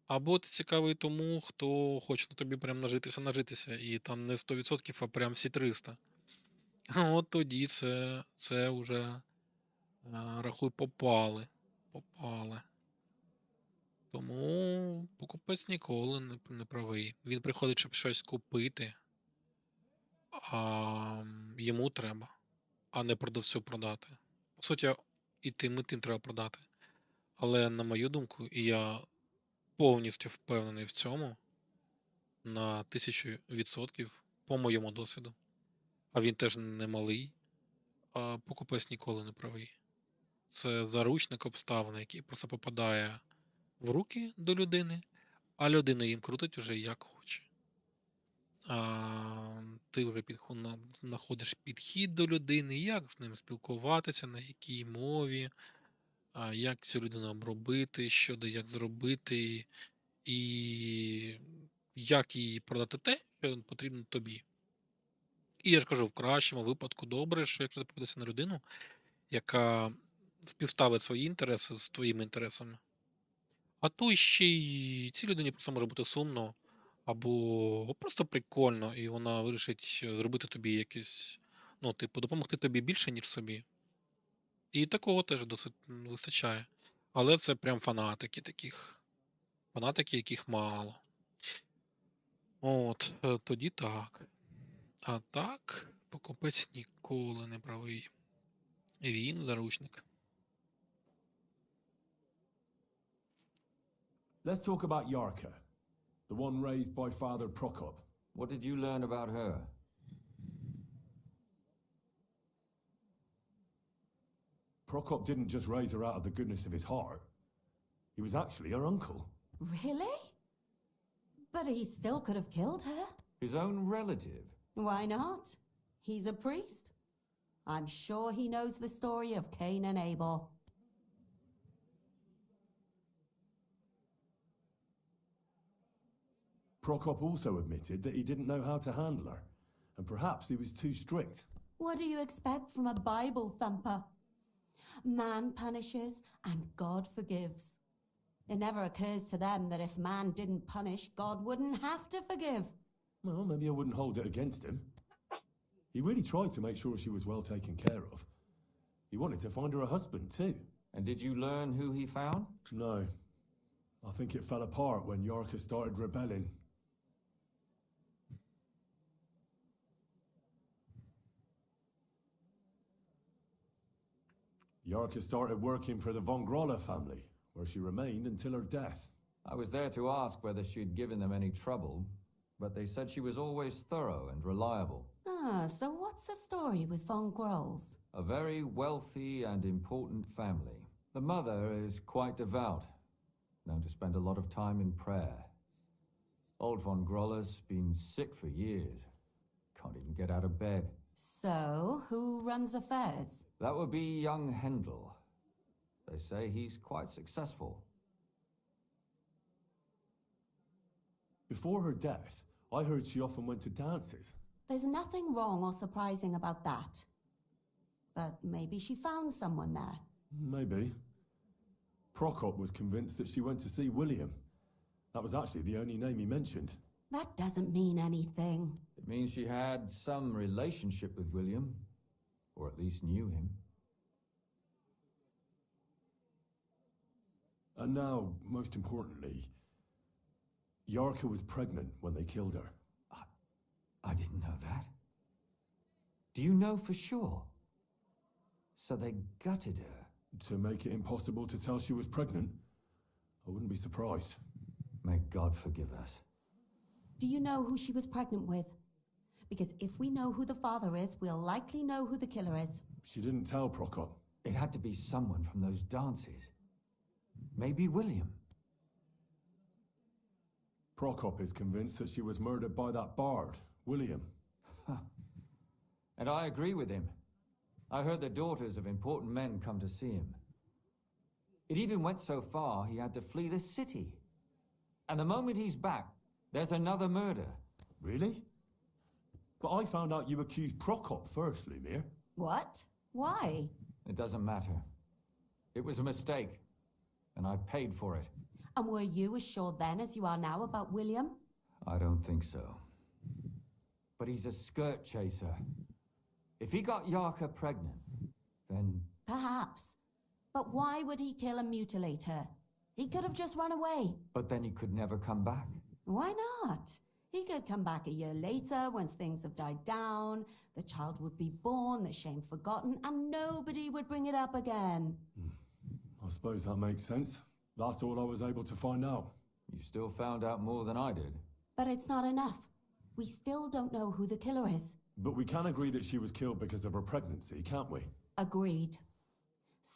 або ти цікавий тому, хто хоче на тобі прям нажитися, і там не 100%, а прям всі 300. От тоді це вже, рахуй, попали. Тому покупець ніколи не правий. Він приходить, щоб щось купити, а йому треба, а не продавцю продати. По суті, і тим треба продати. Але, на мою думку, і я повністю впевнений в цьому, на 1000%, по моєму досвіду, а він теж не малий, а покупець ніколи не правий. Це заручник обставин, який просто попадає в руки до людини, а людина їм крутить уже як хоче. Ти вже знаходиш підхід до людини, як з ним спілкуватися, на якій мові, як цю людину обробити, що де як зробити, і як їй продати те, що потрібно тобі. І я ж кажу, в кращому випадку добре, що якщо ти попадешся на людину, яка співставить свої інтереси з твоїми інтересами, а то ще й цій людині просто може бути сумно, або просто прикольно, і вона вирішить зробити тобі якесь, ну, типу, допомогти тобі більше, ніж собі. І такого теж досить вистачає. Але це прям фанатики таких. Фанатики, яких мало. От, тоді так. А так, покупець ніколи не правий. Він заручник. Let's talk about Yarka, the one raised by Father Prokop. What did you learn about her? Prokop didn't just raise her out of the goodness of his heart. He was actually her uncle. Really? But he still could have killed her. His own relative? Why not? He's a priest. I'm sure he knows the story of Cain and Abel. Prokop also admitted that he didn't know how to handle her, and perhaps he was too strict. What do you expect from a Bible thumper? Man punishes and God forgives. It never occurs to them that if man didn't punish, God wouldn't have to forgive. Well, maybe I wouldn't hold it against him. He really tried to make sure she was well taken care of. He wanted to find her a husband, too. And did you learn who he found? No. I think it fell apart when Yarka started rebelling. Yarka started working for the von Groller family, where she remained until her death. I was there to ask whether she'd given them any trouble, but they said she was always thorough and reliable. Ah, so what's the story with von Grolls? A very wealthy and important family. The mother is quite devout, known to spend a lot of time in prayer. Old von Groller's been sick for years. Can't even get out of bed. So, who runs affairs? That would be young Hendel. They say he's quite successful. Before her death, I heard she often went to dances. There's nothing wrong or surprising about that. But maybe she found someone there. Maybe. Prokop was convinced that she went to see William. That was actually the only name he mentioned. That doesn't mean anything. It means she had some relationship with William, or at least knew him. And now, most importantly, Yarka was pregnant when they killed her. I didn't know that. Do you know for sure? So they gutted her? To make it impossible to tell she was pregnant? I wouldn't be surprised. May God forgive us. Do you know who she was pregnant with? Because if we know who the father is, we'll likely know who the killer is. She didn't tell Prokop. It had to be someone from those dances. Maybe William. Prokop is convinced that she was murdered by that bard, William. And I agree with him. I heard the daughters of important men come to see him. It even went so far he had to flee the city. And the moment he's back, there's another murder. Really? But I found out you accused Prokop first, Lumir. What? Why? It doesn't matter. It was a mistake, and I paid for it. And were you as sure then as you are now about William? I don't think so. But he's a skirt chaser. If he got Yarka pregnant, then... Perhaps. But why would he kill and mutilate her? He could have just run away. But then he could never come back. Why not? He could come back a year later, once things have died down, the child would be born, the shame forgotten, and nobody would bring it up again. I suppose that makes sense. That's all I was able to find out. You still found out more than I did. But it's not enough. We still don't know who the killer is. But we can agree that she was killed because of her pregnancy, can't we? Agreed.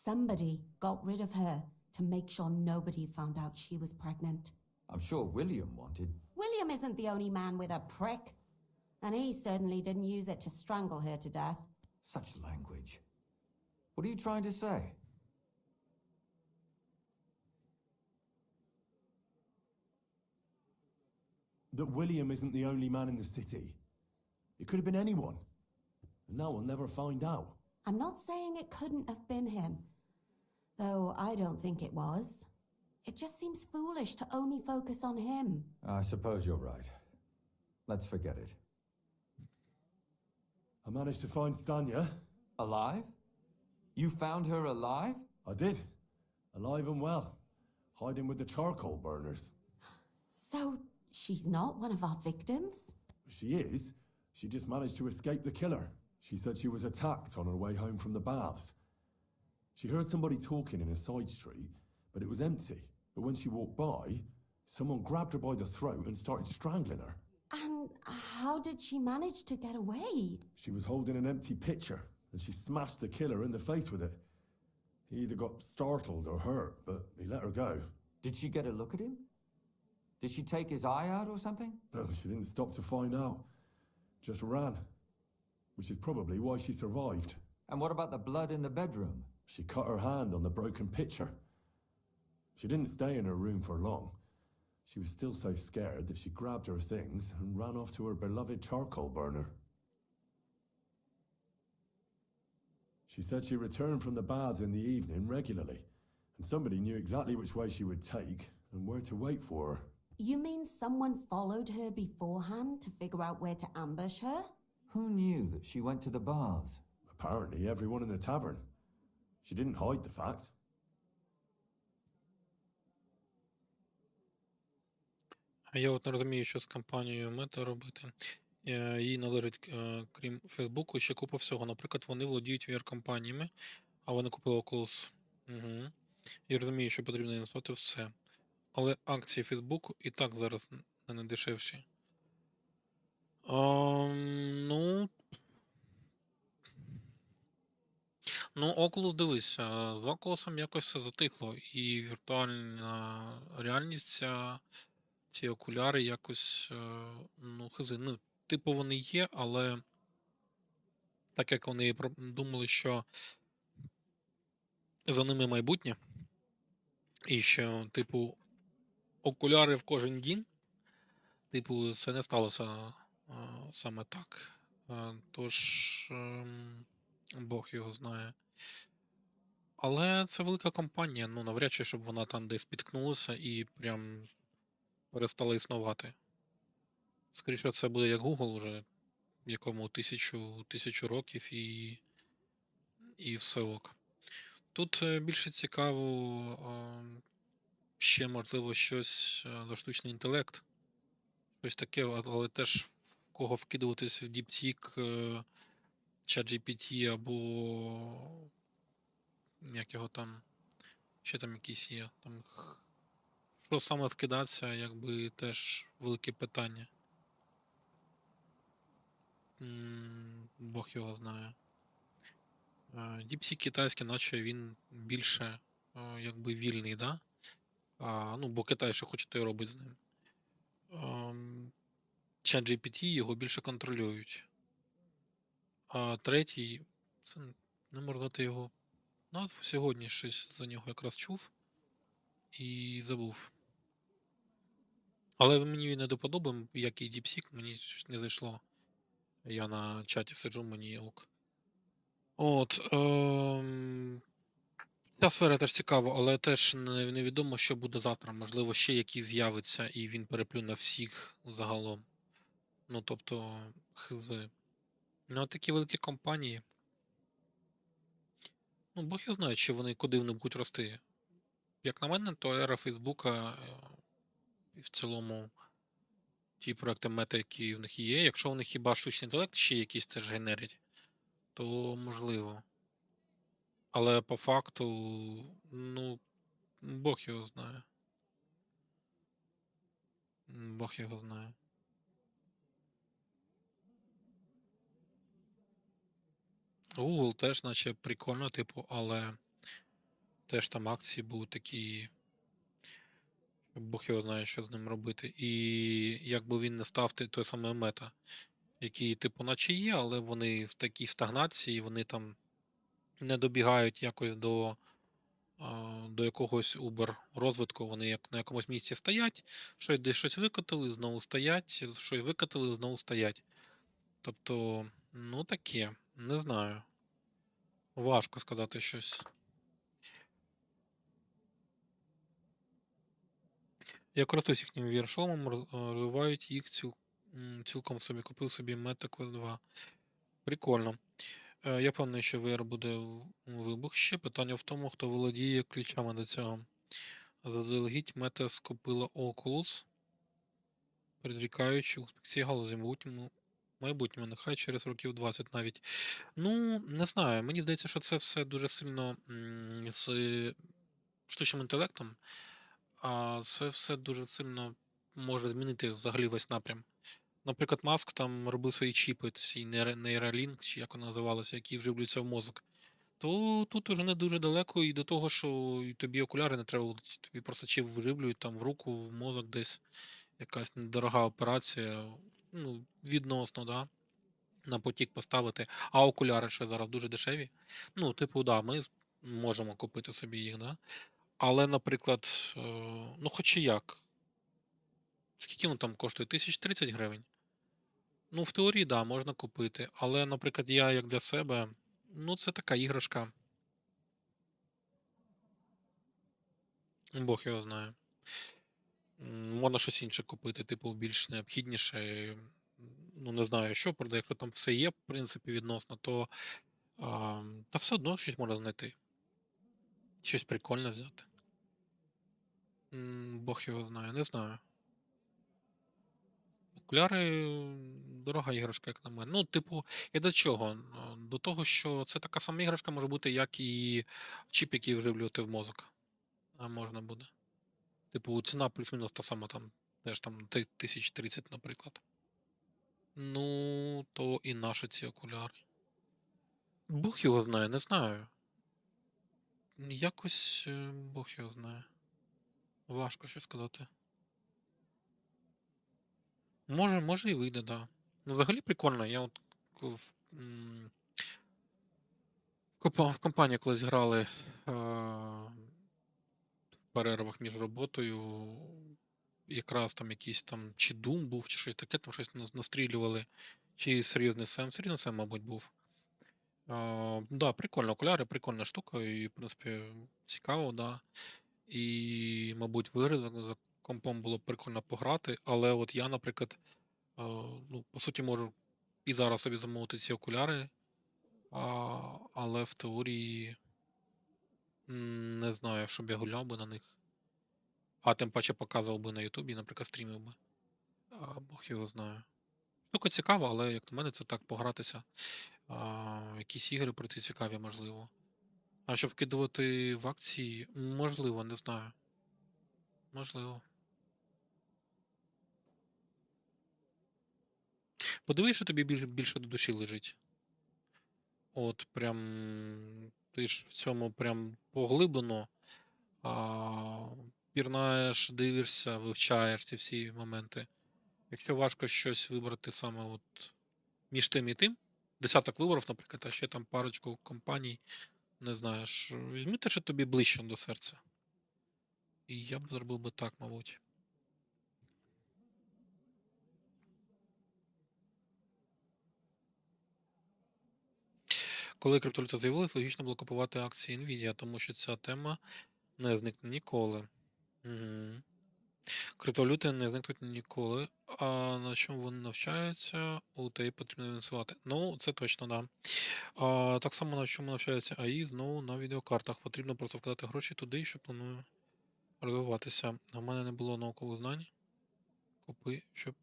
Somebody got rid of her to make sure nobody found out she was pregnant. I'm sure William wanted... William isn't the only man with a prick. And he certainly didn't use it to strangle her to death. Such language. What are you trying to say? That William isn't the only man in the city. It could have been anyone. And now we'll never find out. I'm not saying it couldn't have been him. Though I don't think it was. It just seems foolish to only focus on him. I suppose you're right. Let's forget it. I managed to find Stanya. Alive? You found her alive? I did. Alive and well. Hiding with the charcoal burners. So, she's not one of our victims? She is. She just managed to escape the killer. She said she was attacked on her way home from the baths. She heard somebody talking in a side street, but it was empty. But when she walked by, someone grabbed her by the throat and started strangling her. And how did she manage to get away? She was holding an empty pitcher, and she smashed the killer in the face with it. He either got startled or hurt, but he let her go. Did she get a look at him? Did she take his eye out or something? No, she didn't stop to find out. Just ran. Which is probably why she survived. And what about the blood in the bedroom? She cut her hand on the broken pitcher. She didn't stay in her room for long. She was still so scared that she grabbed her things and ran off to her beloved charcoal burner. She said she returned from the baths in the evening regularly, and somebody knew exactly which way she would take and where to wait for her. You mean someone followed her beforehand to figure out where to ambush her? Who knew that she went to the baths? Apparently everyone in the tavern. She didn't hide the fact. Я от не розумію, що з компанією Мета робити. Їй належить, крім Фейсбуку, ще купа всього. Наприклад, вони володіють VR-компаніями, а вони купили Oculus. Угу. Я розумію, що потрібно інвестувати все. Але акції Фейсбуку і так зараз не найдешевші. Ну, Oculus, дивись, з Oculus якось все затихло, і віртуальна реальність, ці окуляри якось, типу вони є, але так як вони думали, що за ними майбутнє, і що, типу, окуляри в кожен дім, типу, це не сталося саме так. Тож, Бог його знає. Але це велика компанія, навряд чи, щоб вона там десь спіткнулася і прям перестала існувати. Скоріше, це буде як Google уже, якому тисячу років і все ок. Тут більше цікаво ще, можливо, щось за штучний інтелект. Щось таке, але теж в кого вкидуватись в DeepSeek, ChatGPT або як його там, ще там якісь є. Там, що саме вкидатися, якби теж велике питання. Бог його знає. DeepSeek китайський, наче він більше якби вільний, да? Бо Китай що хоче, то й робить з ним. ChatGPT його більше контролюють. А третій, це не можу дати його назву, сьогодні щось за нього якраз чув і забув. Але мені він не до подоби, як і DeepSeek, мені щось не зайшло. Я на чаті сиджу, мені ок. Ця сфера теж цікава, але теж невідомо, що буде завтра. Можливо, ще якийсь з'явиться і він переплюне всіх загалом. Тобто, хз. Такі великі компанії. Бог його знає, чи вони куди вони будуть рости. Як на мене, то ера Фейсбука і в цілому ті проекти мета, які в них є. Якщо у них хіба штучний інтелект ще якийсь теж генерить, то можливо. Але по факту, Бог його знає. Бог його знає. Google теж, наче прикольно, типу, але теж там акції будуть такі. Бог його знає, що з ним робити. І якби він не став той самий мета, який, типу, наче є, але вони в такій стагнації, вони там не добігають якось до якогось Uber-розвитку. Вони як на якомусь місці стоять, щось викотили, знову стоять, щось викотили, знову стоять. Тобто, таке, не знаю. Важко сказати щось. Я користуюсь їхнім VR-шоумом, розвивають їх цілком собі. Купив собі Meta Quest 2. Прикольно. Я певний, що VR буде вибух. Ще питання в тому, хто володіє ключами до цього. Заздалегідь Meta скупила Oculus, предрікаючи успіх цієї галузі майбутньому, нехай через років 20 навіть. Не знаю, мені здається, що це все дуже сильно з штучним інтелектом, а це все дуже сильно може змінити взагалі весь напрям. Наприклад, Маск там робив свої чіпи, ці нейролінк, чи як вони називалися, які вживлюються в мозок. то тут уже не дуже далеко і до того, що і тобі окуляри не треба, тобі просто чи вживлюють там в руку, в мозок десь якась недорога операція, ну, відносно, да, на потік поставити, а окуляри ще зараз дуже дешеві. Ну, типу, да, ми можемо купити собі їх, да. Але, наприклад, ну, хоч і як, скільки воно там коштує? 1030 гривень. Ну, в теорії, да, можна купити. Але, наприклад, я як для себе, ну, це така іграшка. Бог його знає. Можна щось інше купити, типу, більш необхідніше. Ну, не знаю, що, правда, якщо там все є, в принципі, відносно, то та все одно щось можна знайти. Щось прикольне взяти. Бог його знає, не знаю. Окуляри дорога іграшка, як на мене. Ну, типу, і до чого? До того, що це така сама іграшка може бути, як і чіп, який вживлювати в мозок. А можна буде. Типу, ціна плюс-мінус та сама там, теж там 1030, наприклад. Ну, то і наші ці окуляри. Бог його знає, не знаю. Якось Бог його знає. Важко щось сказати. Може і вийде, да. Ну, взагалі прикольно. Я от в компанії колись грали в перервах між роботою. Якраз там якийсь там чи Doom був, чи щось таке, там щось настрілювали. Чи серйозний Сем, мабуть, був. Да, прикольно, окуляри, прикольна штука, і, в принципі, цікаво, да. І, мабуть, в ігри за компом було б прикольно пограти, але от я, наприклад, ну, по суті, можу і зараз собі замовити ці окуляри, але в теорії не знаю, щоб я гуляв би на них. А тим паче показував би на Ютубі, наприклад, стрімив би. Бог його знає. Штука цікава, але, як на мене, це так погратися. Якісь ігри пройти цікаві, можливо. А щоб вкидувати в акції, можливо, не знаю. Можливо. Подивись, що тобі більше до душі лежить. От прям ти ж в цьому прям поглиблено пірнаєш, дивишся, вивчаєш ці всі моменти. Якщо важко щось вибрати саме от між тим і тим, десяток виборів, наприклад, а ще там парочку компаній, не знаєш, візьми те, що тобі ближче до серця. І я б зробив би так, мабуть. Коли криптовалюта з'явилась, логічно було купувати акції Nvidia, тому що ця тема не зникне ніколи. Угу. Криптовалюти не зникнуть ніколи. А на чому вони навчаються, у те потрібно інвестувати. Ну, це точно, да. Так само на чому навчається АІ, знову на відеокартах. Потрібно просто вкладати гроші туди, що планую розвиватися. А в мене не було наукових знань. Купи, щоб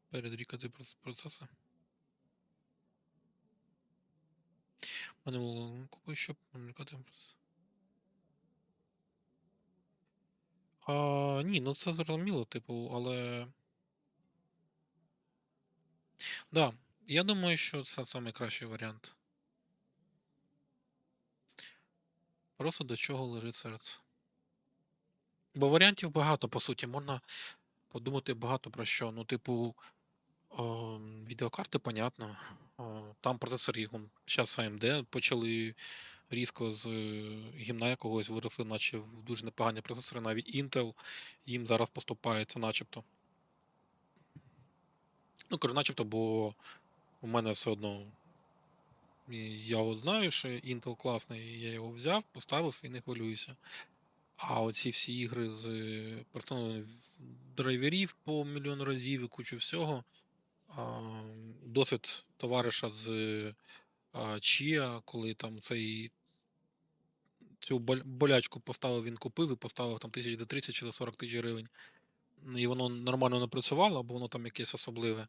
передрікати процеси. В мене було купи, щоб передрікати процеси. Ні, ну це зрозуміло, типу, але. Да, я думаю, що це найкращий варіант. Просто до чого лежить серце. Бо варіантів багато, по суті, можна подумати багато про що. Ну, типу, відеокарти, понятно. Там процесор їх, зараз AMD почали різко з гімна якогось виросли, наче в дуже непогані процесори, навіть Intel їм зараз поступається, начебто. Ну, кажу, начебто, бо у мене все одно. Я от знаю, що Intel класний, я його взяв, поставив і не хвилююся. А оці всі ігри з перестановленням драйверів по мільйон разів і кучу всього. Досвід товариша з Chia, коли там цю болячку поставив, він купив і поставив там 1030 чи за 40 тисяч гривень. І воно нормально не працювало, бо воно там якесь особливе.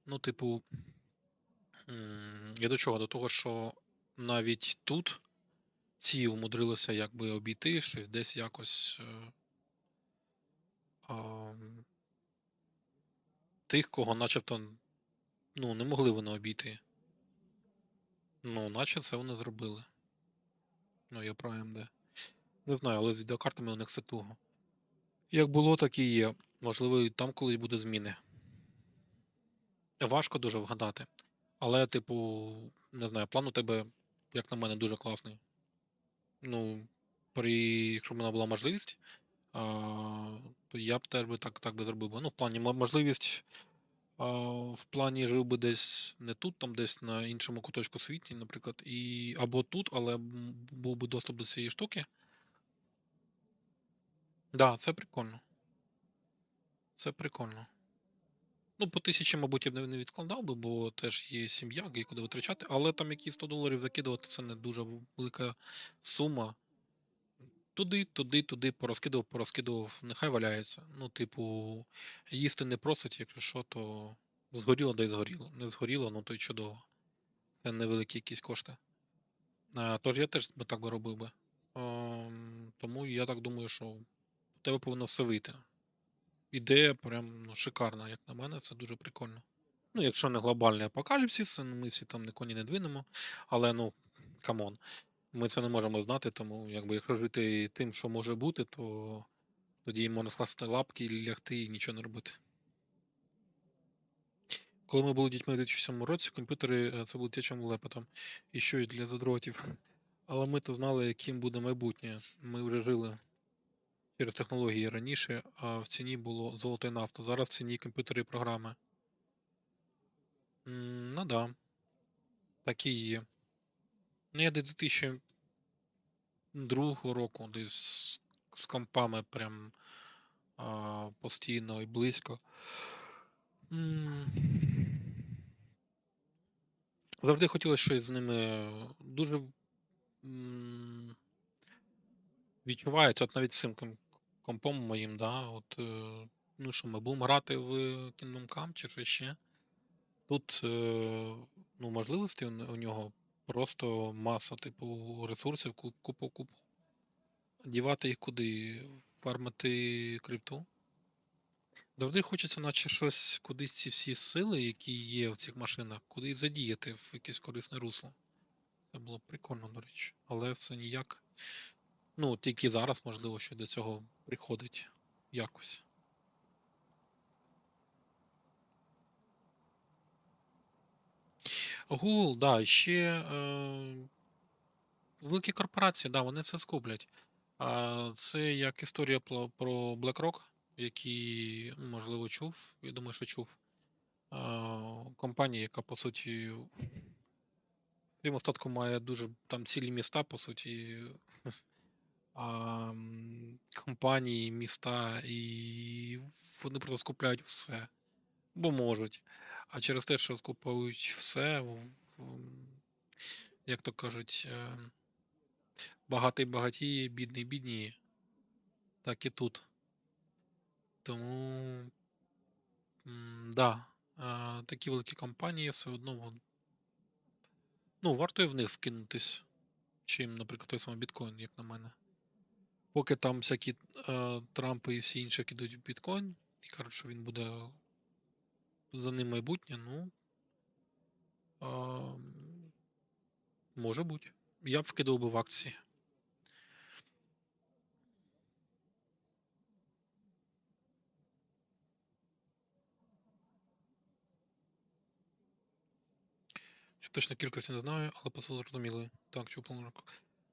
Ну, типу, я до чого? До того, що навіть тут ці умудрилися якби обійти щось десь якось тих, кого начебто, ну, не могли вони обійти. Ну, наче це вони зробили. Ну, я про AMD. Не знаю, але з відеокартами у них все туго. Як було, так і є. Можливо, і там колись буде зміни. Важко дуже вгадати. Але, типу, не знаю, план у тебе, як на мене, дуже класний. Ну, якщо б в мене була можливість, то я б теж би так би зробив. Ну, в плані можливість, в плані жив би десь не тут, там десь на іншому куточку світі, наприклад, або тут, але був би доступ до цієї штуки. Да, це прикольно. Це прикольно. Ну, по 1000, мабуть, я б не відкладав би, бо теж є сім'я, є куди витрачати, але там якісь $100 закидувати, це не дуже велика сума. Туди, порозкидував, нехай валяється. Ну, типу, їсти не просить, якщо що, то згоріло, да й згоріло. Не згоріло, ну то й чудово. Це невеликі якісь кошти. Тож я теж так би робив би. Тому я так думаю, що у тебе повинно все вийти. Ідея прям шикарна, як на мене, це дуже прикольно. Ну, якщо не глобальний апокаліпсис, ми всі там ні коні не двинемо, але ну, камон. Ми це не можемо знати, тому якщо жити тим, що може бути, то тоді можна скласти лапки, лягти і нічого не робити. Коли ми були дітьми у 2007 році, комп'ютери це були течем лепетом. І що й для задротів. Але ми то знали, яким буде майбутнє. Ми вже жили через технології раніше, а в ціні було золото і нафта. Зараз в ціні комп'ютери і програми. Ну да. Так і є. Ну, я десь 2002 року десь з компами прям постійно і близько. Завжди хотілося щось з ними дуже відчувається, от навіть з цим компом моїм, да, от, ну що, ми будемо грати в Kingdom Come чи що ще. Тут, ну, можливості у нього просто маса, типу, ресурсів, купу. Дівати їх куди? Фармити крипту? Завжди хочеться, наче щось, кудись ці всі сили, які є в цих машинах, куди задіяти в якесь корисне русло. Це було б прикольно, до речі. Але все ніяк. Ну, тільки зараз, можливо, що до цього приходить якось. Google, да, ще великі корпорації, да, вони це скуплять. Це як історія про BlackRock, який, можливо, чув, я думаю, що чув. Компанія, яка, по суті, крім остатку, має дуже там цілі міста, по суті, компанії, міста, і вони просто скупляють все, бо можуть. А через те, що скупають все, як то кажуть, багатий багатіє, бідний бідніє. Так і тут. Тому, да, такі великі компанії все одно, ну, варто і в них вкинутись, чим, наприклад, той самий біткоін, як на мене. Поки там всякі Трампи і всі інші кидають в біткоін, і кажуть, що він буде за ним майбутнє, ну, може бути. Я б вкидав би в акції. Я точно кількості не знаю, але посил зрозумілий. Так, чув повну руку.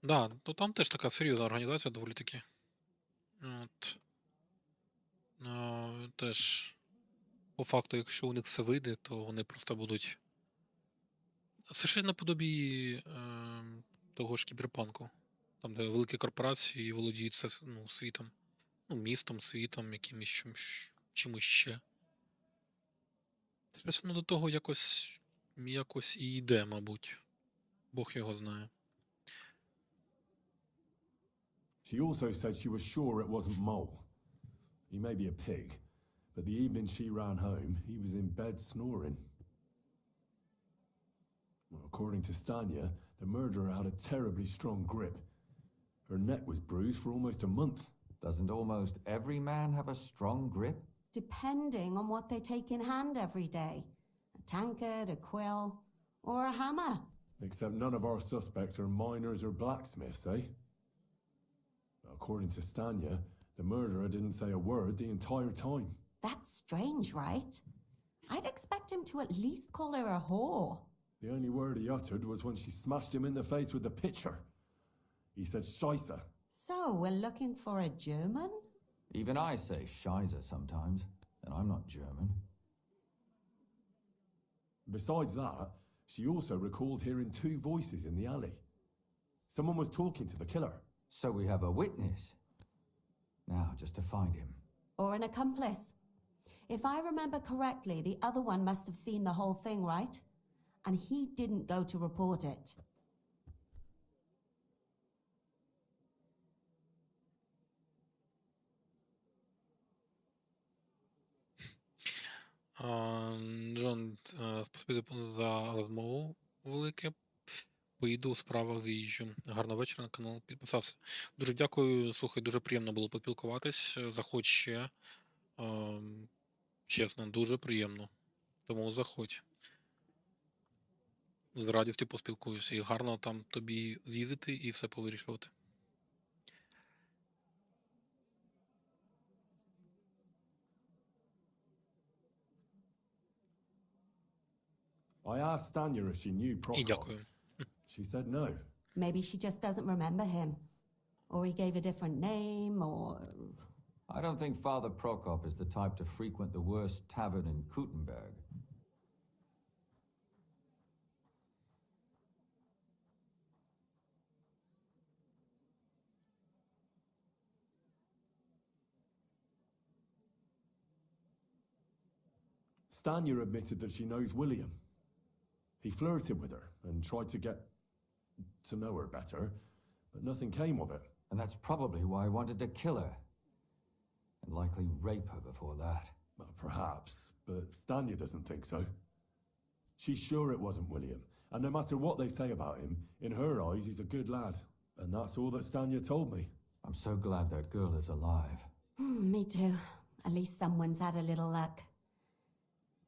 Да, то там теж така серйозна організація доволі таки. От. Теж, по факту, якщо у них все вийде, то вони просто будуть. Це ще наподобі того ж кіберпанку. Там, де великі корпорації володіють світом. Ну, містом, світом, якимось чимось ще. Щось воно до того якось і йде, мабуть. Бог його знає. She also said she was sure it wasn't Mole. He may be a pig, but the evening she ran home, he was in bed snoring. Well, according to Stanya, the murderer had a terribly strong grip. Her neck was bruised for almost a month. Doesn't almost every man have a strong grip? Depending on what they take in hand every day. A tankard, a quill, or a hammer. Except none of our suspects are miners or blacksmiths, eh? According to Stanya, the murderer didn't say a word the entire time. That's strange, right? I'd expect him to at least call her a whore. The only word he uttered was when she smashed him in the face with the pitcher. He said Scheisse. So, we're looking for a German? Even I say Scheiße sometimes, and I'm not German. Besides that, she also recalled hearing two voices in the alley. Someone was talking to the killer. So we have a witness. Now, just to find him. Or an accomplice. If I remember correctly, the other one must have seen the whole thing, right? And he didn't go to report it. Джон, спасибі за розмову велике. Поїду у справах, з'їжджу. Гарного вечора, на канал підписався. Дуже дякую, слухай, дуже приємно було поспілкуватись. Заходь ще. Чесно, дуже приємно. Тому заходь. З радістю поспілкуюся. І гарно там тобі з'їздити і все повирішувати. I asked Stanya if she knew І Prokop. дякую. She said no. Maybe she just doesn't remember him. Or he gave a different name, or... I don't think Father Prokop is the type to frequent the worst tavern in Kuttenberg. Stanya admitted that she knows William. He flirted with her and tried to get to know her better, but nothing came of it. And that's probably why he wanted to kill her. And likely rape her before that. Well, perhaps, but Stanya doesn't think so. She's sure it wasn't William, and no matter what they say about him, in her eyes he's a good lad. And that's all that Stanya told me. I'm so glad that girl is alive. Me too. At least someone's had a little luck.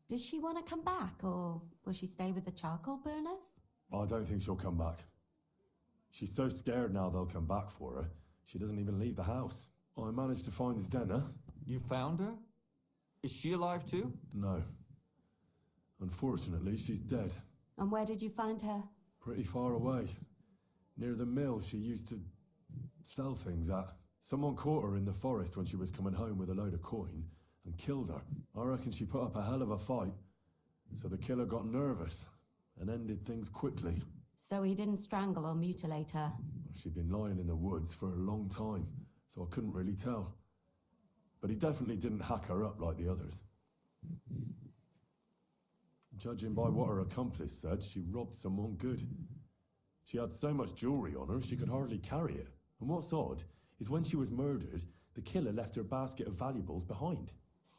Does she want to come back, or will she stay with the charcoal burners? I don't think she'll come back. She's so scared now they'll come back for her, she doesn't even leave the house. I managed to find Zdena. You found her? Is she alive too? No. Unfortunately, she's dead. And where did you find her? Pretty far away. Near the mill she used to sell things at. Someone caught her in the forest when she was coming home with a load of coin and killed her. I reckon she put up a hell of a fight. So the killer got nervous and ended things quickly. So he didn't strangle or mutilate her? She'd been lying in the woods for a long time, so I couldn't really tell. But he definitely didn't hack her up like the others. Judging by what her accomplice said, she robbed someone good. She had so much jewelry on her, she could hardly carry it. And what's odd is when she was murdered, the killer left her basket of valuables behind.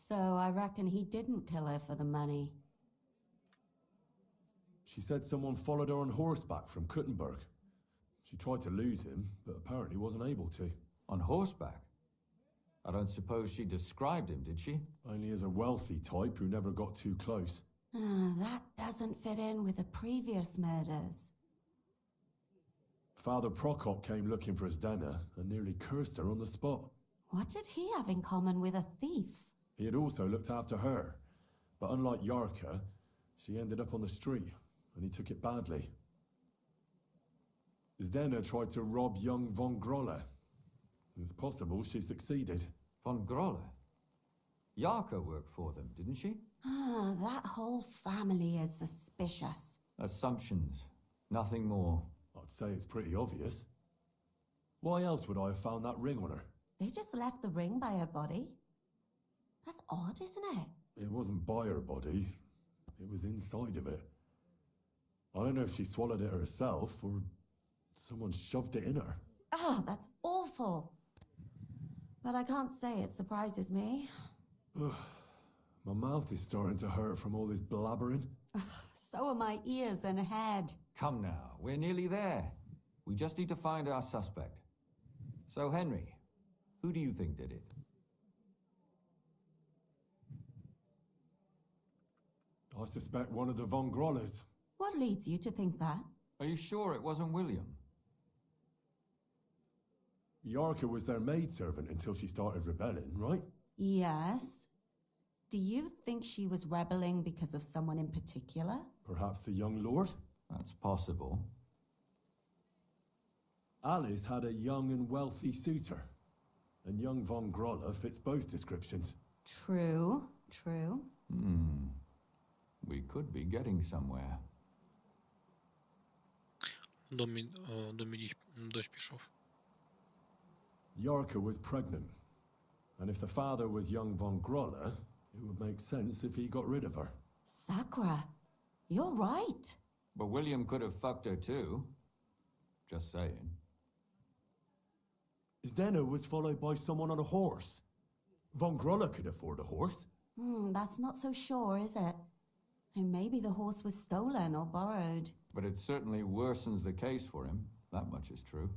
So I reckon he didn't kill her for the money. She said someone followed her on horseback from Kuttenberg. She tried to lose him, but apparently wasn't able to. On horseback? I don't suppose she described him, did she? Only as a wealthy type who never got too close. That doesn't fit in with the previous murders. Father Prokop came looking for Zdena and nearly cursed her on the spot. What did he have in common with a thief? He had also looked after her, but unlike Yarka, she ended up on the street, and he took it badly. Zdena tried to rob young von Grolle. It's possible she succeeded. Von Grolle? Yarka worked for them, didn't she? That whole family is suspicious. Assumptions. Nothing more. I'd say it's pretty obvious. Why else would I have found that ring on her? They just left the ring by her body? That's odd, isn't it? It wasn't by her body. It was inside of it. I don't know if she swallowed it herself or someone shoved it in her. Oh, that's awful. But I can't say it surprises me. My mouth is starting to hurt from all this blabbering. So are my ears and head. Come now, we're nearly there. We just need to find our suspect. So, Henry, who do you think did it? I suspect one of the von Grolles. What leads you to think that? Are you sure it wasn't William? Yarka was their maidservant until she started rebelling, right? Yes. Do you think she was rebelling because of someone in particular? Perhaps the young lord? That's possible. Alice had a young and wealthy suitor, and young von Groller fits both descriptions. True, true. We could be getting somewhere. В домі дощ пішов. Yarka was pregnant, and if the father was young von Groller, it would make sense if he got rid of her. Sakura, you're right. But William could have fucked her too. Just saying. Zdeno was followed by someone on a horse. Von Groller could afford a horse. That's not so sure, is it? And maybe the horse was stolen or borrowed. But it certainly worsens the case for him. That much is true.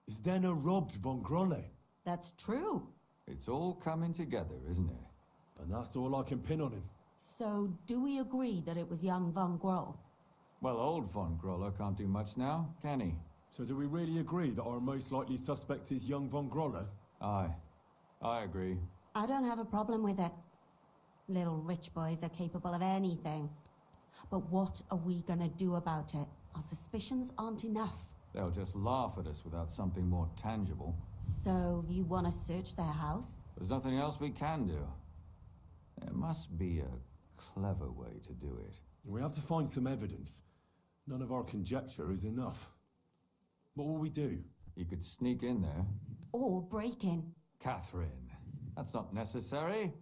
Zdeno robbed von Groller. That's true. It's all coming together, isn't it? And that's all I can pin on him. So, do we agree that it was young von Groll? Well, old von Groller can't do much now, can he? So do we really agree that our most likely suspect is young von Groller? Aye. I agree. I don't have a problem with it. Little rich boys are capable of anything. But what are we gonna do about it? Our suspicions aren't enough. They'll just laugh at us without something more tangible. So, you wanna search their house? There's nothing else we can do. There must be a clever way to do it. We have to find some evidence. None of our conjecture is enough. What will we do? You could sneak in there. Or break in. Catherine, that's not necessary.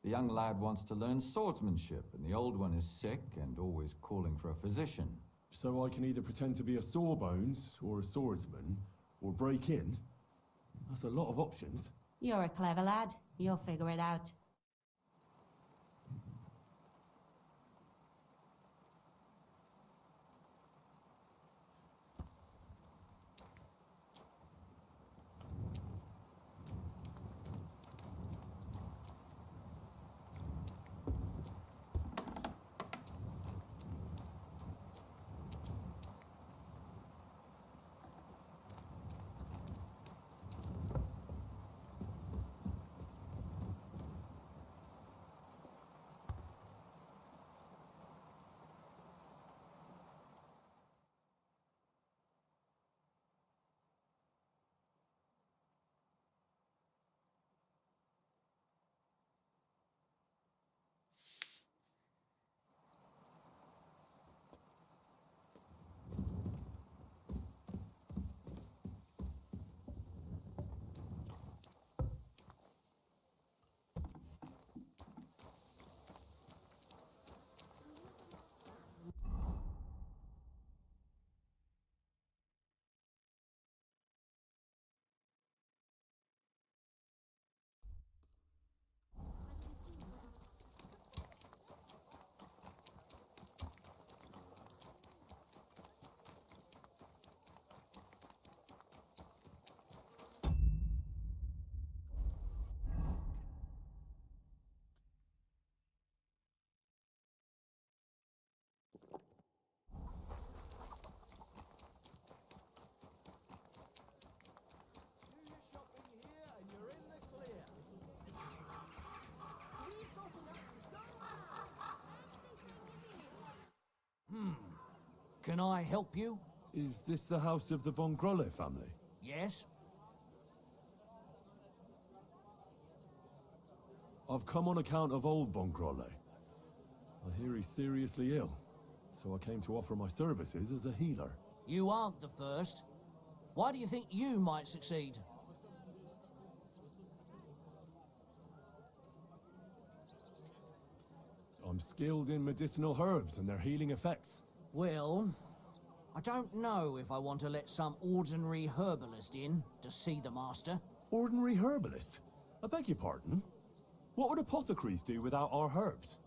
The young lad wants to learn swordsmanship, and the old one is sick and always calling for a physician. So I can either pretend to be a sawbones, or a swordsman, or break in? That's a lot of options. You're a clever lad. You'll figure it out. Can I help you? Is this the house of the von Groller family? Yes? I've come on account of old von Groller. I hear he's seriously ill, so I came to offer my services as a healer. You aren't the first. Why do you think you might succeed? I'm skilled in medicinal herbs and their healing effects. Well, I don't know if I want to let some ordinary herbalist in to see the master. Ordinary herbalist? I beg your pardon? What would apothecaries do without our herbs?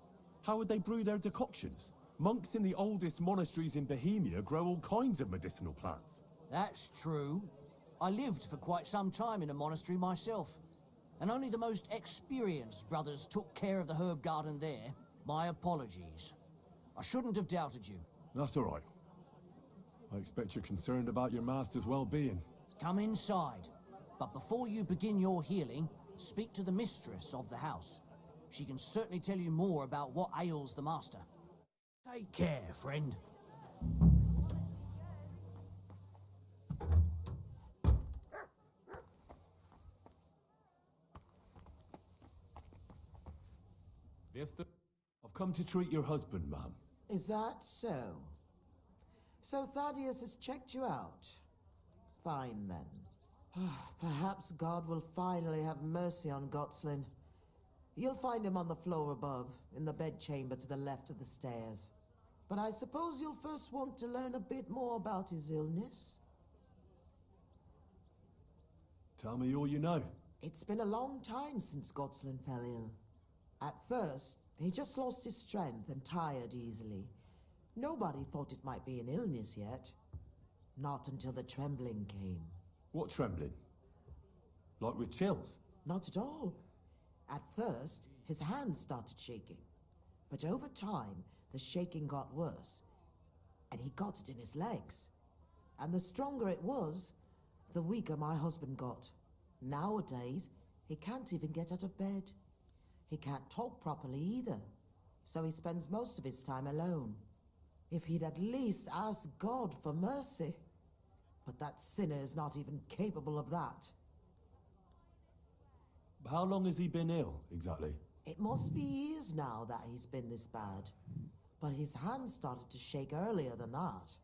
How would they brew their decoctions? Monks in the oldest monasteries in Bohemia grow all kinds of medicinal plants. That's true. I lived for quite some time in a monastery myself, and only the most experienced brothers took care of the herb garden there. My apologies. I shouldn't have doubted you. That's all right. I expect you're concerned about your master's well-being. Come inside. But before you begin your healing, speak to the mistress of the house. She can certainly tell you more about what ails the master. Take care, friend. I've come to treat your husband, ma'am. Is that so? So Thaddeus has checked you out? Fine then. Perhaps God will finally have mercy on Gotslin. You'll find him on the floor above, in the bedchamber to the left of the stairs. But I suppose you'll first want to learn a bit more about his illness? Tell me all you know. It's been a long time since Gotslin fell ill. At first, he just lost his strength and tired easily. Nobody thought it might be an illness yet. Not until the trembling came. What trembling? Like with chills? Not at all. At first, his hands started shaking. But over time, the shaking got worse. And he got it in his legs. And the stronger it was, the weaker my husband got. Nowadays, he can't even get out of bed. He can't talk properly either. So he spends most of his time alone. If he'd at least ask God for mercy. But that sinner is not even capable of that. How long has he been ill, exactly? It must be years now that he's been this bad. But his hands started to shake earlier than that.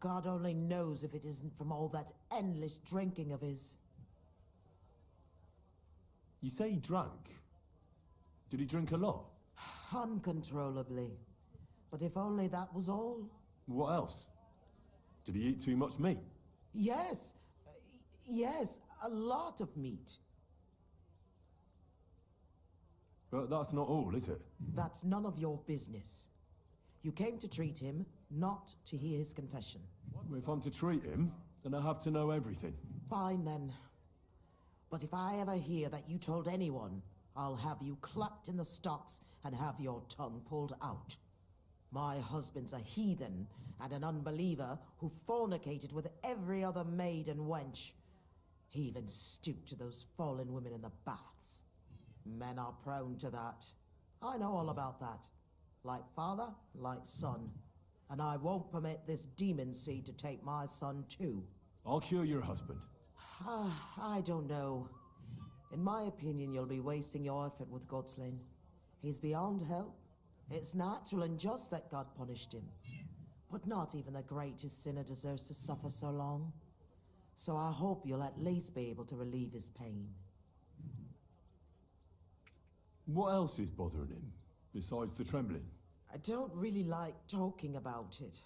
God only knows if it isn't from all that endless drinking of his. You say he drank? Did he drink a lot? Uncontrollably. But if only that was all. What else? Did he eat too much meat? Yes. Yes, a lot of meat. But that's not all, is it? That's none of your business. You came to treat him, not to hear his confession. If I'm to treat him, then I have to know everything. Fine then. But if I ever hear that you told anyone, I'll have you clapped in the stocks and have your tongue pulled out. My husband's a heathen and an unbeliever who fornicated with every other maid and wench. He even stooped to those fallen women in the baths. Men are prone to that. I know all about that. Like father, like son. And I won't permit this demon seed to take my son too. I'll cure your husband. I don't know. In my opinion, you'll be wasting your effort with Gotslin. He's beyond help. It's natural and just that God punished him. But not even the greatest sinner deserves to suffer so long. So I hope you'll at least be able to relieve his pain. What else is bothering him, besides the trembling? I don't really like talking about it,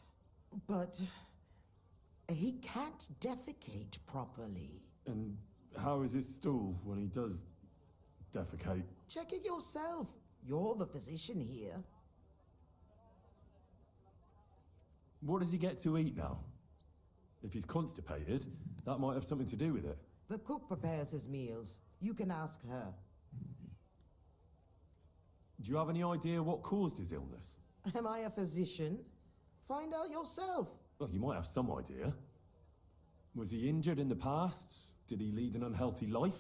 but he can't defecate properly. And how is his stool when he does defecate? Check it yourself. You're the physician here. What does he get to eat now? If he's constipated, that might have something to do with it. The cook prepares his meals. You can ask her. Do you have any idea what caused his illness? Am I a physician? Find out yourself. Well, you might have some idea. Was he injured in the past? Did he lead an unhealthy life?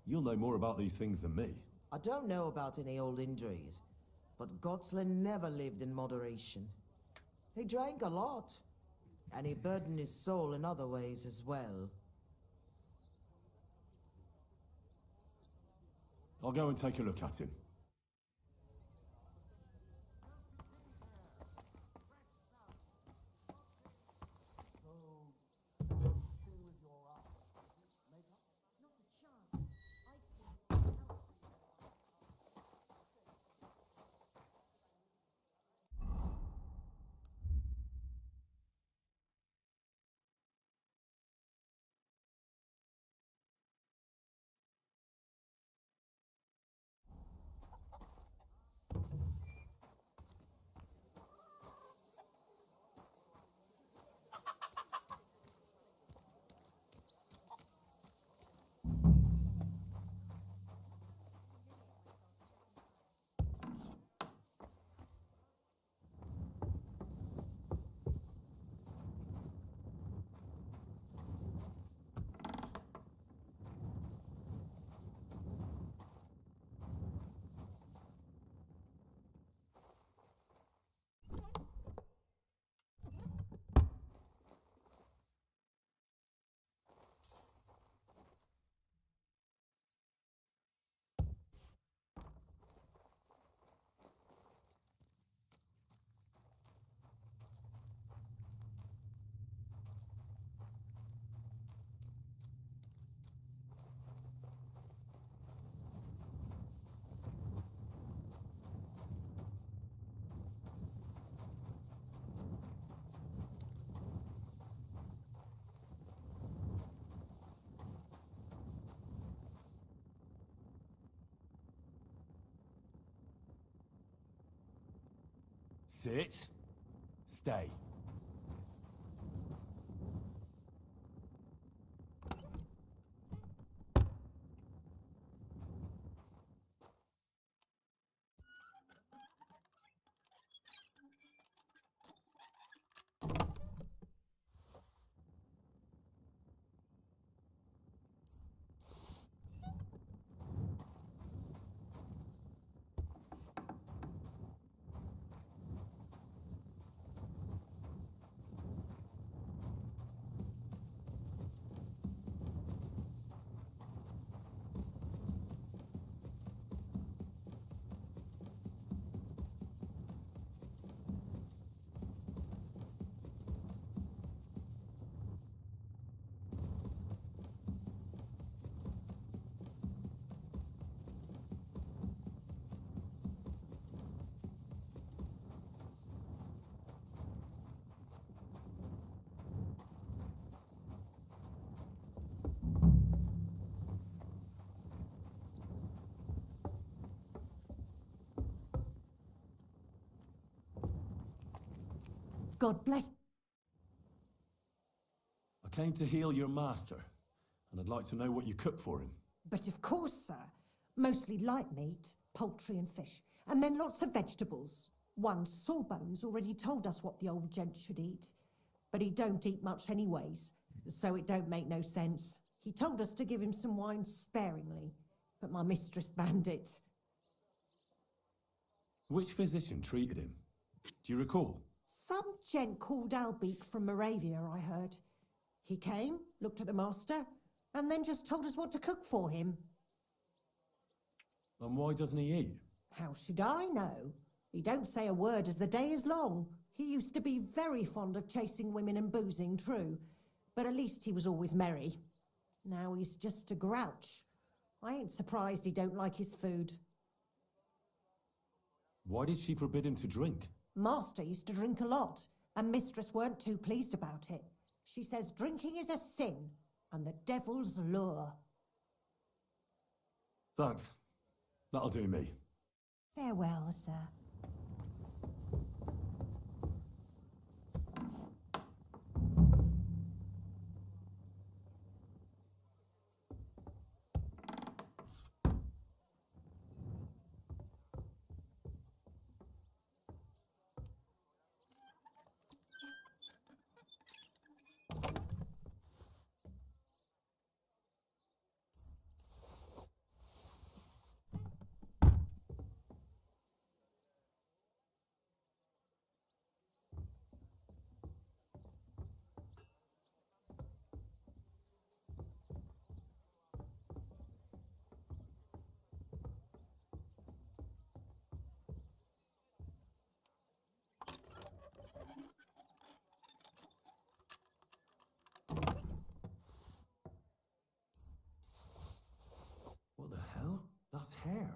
You'll know more about these things than me. I don't know about any old injuries, but Gotslin never lived in moderation. He drank a lot, and he burdened his soul in other ways as well. I'll go and take a look at him. Sit. Stay. God bless. I came to heal your master, and I'd like to know what you cook for him. But of course, sir. Mostly light meat, poultry and fish. And then lots of vegetables. One Sawbones already told us what the old gent should eat. But he don't eat much anyways, so it don't make no sense. He told us to give him some wine sparingly, but my mistress banned it. Which physician treated him? Do you recall? Some gent called Albeek from Moravia, I heard. He came, looked at the master, and then just told us what to cook for him. And why doesn't he eat? How should I know? He don't say a word as the day is long. He used to be very fond of chasing women and boozing, true, but at least he was always merry. Now he's just a grouch. I ain't surprised he don't like his food. Why did she forbid him to drink? Master used to drink a lot, and mistress weren't too pleased about it. She says drinking is a sin, and the devil's lure. Thanks. That'll do me. Farewell, sir. What the hell? That's hair.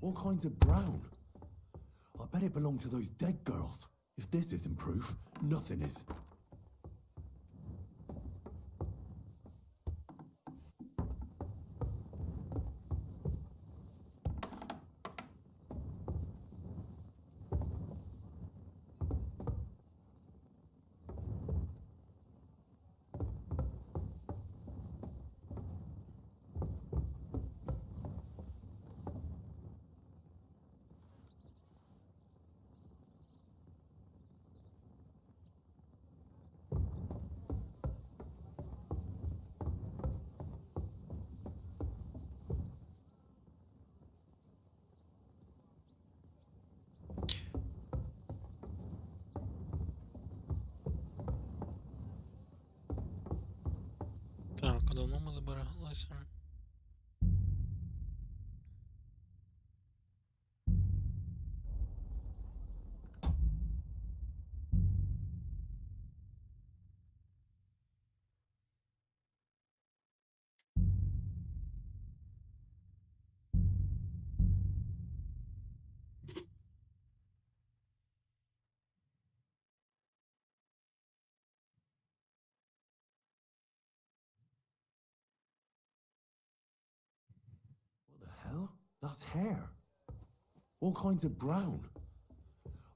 All kinds of brown. I bet it belonged to those dead girls. If this isn't proof, nothing is. Так, а давно ми зберегалися? What the hell? That's hair. All kinds of brown.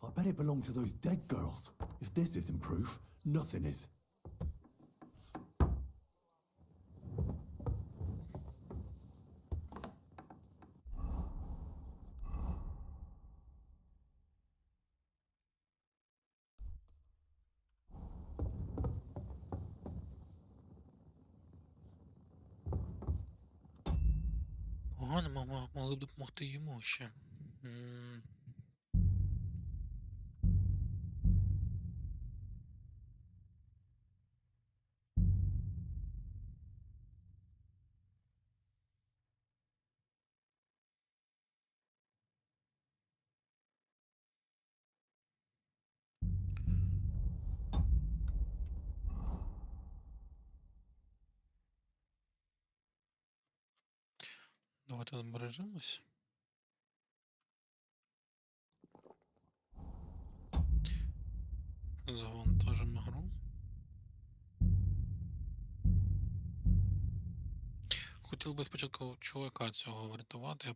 I I bet it belonged to those dead girls. If this isn't proof, nothing is. Погано, могли б допомогти йому ще. Давайте збережемось. Завантажимо гру. Хотів би спочатку чоловіка цього врятувати, а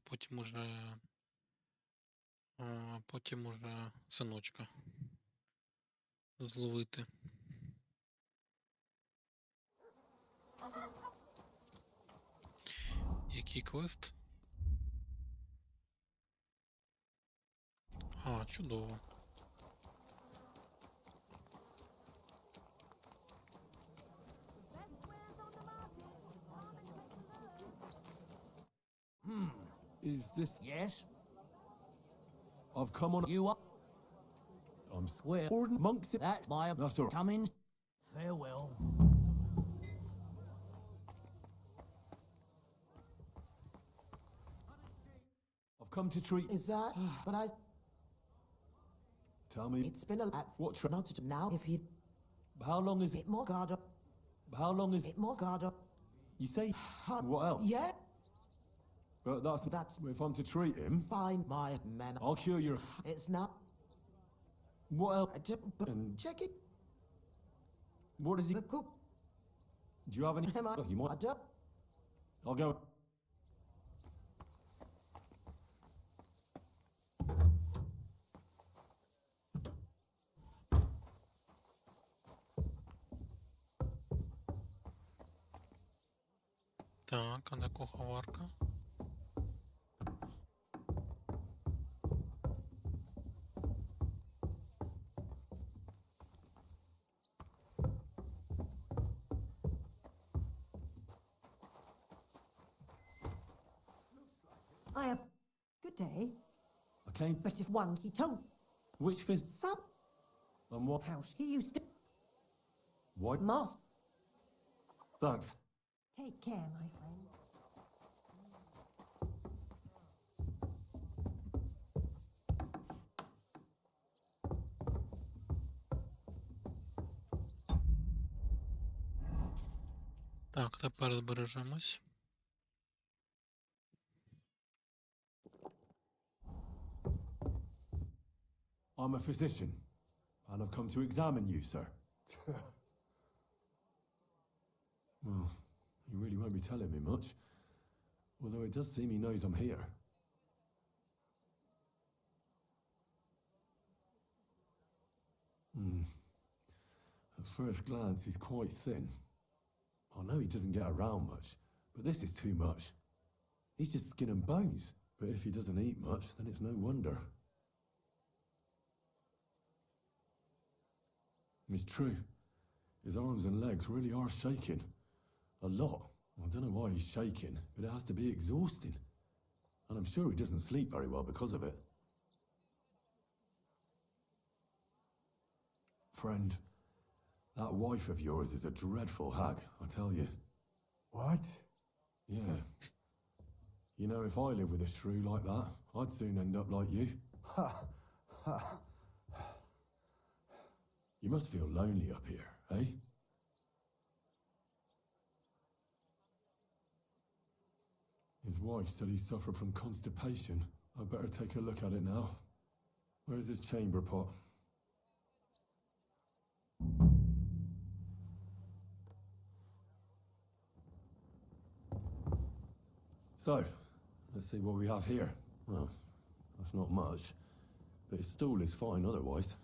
потім уже синочка зловити. Який квест? А, чудово. Is this... Yes? I've come on... You are... I'm Well, sworn monks... That's my... That's all right. Come in. Farewell. I've come to treat... Is that? But I... Tell me... It's been a lot. What Not to now. If he... How long is it? It more guard up. How long is... It more guard up. You say... What else? Yeah. But that's... If I'm to treat him... Find my men. I'll cure your... It's not... What else? And check it. What is he... The cook. Do you have any... Oh, you might... I don't... I'll go... Так, а де куховарка? I have... Good day. Okay. But if one he told... Which fizz... Some... And what... House he used to... What? Master... Thanks. Take care, my friend. Так, тепер збережемось. I'm a physician, and I've come to examine you, sir. Well, he really won't be telling me much, although it does seem he knows I'm here. At first glance, he's quite thin. I know he doesn't get around much, but this is too much. He's just skin and bones, but if he doesn't eat much, then it's no wonder. It's true. His arms and legs really are shaking. A lot. I don't know why he's shaking, but it has to be exhausting. And I'm sure he doesn't sleep very well because of it. Friend, that wife of yours is a dreadful hag, I tell you. What? Yeah. You know, if I lived with a shrew like that, I'd soon end up like you. Ha! Ha! You must feel lonely up here, eh? His wife said he suffered from constipation. I'd better take a look at it now. Where's his chamber pot? So, let's see what we have here. Well, that's not much. But his stool is fine otherwise.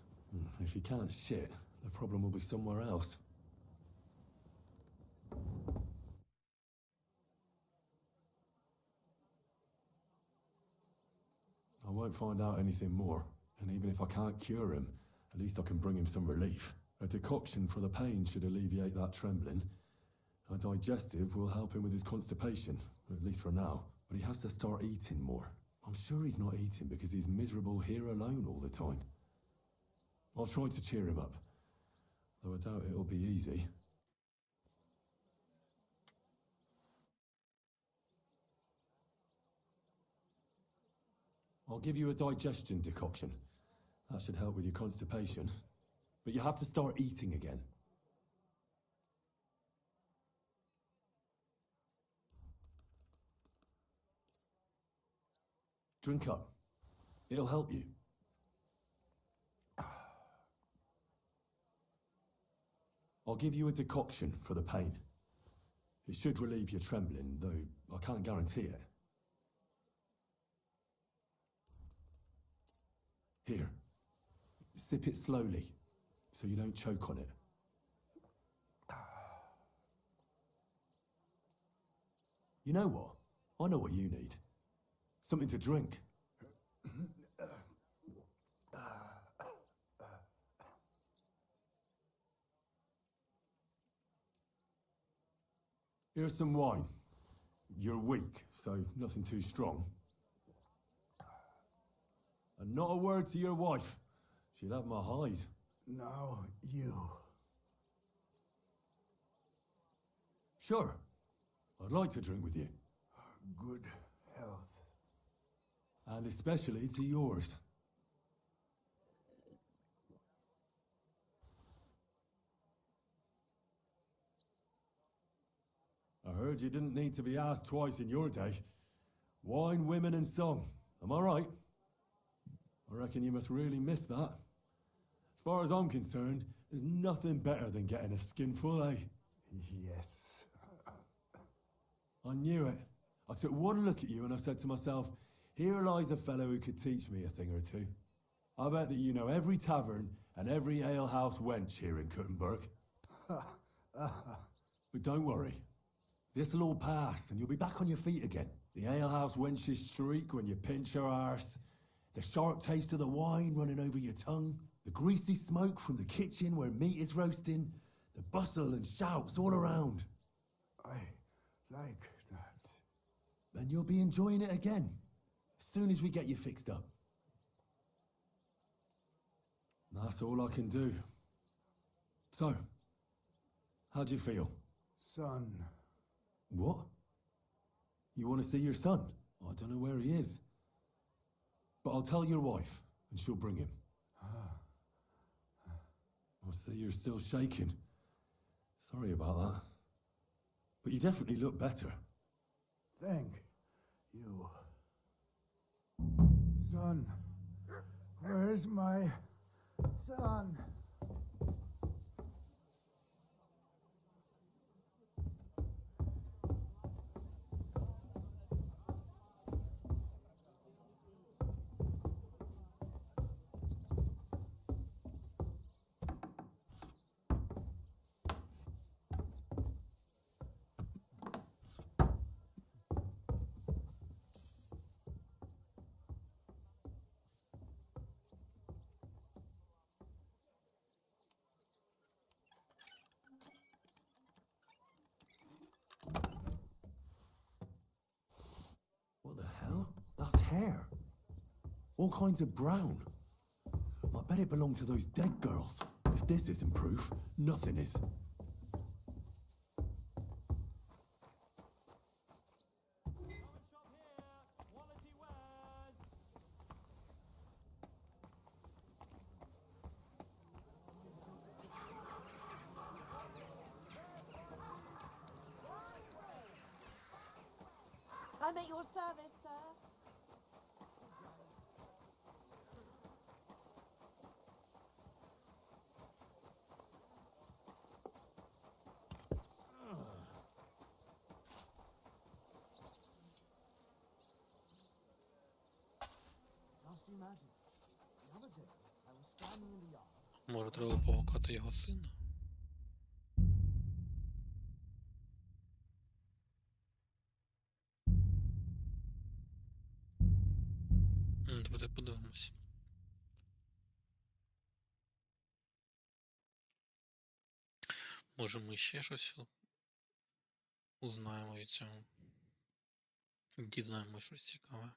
If he can't shit, the problem will be somewhere else. I won't find out anything more, and even if I can't cure him, at least I can bring him some relief. A decoction for the pain should alleviate that trembling. A digestive will help him with his constipation, at least for now. But he has to start eating more. I'm sure he's not eating because he's miserable here alone all the time. I'll try to cheer him up, though I doubt it'll be easy. I'll give you a digestion decoction. That should help with your constipation. But you have to start eating again. Drink up. It'll help you. I'll give you a decoction for the pain. It should relieve your trembling, though I can't guarantee it. Here. Sip it slowly, so you don't choke on it. You know what? I know what you need. Something to drink. Here's some wine. You're weak, so nothing too strong. And not a word to your wife. She'll have my hide. Now, you. Sure. I'd like to drink with you. Good health. And especially to yours. I heard you didn't need to be asked twice in your day. Wine, women, and song. Am I right? I reckon you must really miss that. As far as I'm concerned, there's nothing better than getting a skinful, eh? Yes. I knew it. I took one look at you and I said to myself, here lies a fellow who could teach me a thing or two. I bet that you know every tavern and every alehouse wench here in Kuttenberg. But don't worry. This'll all pass and you'll be back on your feet again. The alehouse wenches shriek when you pinch her arse. The sharp taste of the wine running over your tongue. The greasy smoke from the kitchen where meat is roasting. The bustle and shouts all around. I like that. And you'll be enjoying it again, as soon as we get you fixed up. That's all I can do. So, how'd you feel? Son. What? You want to see your son? I don't know where he is. But I'll tell your wife, and she'll bring him. I see you're still shaking. Sorry about that. But you definitely look better. Thank you. Son. Where's my son? What the hell? That's hair. All kinds of brown. I bet it belonged to those dead girls. If this isn't proof, nothing is. I'm at your service, sir. Just imagine. other day, I was standing in the yard. Може, треба погукати його сина? Давайте подивимось. Може, ми ще щось узнаємо від цього. Дізнаємо щось цікаве.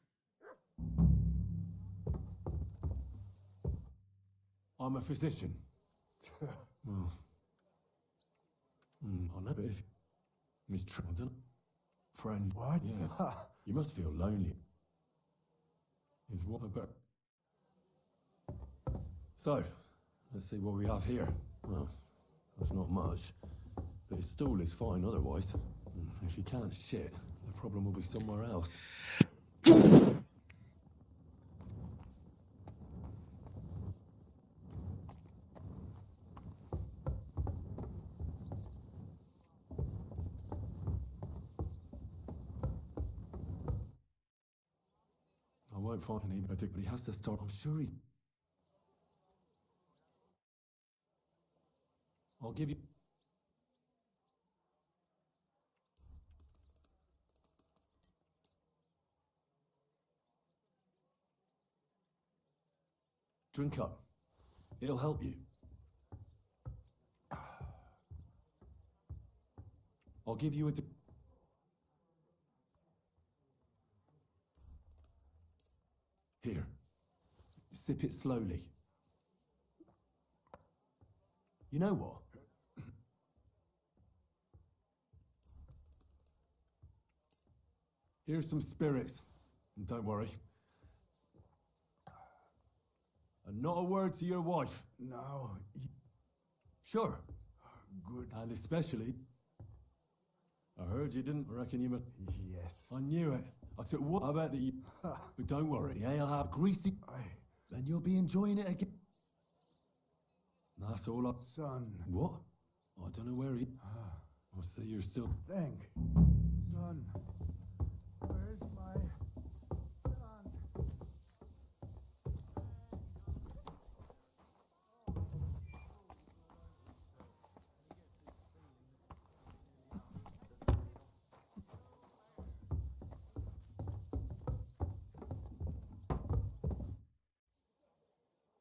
I'm a physician. Oh. I know, but if Miss Trodden, friend, What? Yeah, you must feel lonely. Is what about? So, let's see what we have here. Well, that's not much, but his stool is fine otherwise. If he can't shit, the problem will be somewhere else. I won't find any medic, but he has to start. I'm sure he's... I'll give you... Drink up. It'll help you. I'll give you a... Here. Sip it slowly. You know what? Here's some spirits. And don't worry. And not a word to your wife. No. Sure. Good. And especially... I heard you didn't reckon you must... Yes. I knew it. I took what? I bet that you... But don't worry, I'll have greasy... And you'll be enjoying it again. That's all I... Son. What? I don't know where he... I see you're still... Think. Son. Where's my son?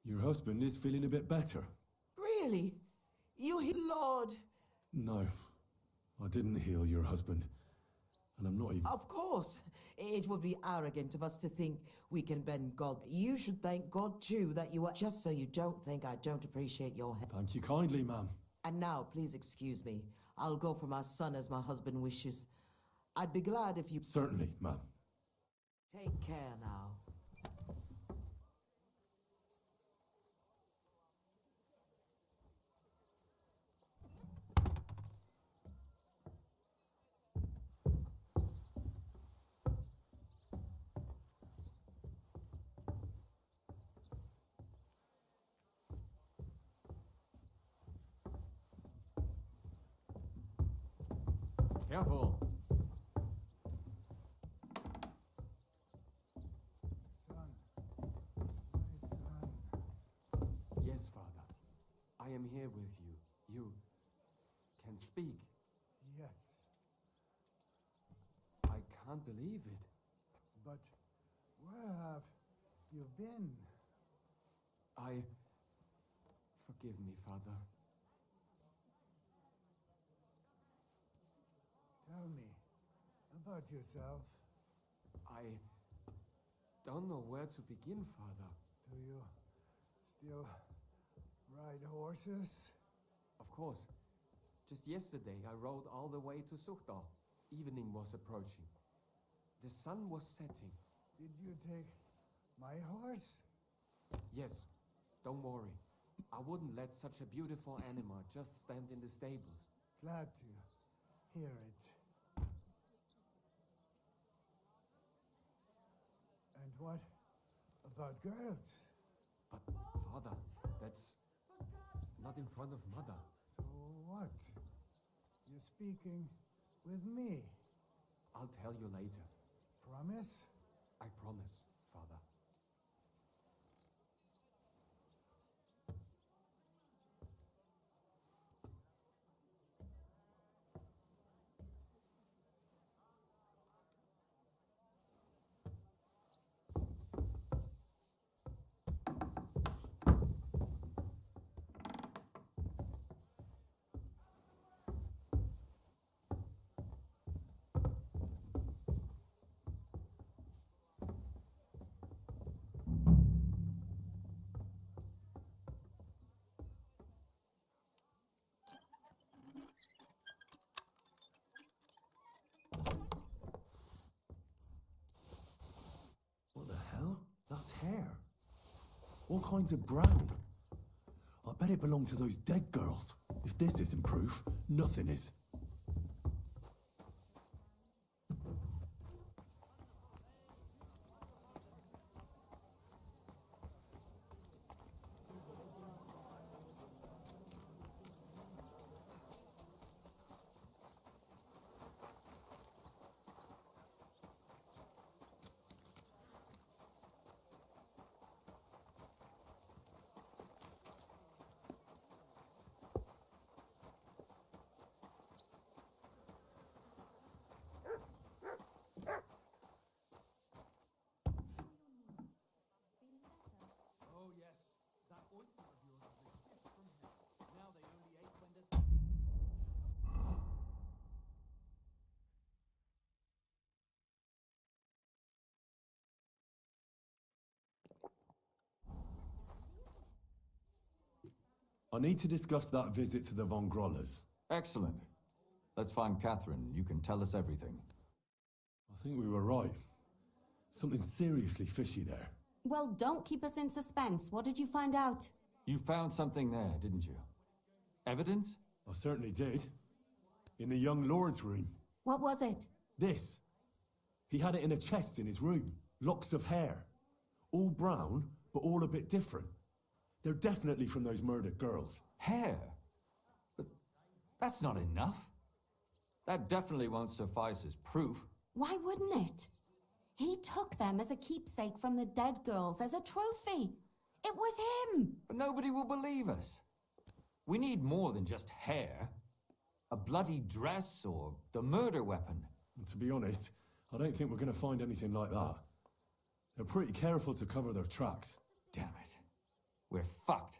Your husband is feeling a bit better. Really? You Lord? No, I didn't heal your husband. And I'm not even... Of course. It would be arrogant of us to think we can bend God. You should thank God too that you are... Just so you don't think I don't appreciate your help. Thank you kindly, ma'am. And now, please excuse me. I'll go for my son as my husband wishes. I'd be glad if you... Certainly, ma'am. Take care now. Careful. Son. My son. Yes, Father. I am here with you. You can speak. Yes. I can't believe it. But where have you been? Forgive me, Father. Tell me about yourself. I don't know where to begin, Father. Do you still ride horses? Of course. Just yesterday, I rode all the way to Suchdal. Evening was approaching. The sun was setting. Did you take my horse? Yes, don't worry. I wouldn't let such a beautiful animal just stand in the stables. Glad to hear it. And what about girls? But, Father, that's not in front of Mother. So what? You're speaking with me. I'll tell you later. Promise? I promise, Father. All kinds of brown. I bet it belonged to those dead girls. If this isn't proof, nothing is. Oh yes, that ointment of yours was a gift from hell. Now they only ate when there's... I need to discuss that visit to the Von Grollers. Excellent. Let's find Catherine. You can tell us everything. I think we were right. Something seriously fishy there. Well, don't keep us in suspense. What did you find out? You found something there, didn't you? Evidence? I certainly did. In the young lord's room. What was it? This. He had it in a chest in his room. Locks of hair. All brown, but all a bit different. They're definitely from those murdered girls. Hair? But that's not enough. That definitely won't suffice as proof. Why wouldn't it? He took them as a keepsake from the dead girls, as a trophy. It was him. But nobody will believe us. We need more than just hair. A bloody dress or the murder weapon. And to be honest, I don't think we're going to find anything like that. They're pretty careful to cover their tracks. Damn it. We're fucked.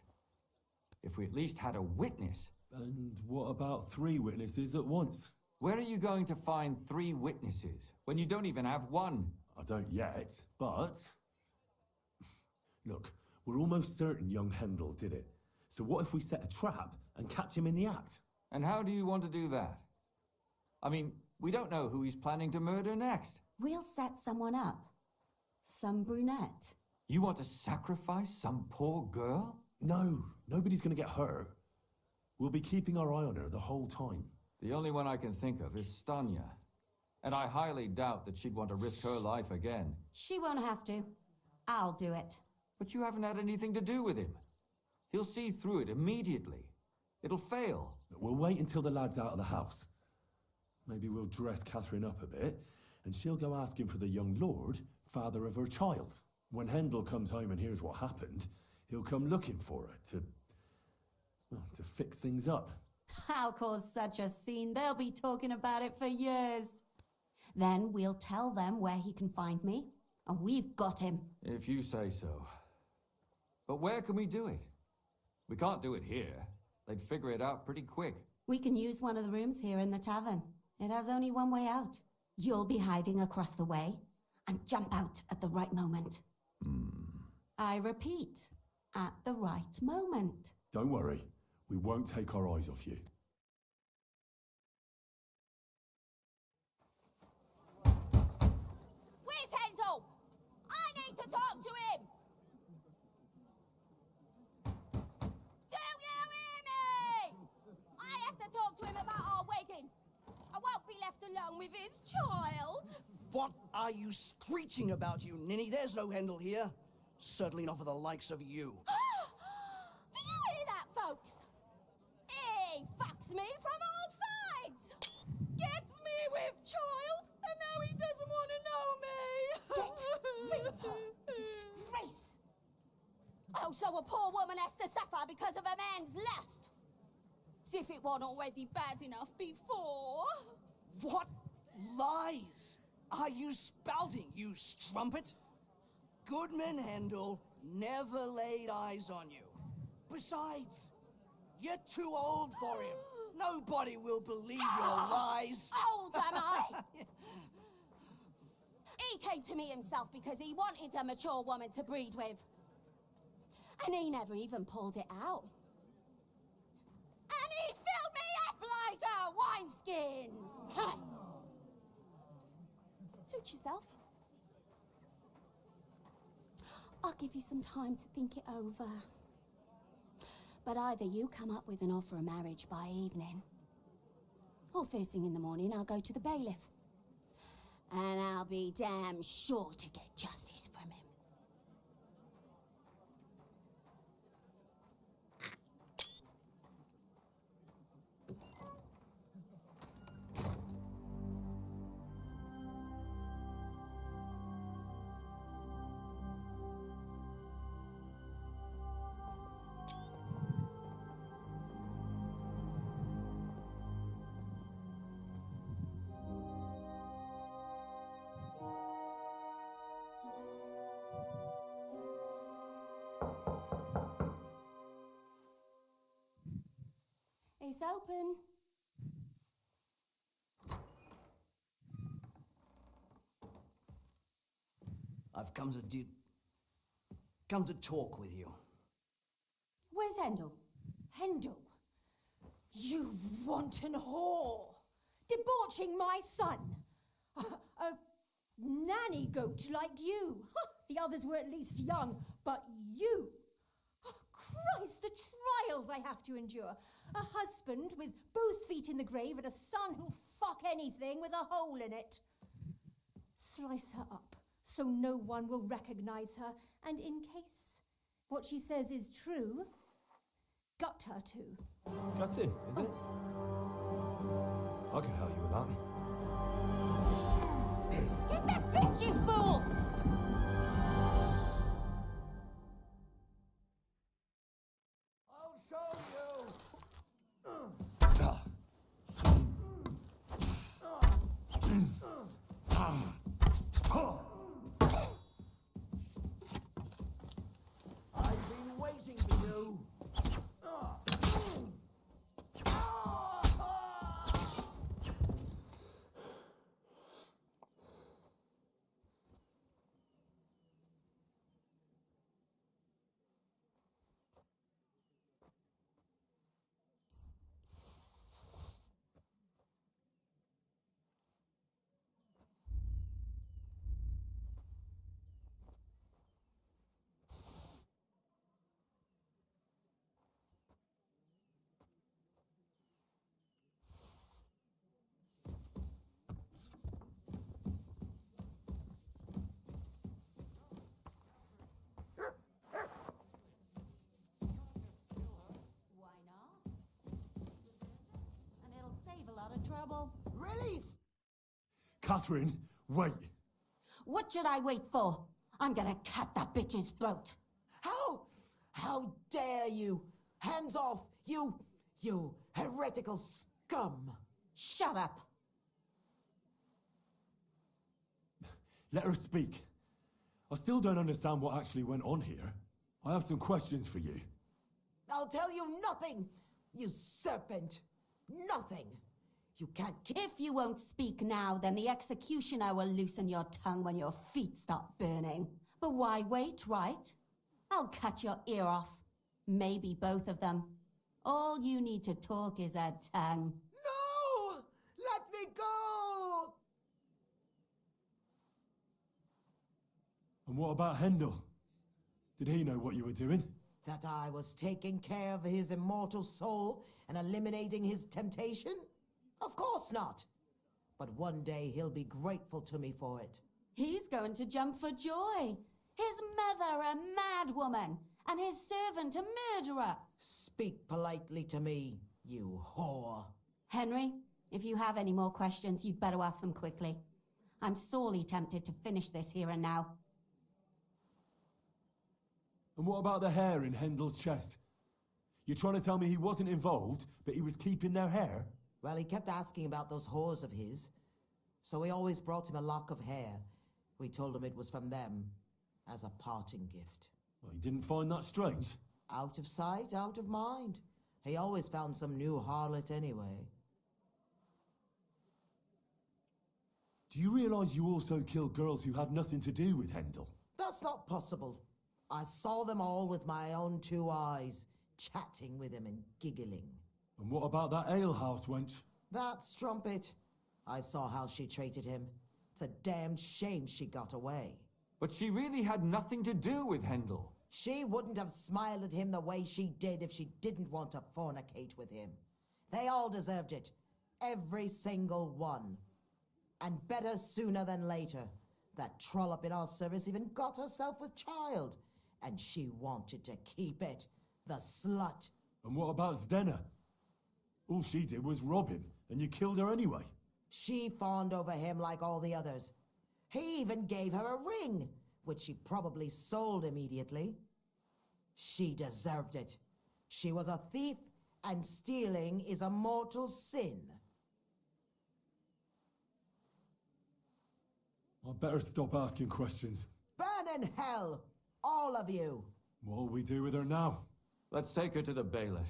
If we at least had a witness. And what about 3 witnesses at once? Where are you going to find 3 witnesses when you don't even have one? I don't yet, but... Look, we're almost certain young Hendel did it. So what if we set a trap and catch him in the act? And how do you want to do that? I mean, we don't know who he's planning to murder next. We'll set someone up. Some brunette. You want to sacrifice some poor girl? No, nobody's going to get hurt. We'll be keeping our eye on her the whole time. The only one I can think of is Stanya. And I highly doubt that she'd want to risk her life again. She won't have to. I'll do it. But you haven't had anything to do with him. He'll see through it immediately. It'll fail. We'll wait until the lad's out of the house. Maybe we'll dress Catherine up a bit, and she'll go asking for the young lord, father of her child. When Hendel comes home and hears what happened, he'll come looking for her to fix things up. I'll cause such a scene, they'll be talking about it for years. Then we'll tell them where he can find me, and we've got him. If you say so. But where can we do it? We can't do it here. They'd figure it out pretty quick. We can use one of the rooms here in the tavern. It has only one way out. You'll be hiding across the way, and jump out at the right moment. I repeat, at the right moment. Don't worry, we won't take our eyes off you. Where's Hendel? I need to talk to him! Do you hear me? I have to talk to him about our wedding. I won't be left alone with his child. What are you screeching about, you ninny? There's no Hendel here. Certainly not for the likes of you. Do you hear that, folks? He fucks me from all sides. Gets me with child, and now he doesn't want to know me. Get rid of her. Disgrace. Oh, so a poor woman has to suffer because of a man's lust. As if it wasn't already bad enough before. What lies are you spouting, you strumpet? Goodman Hendel never laid eyes on you. Besides, you're too old for him. Nobody will believe your lies. Old am I? He came to me himself because he wanted a mature woman to breed with. And he never even pulled it out. And he filled me up like a wineskin. Suit yourself. I'll give you some time to think it over. But either you come up with an offer of marriage by evening, or first thing in the morning I'll go to the bailiff. And I'll be damn sure to get justice from him. It's open. I've come to talk with you. Where's Hendel? Hendel, you wanton whore! Debauching my son! A nanny goat like you! The others were at least young, but you! Christ, the trials I have to endure! A husband with both feet in the grave and a son who'll fuck anything with a hole in it. Slice her up so no one will recognize her, and in case what she says is true, gut her too. Gutting, is it? I can help you with that. Get that bitch, you fool! I'll show you! I've been waiting for you. Why not? And it'll save a lot of trouble. Release! Catherine, wait. What should I wait for? I'm gonna cut that bitch's throat. How dare you? Hands off, you heretical scum! Shut up! Let her speak. I still don't understand what actually went on here. I have some questions for you. I'll tell you nothing, you serpent! Nothing! You can't If you won't speak now, then the executioner will loosen your tongue when your feet start burning. But why wait, right? I'll cut your ear off. Maybe both of them. All you need to talk is a tongue. No! Let me go! And what about Hendel? Did he know what you were doing? That I was taking care of his immortal soul and eliminating his temptation? Of course not. But one day he'll be grateful to me for it. He's going to jump for joy. His mother a mad woman, and his servant a murderer. Speak politely to me, you whore. Henry, if you have any more questions, you'd better ask them quickly. I'm sorely tempted to finish this here and now. And what about the hair in Hendel's chest? You're trying to tell me he wasn't involved, but he was keeping their hair? Well, he kept asking about those whores of his, so we always brought him a lock of hair. We told him it was from them, as a parting gift. Well, he didn't find that strange? Out of sight, out of mind. He always found some new harlot anyway. Do you realize you also killed girls who had nothing to do with Hendel? That's not possible. I saw them all with my own two eyes, chatting with him and giggling. And what about that alehouse wench? That strumpet. I saw how she treated him. It's a damned shame she got away. But she really had nothing to do with Hendel. She wouldn't have smiled at him the way she did if she didn't want to fornicate with him. They all deserved it. Every single one. And better sooner than later. That trollop in our service even got herself with child. And she wanted to keep it. The slut. And what about Zdenna? All she did was rob him, and you killed her anyway. She fawned over him like all the others. He even gave her a ring, which she probably sold immediately. She deserved it. She was a thief, and stealing is a mortal sin. I'd better stop asking questions. Burn in hell, all of you. What'll we do with her now? Let's take her to the bailiff.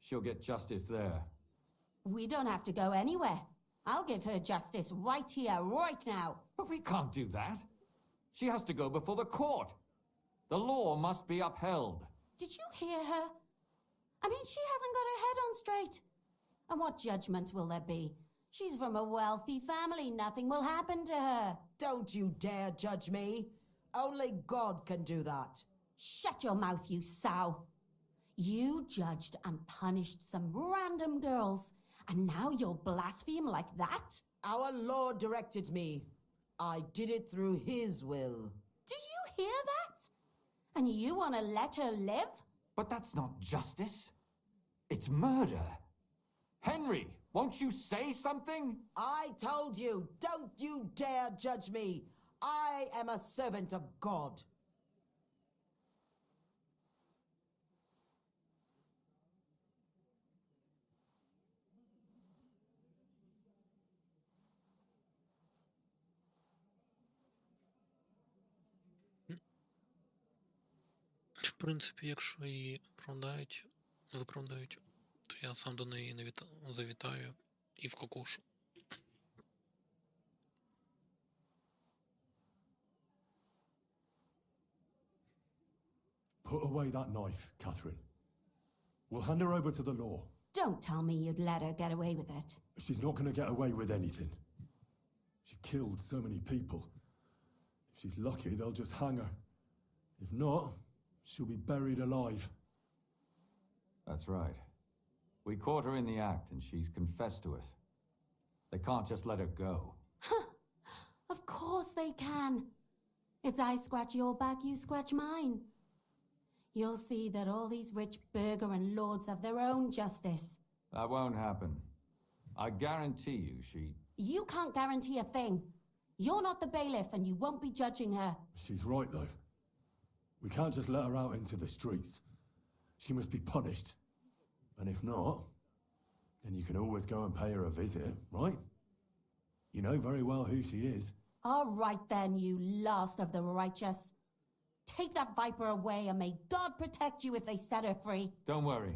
She'll get justice there. We don't have to go anywhere. I'll give her justice right here, right now. But we can't do that. She has to go before the court. The law must be upheld. Did you hear her? I mean, she hasn't got her head on straight. And what judgment will there be? She's from a wealthy family. Nothing will happen to her. Don't you dare judge me. Only God can do that. Shut your mouth, you sow. You judged and punished some random girls, and now you'll blaspheme like that? Our Lord directed me. I did it through His will. Do you hear that? And you want to let her live? But that's not justice. It's murder. Henry, won't you say something? I told you, don't you dare judge me. I am a servant of God. В принципі, якщо її виправдають, то я сам до неї завітаю і вкокошу. Put away that knife, Catherine. We'll hand her over to the law. Don't tell me you'd let her get away with it. She's not going to get away with anything. She killed so many people. If she's lucky, they'll just hang her. If not, she'll be buried alive. That's right. We caught her in the act, and she's confessed to us. They can't just let her go. Of course they can. It's I scratch your back, you scratch mine. You'll see that all these rich burgher and lords have their own justice. That won't happen. I guarantee you she... You can't guarantee a thing. You're not the bailiff, and you won't be judging her. She's right, though. We can't just let her out into the streets. She must be punished. And if not, then you can always go and pay her a visit, right? You know very well who she is. All right then, you last of the righteous. Take that viper away, and may God protect you if they set her free. Don't worry.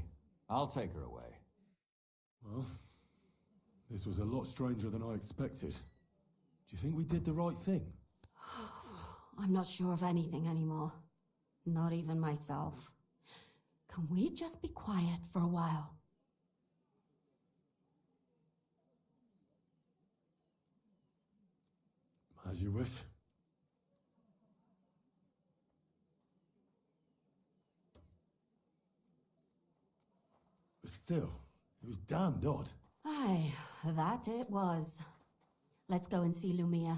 I'll take her away. Well, this was a lot stranger than I expected. Do you think we did the right thing? I'm not sure of anything anymore. Not even myself. Can we just be quiet for a while? As you wish. But still, it was damned odd. Aye, that it was. Let's go and see Lumia.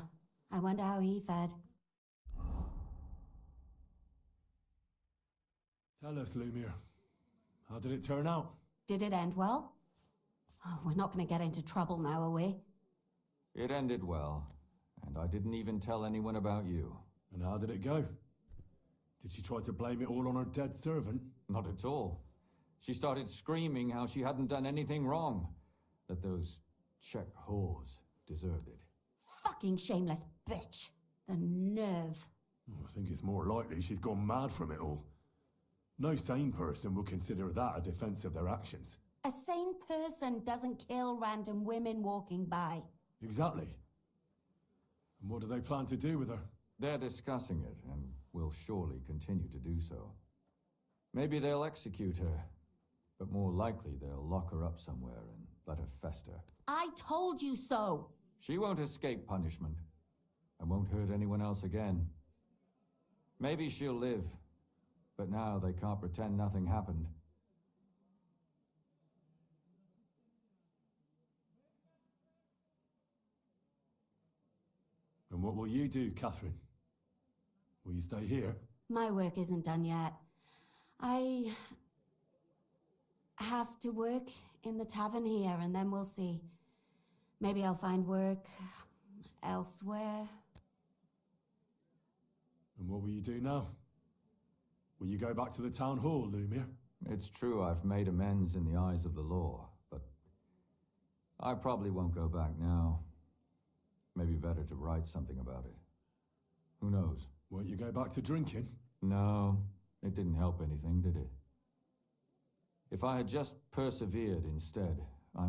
I wonder how he fared. Tell us, Lumiere. How did it turn out? Did it end well? Oh, we're not going to get into trouble now, are we? It ended well, and I didn't even tell anyone about you. And how did it go? Did she try to blame it all on her dead servant? Not at all. She started screaming how she hadn't done anything wrong, that those Czech whores deserved it. Fucking shameless bitch. The nerve. I think it's more likely she's gone mad from it all. No sane person will consider that a defense of their actions. A sane person doesn't kill random women walking by. Exactly. And what do they plan to do with her? They're discussing it, and will surely continue to do so. Maybe they'll execute her, but more likely they'll lock her up somewhere and let her fester. I told you so. She won't escape punishment, and won't hurt anyone else again. Maybe she'll live, but now they can't pretend nothing happened. And what will you do, Catherine? Will you stay here? My work isn't done yet. I have to work in the tavern here, and then we'll see. Maybe I'll find work elsewhere. And what will you do now? Will you go back to the town hall, Lumiere? It's true I've made amends in the eyes of the law, but I probably won't go back now. Maybe better to write something about it. Who knows? Won't you go back to drinking? No, it didn't help anything, did it? If I had just persevered instead, I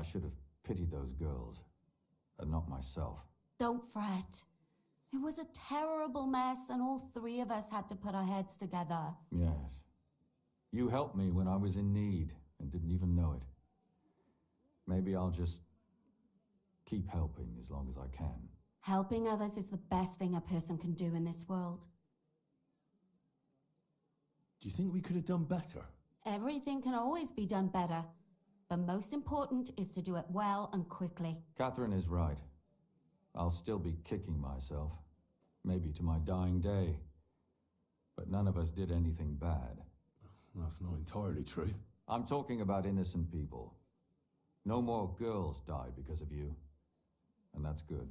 should have pitied those girls, and not myself. Don't fret. It was a terrible mess, and all three of us had to put our heads together. Yes. You helped me when I was in need, and didn't even know it. Maybe I'll just keep helping as long as I can. Helping others is the best thing a person can do in this world. Do you think we could have done better? Everything can always be done better, but most important is to do it well and quickly. Catherine is right. I'll still be kicking myself, maybe to my dying day. But none of us did anything bad. That's not entirely true. I'm talking about innocent people. No more girls died because of you. And that's good.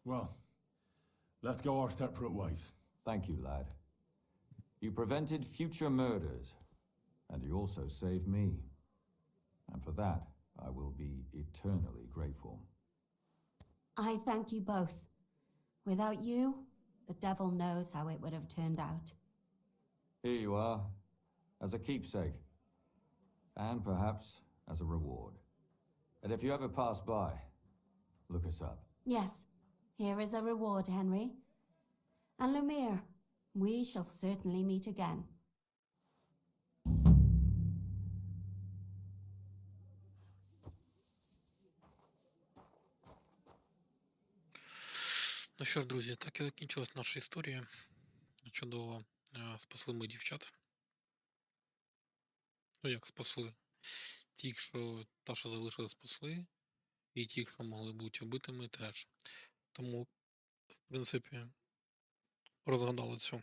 Well, let's go our separate ways. Thank you, lad. You prevented future murders, and you also saved me. And for that, I will be eternally grateful. I thank you both. Without you, the devil knows how it would have turned out. Here you are, as a keepsake, and perhaps as a reward. And if you ever pass by, look us up. Yes, here is a reward, Henry. And Lumiere, we shall certainly meet again. Ну що ж, друзі, так і закінчилась наша історія. Чудово. Спасли ми дівчат. Ну як спасли? Ті, що залишили, спасли. І ті, що могли бути убитими, теж. Тому, в принципі, розгадали цю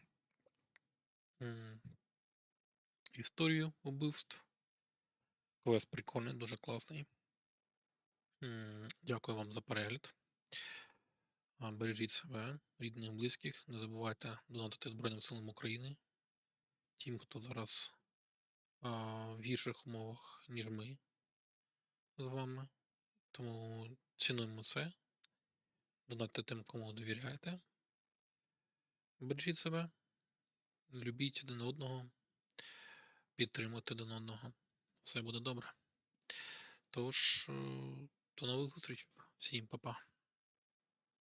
історію убивств. Квест прикольний, дуже класний. Дякую вам за перегляд. Бережіть себе, рідних, близьких. Не забувайте донатити Збройним силам України. Тим, хто зараз в гірших умовах, ніж ми з вами. Тому цінуємо це. Донатьте тим, кому довіряєте. Бережіть себе. Любіть один одного. Підтримуйте один одного. Все буде добре. Тож, до нових зустрічей. Всім па-па.